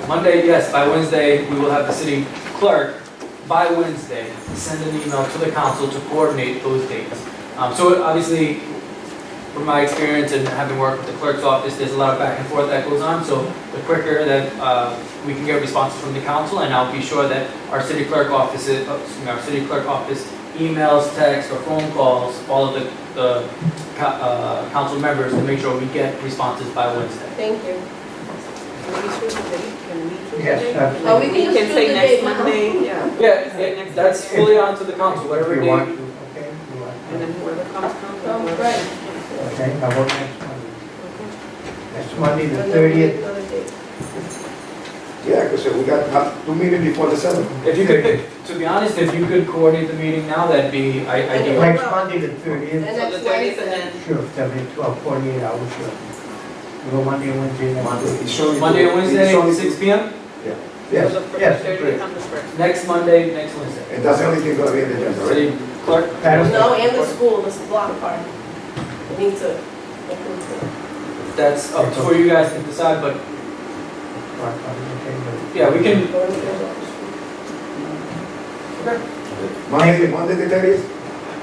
Monday, yes, by Wednesday, we will have the city clerk, by Wednesday, send an email to the council to coordinate those dates. So obviously, from my experience and having worked with the clerk's office, there's a lot of back and forth that goes on. So the quicker that we can get responses from the council, and I'll be sure that our city clerk office emails, texts, or phone calls, all of the council members to make sure we get responses by Wednesday. Thank you. Yes, absolutely. Oh, we can just say do the next date now. Monday, Yeah, that's fully on to the council, whatever If you day. want to, okay? You want to. and then whoever comes, comes. Oh, right. Okay, how about next Monday? Next Monday, the And then we 30th. make another date. Yeah, because we got to have 2 meetings before the 7th. If you could, to be honest, if you could coordinate the meeting now, that'd be ideal. Next Monday, the 30th. And next Wednesday. Sure, 48 hours, sure. We go Monday and Wednesday next Monday, week. it's showing. Monday and it's showing- Wednesday, 6 p.m.? Yes, yes. Next Monday, next Wednesday. And that's the only thing going to be in the agenda, right? City clerk? No, and the school, this block party. We need to approve it. That's up for you guys to decide, but yeah, we can. Monday the 30th?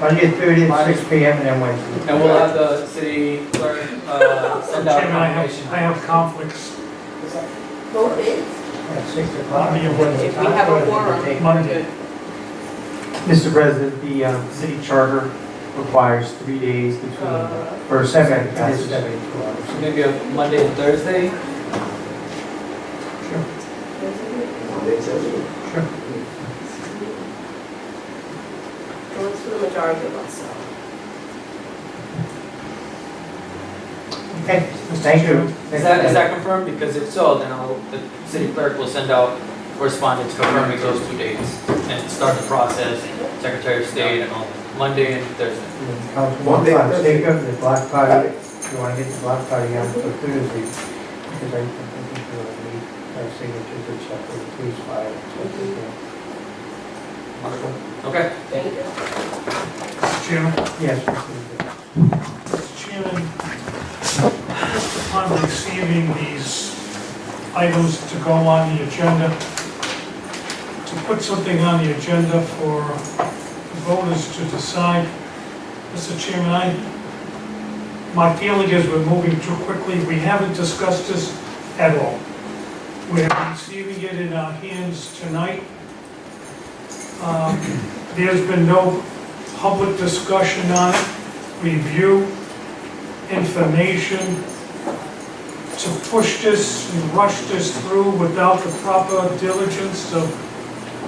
Monday, 30th, 6 p.m. and then Wednesday. And we'll have the city clerk send out Chairman, I confirmation. have conflicts. Both days? At 6 o'clock. Monday and Wednesday. If we have a quorum, Monday. Mr. President, the city charter requires 3 days between first and second passage. 72 hours. So maybe a Monday and Thursday? Sure, Monday, Thursday. sure. Well, it's for the majority of us, so. Okay, thank you. Is that confirmed? Because if so, then the city clerk will send out correspondence confirming those 2 dates and start the process, Secretary of State and all, Monday and Thursday. Councilman Fonseca, the block party, you want to get the block party on for Thursday, because I think we'll need our signatures except for the police file. Wonderful. Okay. Thank you. Mr. Chairman? Yes. Mr. Chairman, upon receiving these items to go on the agenda, to put something on the agenda for voters to decide, Mr. Chairman, my feeling is we're moving too quickly. We haven't discussed this at all. We're receiving it in our hands tonight. There's been no public discussion on it, review, information, to push this and rush this through without the proper diligence of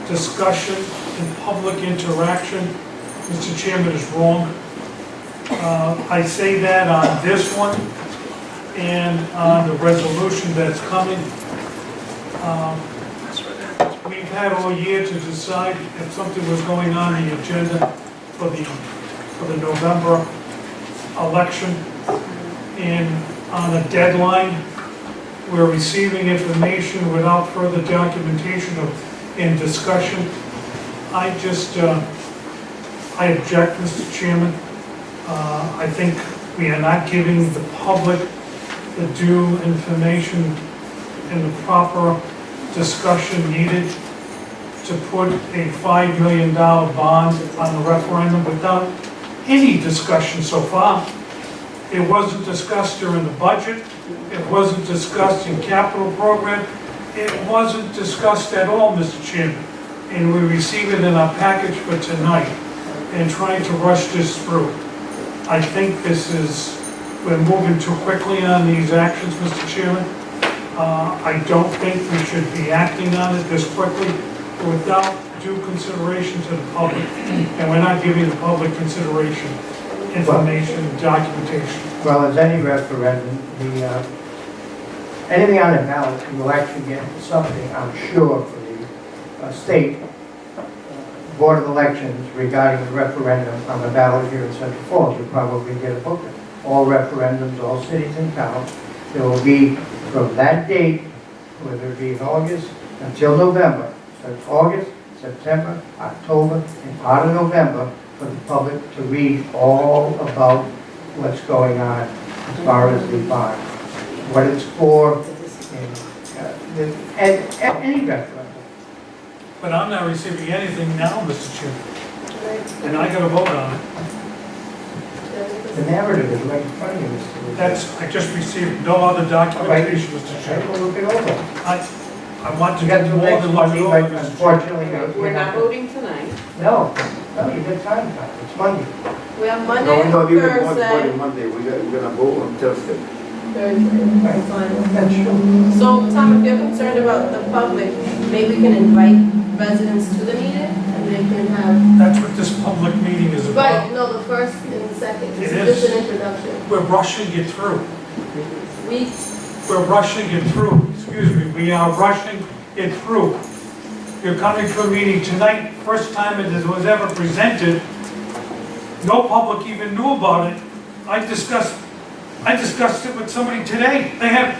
discussion and public interaction, Mr. Chairman, is wrong. I say that on this one and on the resolution that's coming. We've had all year to decide if something was going on the agenda for the November election. And on a deadline, we're receiving information without further documentation and discussion. I object, Mr. Chairman. I think we are not giving the public the due information and the proper discussion needed to put a $5 million bond on the referendum without any discussion so far. It wasn't discussed during the budget. It wasn't discussed in capital program. It wasn't discussed at all, Mr. Chairman. And we receive it in our package for tonight and trying to rush this through. I think we're moving too quickly on these actions, Mr. Chairman. I don't think we should be acting on it this quickly without due consideration to the public. And we're not giving the public consideration, information, and documentation. Well, as any referendum, anything on the ballot, you will actually get something, I'm sure, for the state Board of Elections regarding the referendum on the ballot here in Central Falls. You'll probably get a booklet. All referendums, all cities and towns, there will be from that date, whether it be in August until November. So it's August, September, October, and part of November for the public to read all about what's going on as far as the bond, what it's for, and any referendum. But I'm not receiving anything now, Mr. Chairman. And I got to vote on it. The narrative is right in front of you, Mr. I just received no other documentation, Mr. Chairman. We'll look it over. I want to You got get to more next than look it Monday, over, but Mr. Chairman. unfortunately, We're not voting tonight. No, you got time, it's Monday. We have No, Monday, we're not even going to Thursday, vote on Monday, we're gonna vote on Thursday. Thursday. That's true. So, Tom, if you're concerned about the public, maybe we can invite residents to the meeting and they can have. That's what this public meeting is about. Right, no, the first and the second. This It is just is. an introduction. We're rushing it through. We're rushing it through. Excuse me, we are rushing it through. You're coming to a meeting tonight, first time it was ever presented. No public even knew about it. I discussed it with somebody today.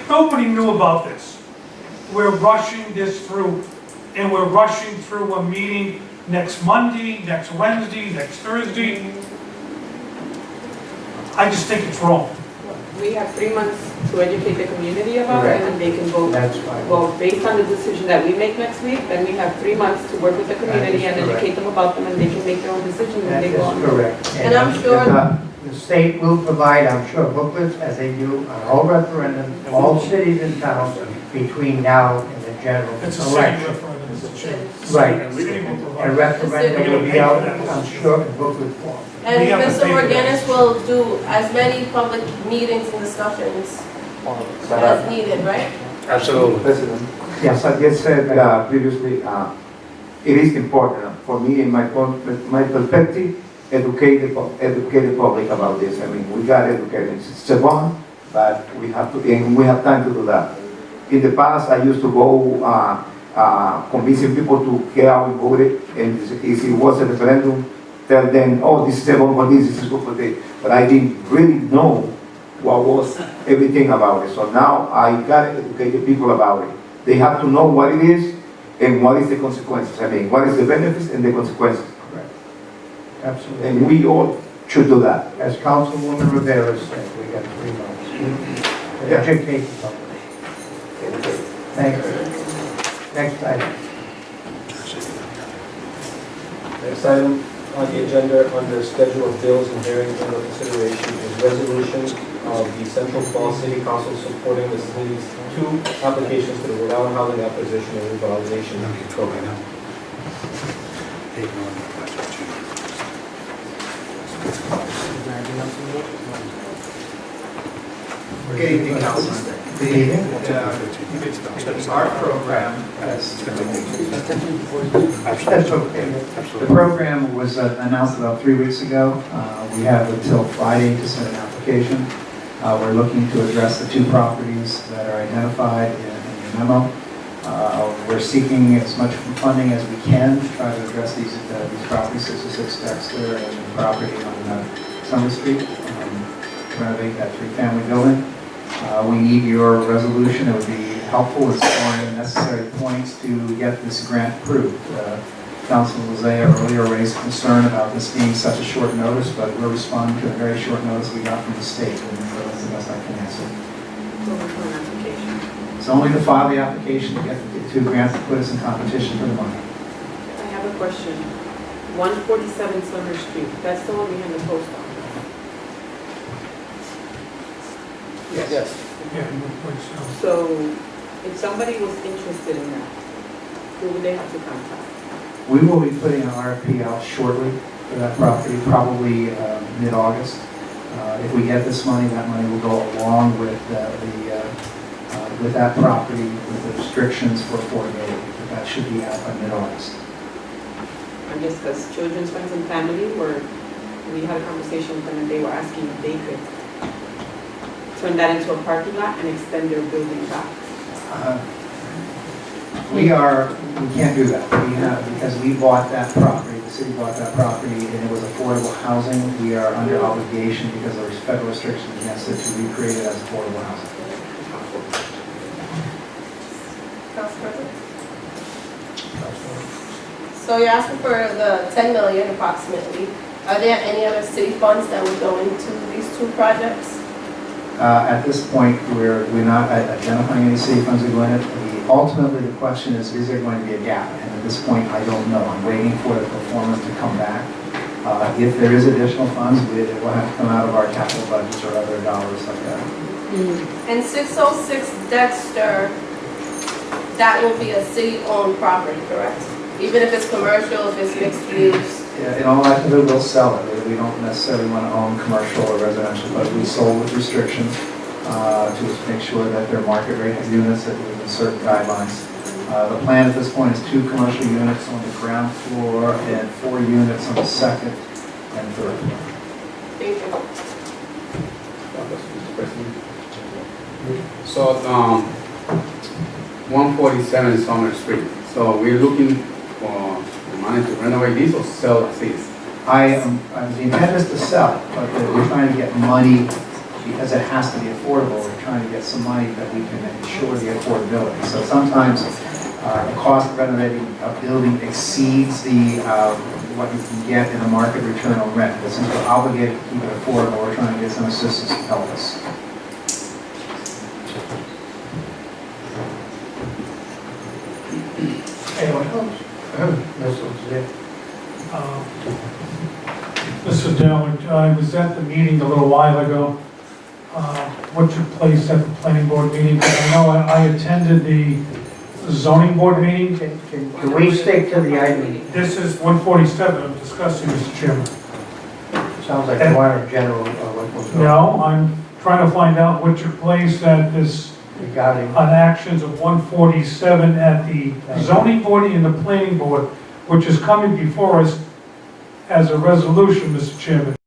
Nobody knew about this. We're rushing this through, and we're rushing through a meeting next Monday, next Wednesday, next Thursday. I just think it's wrong. We have 3 months to educate the community about it, and then they can vote. That's fine. Well, based on the decision that we make next week, then we have 3 months to work with the community and correct. educate them about them, and they can make their own decision when That they is go on. correct. And I'm sure- The state will provide, I'm sure, booklets as they do on all referendums, all cities and towns between now and the general It's a city election. referendum, Mr. Chairman. Right. City will provide. A referendum will be out, I'm sure, in booklet form. And We have to Mr. pay for that. Morganis will do as many public meetings and discussions as needed, right? Absolutely. President. Yes, I just said previously, it is important for me, in my perspective, educate the public about this. I mean, we got to educate them. It's a bond, but we have to, and we have time to do that. In the past, I used to go convincing people to get out and vote it, and if it was a referendum, tell them, oh, this is a bond for this is good for this. But I didn't really know what was everything about it. So now I got to educate the people about it. They have to know what it is and what is the consequences. I mean, what is the benefits and the consequences. Absolutely. And we all should do that. As Councilwoman Rivera said, we got 3 months. to Educate the public. Thank you. Next item. Next item on the agenda under schedule of bills and hearings under consideration is resolution of the Central Falls City Council supporting the city's 2 applications to the Rhode Island Housing Acquisition and Revitalization Program. Good evening, Councilman. Good evening. Our program, That's okay. the program was announced about 3 weeks ago. We have until Friday to send an application. We're looking to address the 2 properties that are identified in your memo. We're seeking as much funding as we can to try to address these properties, 66 Dexter and the property on Summer Street, renovate that three-family building. We need your resolution. It would be helpful in scoring the necessary points to get this grant approved. Councilman Lozaya earlier raised concern about this being such a short notice, but we're responding to a very short notice we got from the state, and so that's the best I can answer. It's only to file the application to get the two grants to put us in competition for the money. I have a question. 147 Summer Street, that's the one behind the post office? Yeah, no place else. So, if somebody was interested in that, who would they have to contact? We will be putting an RFP out shortly for that property, probably mid-August. If we get this money, that money will go along with with that property, with the restrictions for affordability. That should be out by mid-August. And just because children's friends and family were, we had a conversation with them and they were asking if they could turn that into a parking lot and extend their building back. We can't do that. Because we bought that property, the city bought that property, and it was affordable housing. We are under obligation because there is federal restrictions against it to recreate it as affordable housing. Council President? So you're asking for the 10 million approximately. Are there any other city funds that would go into these two projects? At this point, we're not identifying any city funds that go in it. Ultimately, the question is there going to be a gap? And at this point, I don't know. I'm waiting for the performance to come back. If there is additional funds, it will have to come out of our capital budgets or other dollars like that. And 606 Dexter, that will be a city-owned property, correct? Even if it's commercial, if it's mixed use? In all likelihood, we'll sell it. We don't necessarily want to own commercial or residential, but we sold with restrictions to make sure that they're market rate units that within certain guidelines. The plan at this point is 2 commercial units on the ground floor and 4 units on the second and third floor. Thank you. So, 147 Summer Street. So we're looking for the money to renovate this or sell as is? The intent is to sell, but we're trying to get money because it has to be affordable. We're trying to get some money that we can ensure the affordability. So sometimes the cost of renovating a building exceeds what you can get in a market return on rent. But since we're obligated to keep it affordable, we're trying to get some assistance to help us. Anyone else? Mr. Dowling, I was at the meeting a little while ago. What took place at the planning board meeting? I know I attended the zoning board meeting. Can we stick to the item? This is 147 I'm discussing, Mr. Chairman. Sounds like you want a general, what was going on. No, I'm trying to find out what took place at this, on actions of 147 at the zoning board and the planning board, which is coming before us as a resolution, Mr. Chairman.